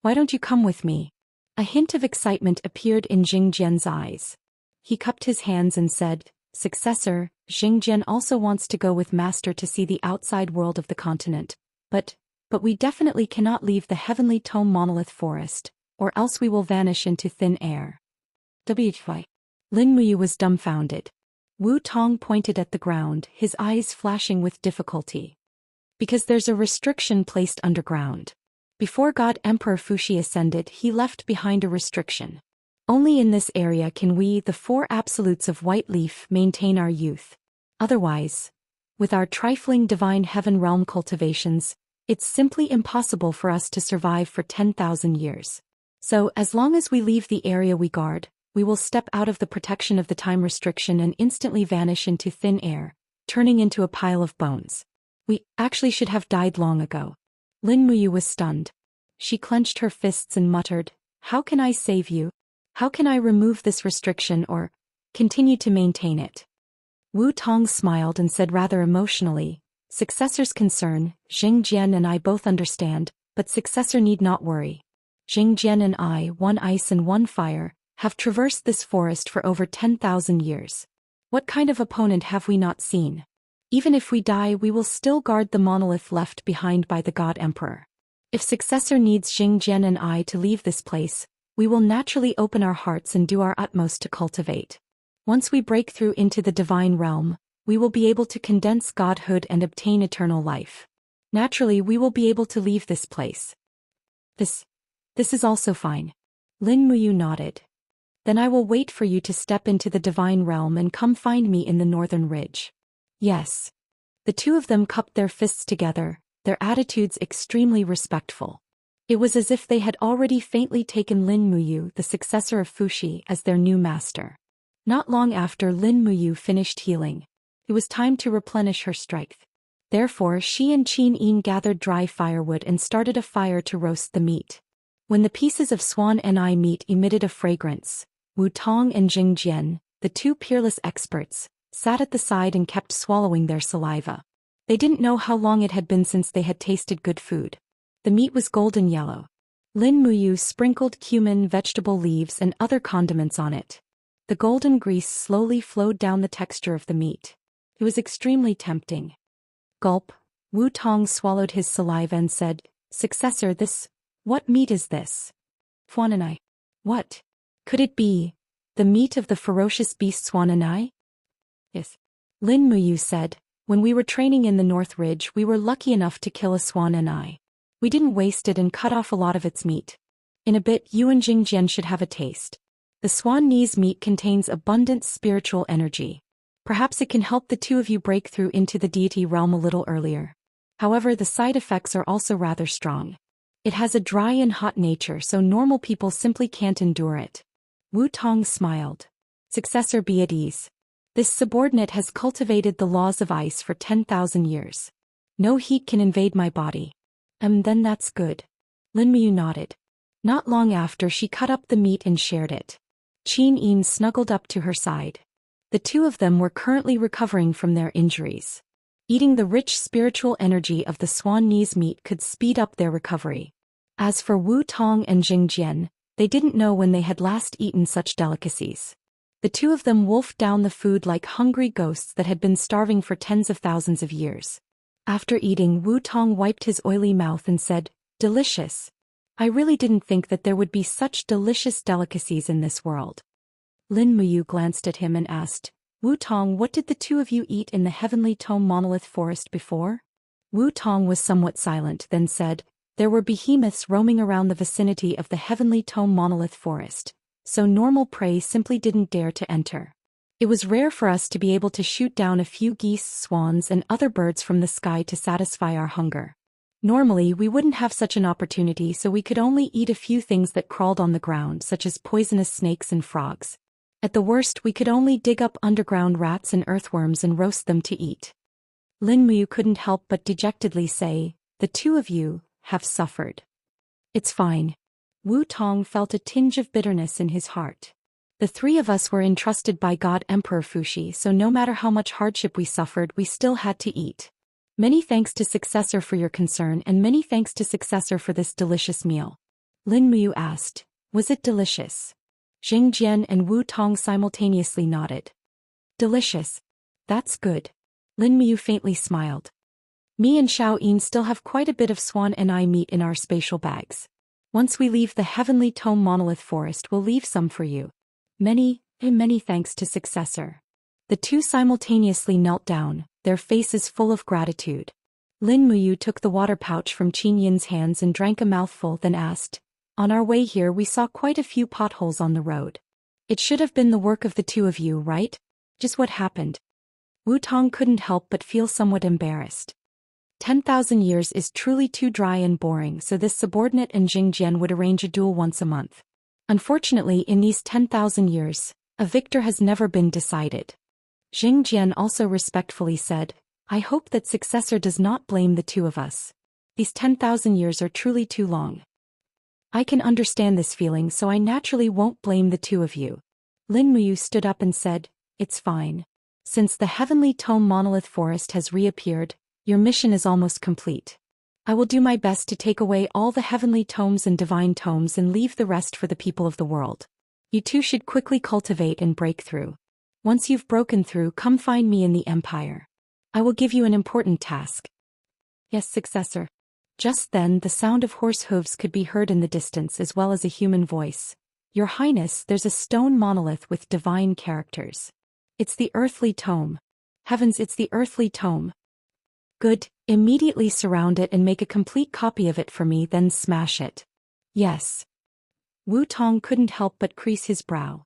Why don't you come with me? A hint of excitement appeared in Jing Jian's eyes. He cupped his hands and said, successor, Jing Jian also wants to go with master to see the outside world of the continent, but we definitely cannot leave the Heavenly Tome Monolith Forest, or else we will vanish into thin air. Why? Lin Muyu was dumbfounded. Wu Tong pointed at the ground, his eyes flashing with difficulty. Because there's a restriction placed underground. Before God Emperor Fuxi ascended, he left behind a restriction. Only in this area can we, the 4 absolutes of White Leaf, maintain our youth. Otherwise, with our trifling divine heaven realm cultivations, it's simply impossible for us to survive for 10,000 years. So, as long as we leave the area we guard, we will step out of the protection of the time restriction and instantly vanish into thin air, turning into a pile of bones. We actually should have died long ago. Lin Muyu was stunned. She clenched her fists and muttered, how can I save you? How can I remove this restriction or continue to maintain it? Wu Tong smiled and said rather emotionally, successor's concern, Jing Jian and I both understand, but successor need not worry. Jing Jian and I, 1 ice and 1 fire, have traversed this forest for over 10,000 years. What kind of opponent have we not seen? Even if we die, we will still guard the monolith left behind by the God Emperor. If successor needs Jing Jian and I to leave this place, we will naturally open our hearts and do our utmost to cultivate. Once we break through into the divine realm, we will be able to condense godhood and obtain eternal life. Naturally, we will be able to leave this place. This is also fine. Lin Muyu nodded. Then I will wait for you to step into the divine realm and come find me in the northern ridge. Yes. The two of them cupped their fists together, their attitudes extremely respectful. It was as if they had already faintly taken Lin Muyu, the successor of Fuxi, as their new master. Not long after Lin Muyu finished healing, it was time to replenish her strength. Therefore she and Qin Yin gathered dry firewood and started a fire to roast the meat. When the pieces of swan and eye meat emitted a fragrance, Wu Tong and Jing Jian, the two peerless experts, sat at the side and kept swallowing their saliva. They didn't know how long it had been since they had tasted good food. The meat was golden yellow. Lin Muyu sprinkled cumin, vegetable leaves and other condiments on it. The golden grease slowly flowed down the texture of the meat. It was extremely tempting. Gulp. Wu Tong swallowed his saliva and said, "Successor, what meat is this?" Swananai. What? Could it be the meat of the ferocious beast Swananai? Yes. Lin Muyu said, "When we were training in the North Ridge, we were lucky enough to kill a Swananai. We didn't waste it and cut off a lot of its meat. In a bit, you and Jingjian should have a taste. The swan knees meat contains abundant spiritual energy. Perhaps it can help the two of you break through into the deity realm a little earlier. However, the side effects are also rather strong. It has a dry and hot nature, so normal people simply can't endure it." Wu Tong smiled. "Successor, be at ease. This subordinate has cultivated the laws of ice for 10,000 years. No heat can invade my body." Then that's good." Lin Muyu nodded. Not long after, she cut up the meat and shared it. Qin Yin snuggled up to her side. The two of them were currently recovering from their injuries. Eating the rich spiritual energy of the swan knees meat could speed up their recovery. As for Wu Tong and Jing Jian, they didn't know when they had last eaten such delicacies. The two of them wolfed down the food like hungry ghosts that had been starving for tens of thousands of years. After eating, Wu Tong wiped his oily mouth and said, "Delicious. I really didn't think that there would be such delicious delicacies in this world." Lin Muyu glanced at him and asked, "Wu Tong, what did the two of you eat in the Heavenly Tome Monolith Forest before?" Wu Tong was somewhat silent, then said, "There were behemoths roaming around the vicinity of the Heavenly Tome Monolith Forest, so normal prey simply didn't dare to enter. It was rare for us to be able to shoot down a few geese, swans and other birds from the sky to satisfy our hunger. Normally we wouldn't have such an opportunity, so we could only eat a few things that crawled on the ground, such as poisonous snakes and frogs. At the worst, we could only dig up underground rats and earthworms and roast them to eat." Lin Muyu couldn't help but dejectedly say, "The two of you have suffered." "It's fine." Wu Tong felt a tinge of bitterness in his heart. "The three of us were entrusted by God Emperor Fuxi, so no matter how much hardship we suffered, we still had to eat. Many thanks to Successor for your concern, and many thanks to Successor for this delicious meal." Lin Muyu asked, "Was it delicious?" Jing Jian and Wu Tong simultaneously nodded. "Delicious. That's good." Lin Muyu faintly smiled. "Me and Xiao Yin still have quite a bit of swan and eye meat in our spatial bags. Once we leave the Heavenly Tome Monolith Forest, we'll leave some for you." Many thanks to Successor." The two simultaneously knelt down, their faces full of gratitude. Lin Muyu took the water pouch from Qin Yin's hands and drank a mouthful, then asked, "On our way here we saw quite a few potholes on the road. It should have been the work of the two of you, right? Just what happened?" Wu Tong couldn't help but feel somewhat embarrassed. 10,000 years is truly too dry and boring, so this subordinate and Jing Jian would arrange a duel once a month. Unfortunately, in these 10,000 years, a victor has never been decided. Jing Jian also respectfully said, "I hope that Successor does not blame the two of us. These 10,000 years are truly too long. I can understand this feeling, so I naturally won't blame the two of you." Lin Muyu stood up and said, "It's fine. Since the Heavenly Tome Monolith Forest has reappeared, your mission is almost complete. I will do my best to take away all the Heavenly Tomes and Divine Tomes and leave the rest for the people of the world. You two should quickly cultivate and break through. Once you've broken through, come find me in the Empire. I will give you an important task." "Yes, Successor." Just then the sound of horse hooves could be heard in the distance, as well as a human voice. "Your Highness, there's a stone monolith with divine characters. It's the earthly tome. Heavens, it's the earthly tome." "Good, immediately surround it and make a complete copy of it for me, then smash it." "Yes." Wu Tong couldn't help but crease his brow.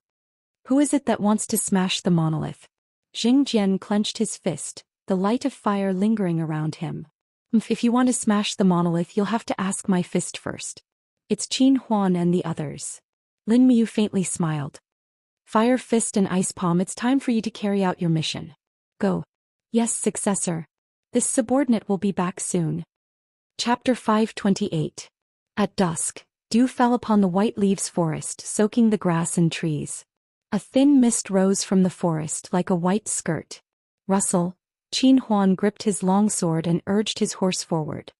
Who is it that wants to smash the monolith? Xianxia clenched his fist, the light of fire lingering around him. If you want to smash the monolith, you'll have to ask my fist first. It's Qin Huan and the others. Lin Miu faintly smiled. Fire Fist and Ice Palm, it's time for you to carry out your mission. Go. Yes, successor. This subordinate will be back soon. Chapter 528. At dusk, dew fell upon the white leaves forest, soaking the grass and trees. A thin mist rose from the forest like a white skirt. Rustle. Qin Huan gripped his long sword and urged his horse forward.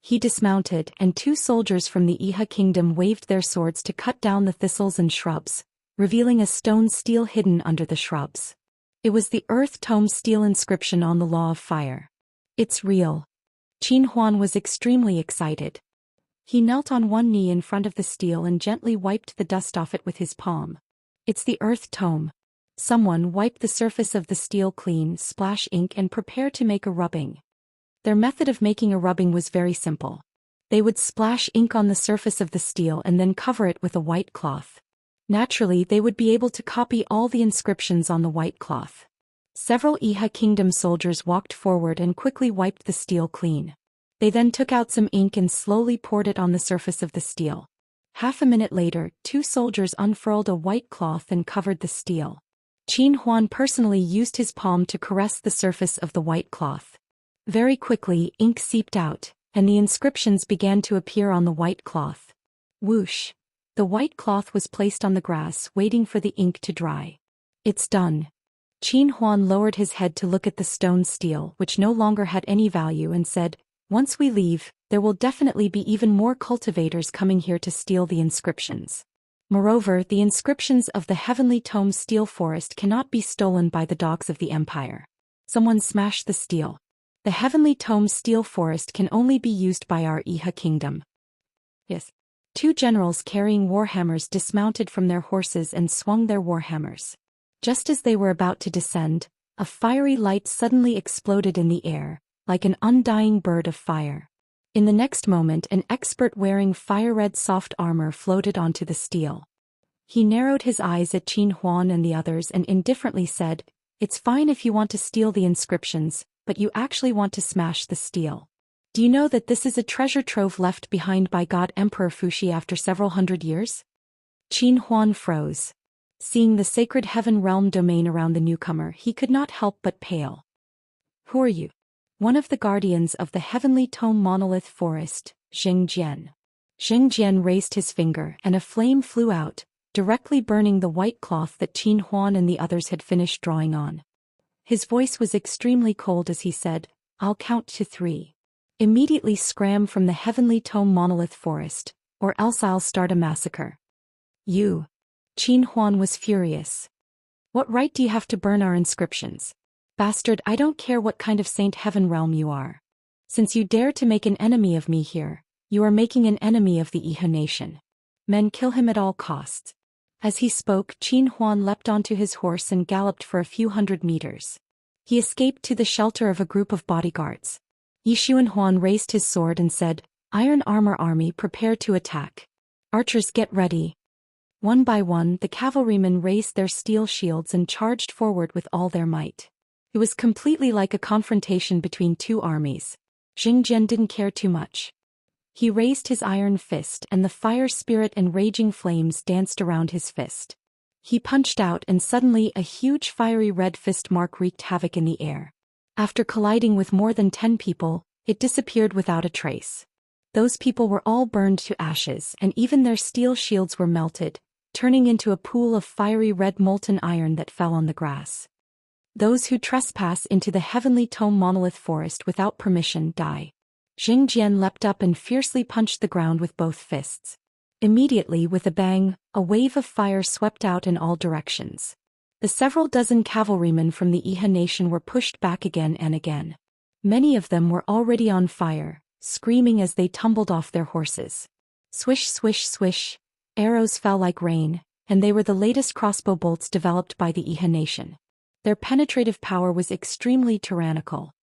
He dismounted, and 2 soldiers from the Iha kingdom waved their swords to cut down the thistles and shrubs, revealing a stone stele hidden under the shrubs. It was the Earth Tome stele inscription on the Law of Fire. It's real. Qin Huan was extremely excited. He knelt on one knee in front of the stele and gently wiped the dust off it with his palm. It's the Earth Tome. Someone wiped the surface of the stele clean, splash ink and prepare to make a rubbing. Their method of making a rubbing was very simple. They would splash ink on the surface of the stele and then cover it with a white cloth. Naturally, they would be able to copy all the inscriptions on the white cloth. Several Iha Kingdom soldiers walked forward and quickly wiped the stele clean. They then took out some ink and slowly poured it on the surface of the stele. Half a minute later, 2 soldiers unfurled a white cloth and covered the stele. Qin Huan personally used his palm to caress the surface of the white cloth. Very quickly, ink seeped out, and the inscriptions began to appear on the white cloth. Whoosh! The white cloth was placed on the grass, waiting for the ink to dry. It's done. Qin Huan lowered his head to look at the stone stele, which no longer had any value, and said, "Once we leave, there will definitely be even more cultivators coming here to steal the inscriptions. Moreover, the inscriptions of the Heavenly Tome stele forest cannot be stolen by the dogs of the Empire. Someone smashed the stele. The Heavenly Tome stele forest can only be used by our Iha kingdom." Yes. 2 generals carrying warhammers dismounted from their horses and swung their warhammers. Just as they were about to descend, a fiery light suddenly exploded in the air, like an undying bird of fire. In the next moment, an expert wearing fire-red soft armor floated onto the stele. He narrowed his eyes at Qin Huan and the others and indifferently said, "It's fine if you want to steal the inscriptions, but you actually want to smash the stele. Do you know that this is a treasure trove left behind by God Emperor Fuxi after several hundred years?" Qin Huan froze. Seeing the sacred heaven realm domain around the newcomer, he could not help but pale. "Who are you?" "One of the guardians of the Heavenly Tome Monolith Forest, Xianxia." Xianxia raised his finger and a flame flew out, directly burning the white cloth that Qin Huan and the others had finished drawing on. His voice was extremely cold as he said, "I'll count to 3. Immediately scram from the Heavenly Tome Monolith Forest, or else I'll start a massacre." "You." Qin Huan was furious. "What right do you have to burn our inscriptions? Bastard, I don't care what kind of Saint Heaven realm you are. Since you dare to make an enemy of me here, you are making an enemy of the Iha nation. Men, kill him at all costs." As he spoke, Qin Huan leapt onto his horse and galloped for a few hundred meters. He escaped to the shelter of a group of bodyguards. Yixuan Huan raised his sword and said, "Iron Armor Army, prepare to attack. Archers, get ready." One by one, the cavalrymen raised their steel shields and charged forward with all their might. It was completely like a confrontation between 2 armies. Xianxia didn't care too much. He raised his iron fist and the fire spirit and raging flames danced around his fist. He punched out and suddenly a huge fiery red fist mark wreaked havoc in the air. After colliding with more than 10 people, it disappeared without a trace. Those people were all burned to ashes and even their steel shields were melted, turning into a pool of fiery red molten iron that fell on the grass. Those who trespass into the Heavenly Tome Monolith Forest without permission die. Xianxia leapt up and fiercely punched the ground with both fists. Immediately, with a bang, a wave of fire swept out in all directions. The several dozen cavalrymen from the Iha nation were pushed back again and again. Many of them were already on fire, screaming as they tumbled off their horses. Swish, swish, swish, arrows fell like rain, and they were the latest crossbow bolts developed by the Iha nation. Their penetrative power was extremely tyrannical.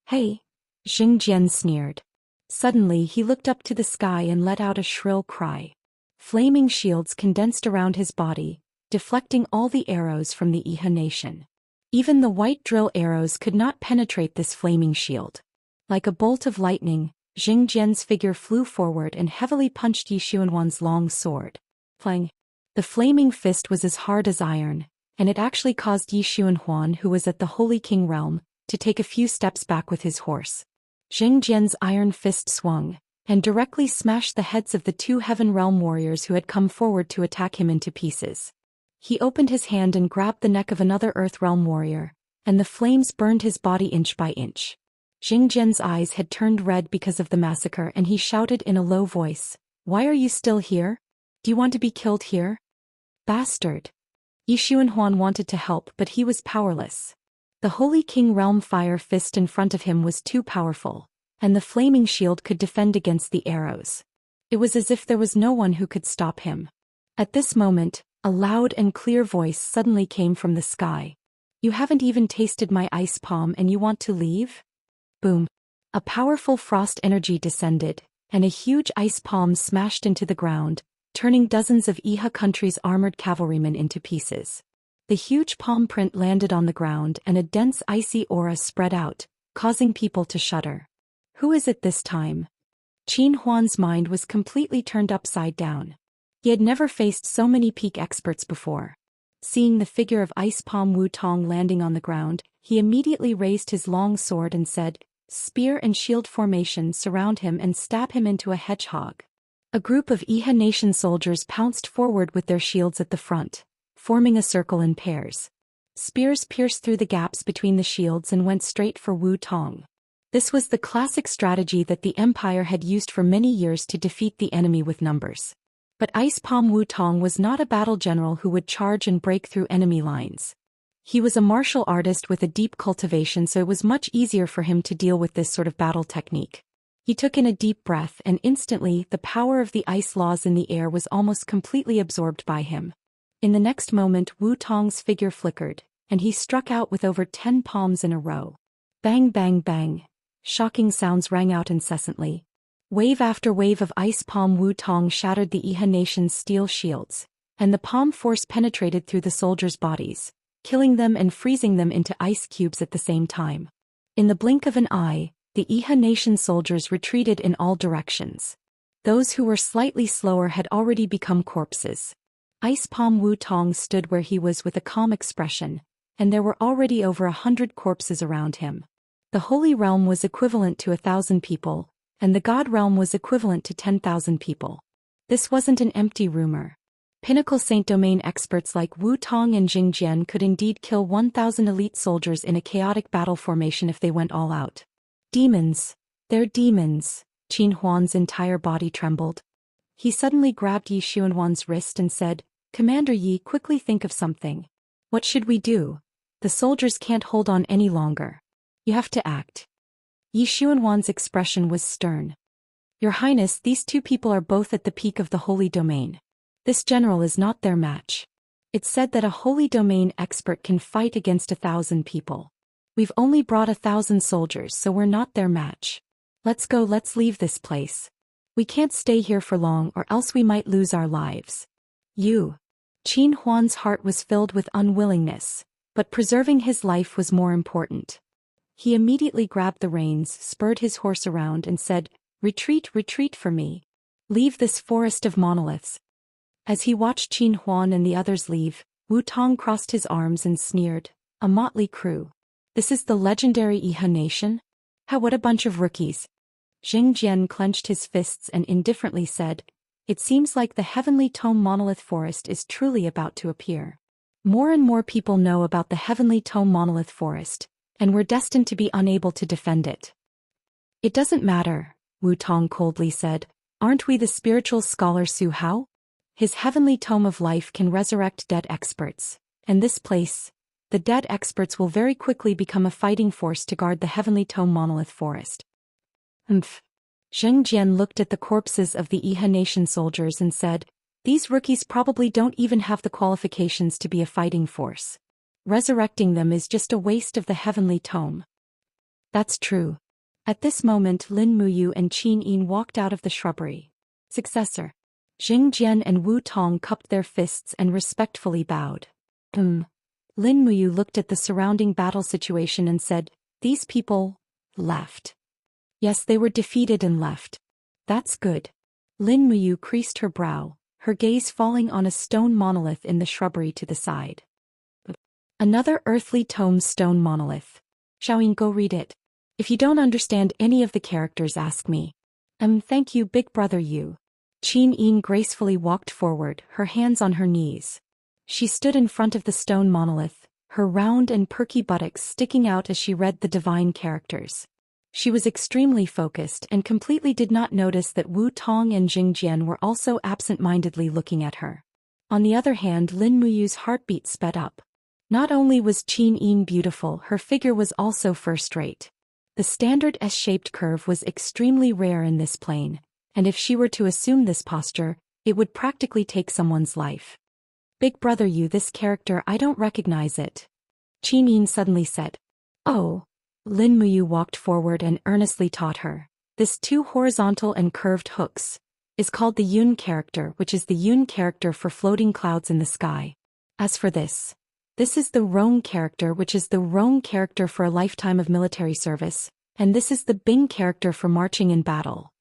"Hey!" Xianxia sneered. Suddenly he looked up to the sky and let out a shrill cry. Flaming shields condensed around his body, deflecting all the arrows from the Iha nation. Even the white drill arrows could not penetrate this flaming shield. Like a bolt of lightning, Jing Jian's figure flew forward and heavily punched Yi Xuanhuan's long sword. Clang! The flaming fist was as hard as iron, and it actually caused Yi Xuanhuan, who was at the Holy King realm, to take a few steps back with his horse. Jing Jian's iron fist swung, and directly smashed the heads of the two Heaven Realm warriors who had come forward to attack him into pieces. He opened his hand and grabbed the neck of another Earth Realm warrior, and the flames burned his body inch by inch. Jing Jian's eyes had turned red because of the massacre, and he shouted in a low voice, "Why are you still here? Do you want to be killed here? Bastard!" Yi Xuanhuan wanted to help, but he was powerless. The Holy King Realm fire fist in front of him was too powerful, and the flaming shield could defend against the arrows. It was as if there was no one who could stop him. At this moment, a loud and clear voice suddenly came from the sky. "You haven't even tasted my ice palm and you want to leave?" Boom! A powerful frost energy descended, and a huge ice palm smashed into the ground, turning dozens of Iha country's armored cavalrymen into pieces. The huge palm print landed on the ground and a dense icy aura spread out, causing people to shudder. Who is it this time? Qin Huan's mind was completely turned upside down. He had never faced so many peak experts before. Seeing the figure of Ice Palm Wu Tong landing on the ground, he immediately raised his long sword and said, "Spear and shield formation, surround him and stab him into a hedgehog." A group of Iha nation soldiers pounced forward with their shields at the front, forming a circle in pairs. Spears pierced through the gaps between the shields and went straight for Wu Tong. This was the classic strategy that the Empire had used for many years to defeat the enemy with numbers. But Ice Palm Wu Tong was not a battle general who would charge and break through enemy lines. He was a martial artist with a deep cultivation, so it was much easier for him to deal with this sort of battle technique. He took in a deep breath, and instantly the power of the ice laws in the air was almost completely absorbed by him. In the next moment, Wu Tong's figure flickered, and he struck out with over 10 palms in a row. Bang bang bang! Shocking sounds rang out incessantly. Wave after wave of Ice Palm Wu Tong shattered the Iha nation's steel shields, and the palm force penetrated through the soldiers' bodies, killing them and freezing them into ice cubes at the same time. In the blink of an eye, the Iha nation soldiers retreated in all directions. Those who were slightly slower had already become corpses. Ice Palm Wu Tong stood where he was with a calm expression, and there were already over 100 corpses around him. The Holy Realm was equivalent to 1,000 people, and the God Realm was equivalent to 10,000 people. This wasn't an empty rumor. Pinnacle Saint Domain experts like Wu Tong and Jing Jian could indeed kill 1,000 elite soldiers in a chaotic battle formation if they went all out. Demons! They're demons! Qin Huan's entire body trembled. He suddenly grabbed Yi Xuanhuan's wrist and said, "Commander Yi, quickly think of something. What should we do? The soldiers can't hold on any longer. You have to act." Yi Xuanhuan's expression was stern. "Your Highness, these two people are both at the peak of the Holy Domain. This general is not their match. It's said that a Holy Domain expert can fight against 1,000 people. We've only brought 1,000 soldiers, so we're not their match. Let's go, let's leave this place. We can't stay here for long or else we might lose our lives." Qin Huan's heart was filled with unwillingness, but preserving his life was more important. He immediately grabbed the reins, spurred his horse around and said, "Retreat, retreat for me. Leave this forest of monoliths." As he watched Qin Huan and the others leave, Wu Tong crossed his arms and sneered, "A motley crew. This is the legendary Iha nation? What a bunch of rookies." Jing Jian clenched his fists and indifferently said, "It seems like the Heavenly Tome Monolith Forest is truly about to appear. More and more people know about the Heavenly Tome Monolith Forest, and we're destined to be unable to defend it." "It doesn't matter," Wu Tong coldly said. "Aren't we the spiritual scholar Su Hao? His Heavenly Tome of Life can resurrect dead experts, and this place, the dead experts will very quickly become a fighting force to guard the Heavenly Tome Monolith Forest." Zheng Jian looked at the corpses of the Iha nation soldiers and said, "These rookies probably don't even have the qualifications to be a fighting force. Resurrecting them is just a waste of the Heavenly Tome." "That's true." At this moment Lin Muyu and Qin Yin walked out of the shrubbery. "Successor." Jian and Wu Tong cupped their fists and respectfully bowed. Lin Muyu looked at the surrounding battle situation and said, "These people left." Yes, they were defeated and left. That's good. Lin Muyu creased her brow, her gaze falling on a stone monolith in the shrubbery to the side. Another earthly tome stone monolith. Xiaoyin, go read it. If you don't understand any of the characters, ask me. Thank you, big brother Yu. Qin Yin gracefully walked forward, her hands on her knees. She stood in front of the stone monolith, her round and perky buttocks sticking out as she read the divine characters. She was extremely focused and completely did not notice that Wu Tong and Jian were also absent-mindedly looking at her. On the other hand, Lin Muyu's heartbeat sped up. Not only was Qin Yin beautiful, her figure was also first-rate. The standard S-shaped curve was extremely rare in this plane, and if she were to assume this posture, it would practically take someone's life. Big brother Yu, this character, I don't recognize it. Qin Yin suddenly said. Oh. Lin Muyu walked forward and earnestly taught her. This two horizontal and curved hooks is called the Yun character, which is the Yun character for floating clouds in the sky. As for this is the Rong character, which is the Rong character for a lifetime of military service, and this is the Bing character for marching in battle.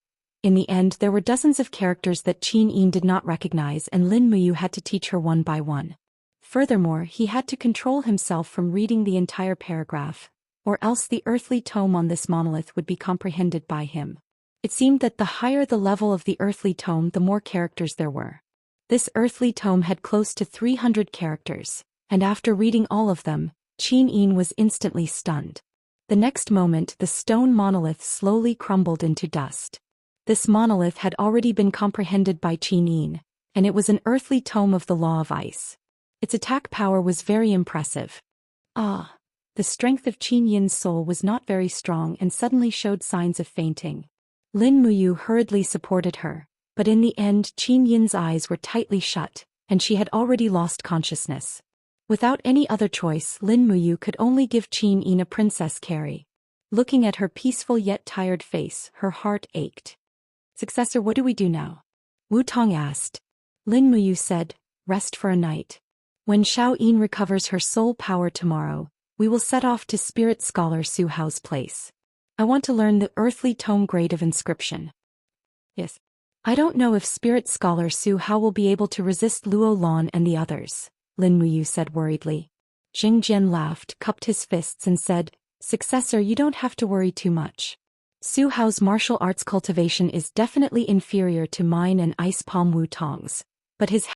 In the end, there were dozens of characters that Qin Yin did not recognize, and Lin Muyu had to teach her one by one. Furthermore, he had to control himself from reading the entire paragraph, or else the earthly tome on this monolith would be comprehended by him. It seemed that the higher the level of the earthly tome, the more characters there were. This earthly tome had close to 300 characters, and after reading all of them, Qin Yin was instantly stunned. The next moment, the stone monolith slowly crumbled into dust. This monolith had already been comprehended by Qin Yin, and it was an earthly tome of the law of ice. Its attack power was very impressive. The strength of Qin Yin's soul was not very strong and suddenly showed signs of fainting. Lin Muyu hurriedly supported her, but in the end Qin Yin's eyes were tightly shut, and she had already lost consciousness. Without any other choice, Lin Muyu could only give Qin Yin a princess carry. Looking at her peaceful yet tired face, her heart ached. Successor, what do we do now? Wu Tong asked. Lin Muyu said, rest for a night. When Xiaoyin recovers her soul power tomorrow, we will set off to Spirit Scholar Su Hao's place. I want to learn the earthly tome grade of inscription. Yes. I don't know if Spirit Scholar Su Hao will be able to resist Luo Lan and the others, Lin Muyu said worriedly. Jian laughed, cupped his fists and said, Successor, you don't have to worry too much. Su Hao's martial arts cultivation is definitely inferior to mine and Ice Palm Wu Tong's, but his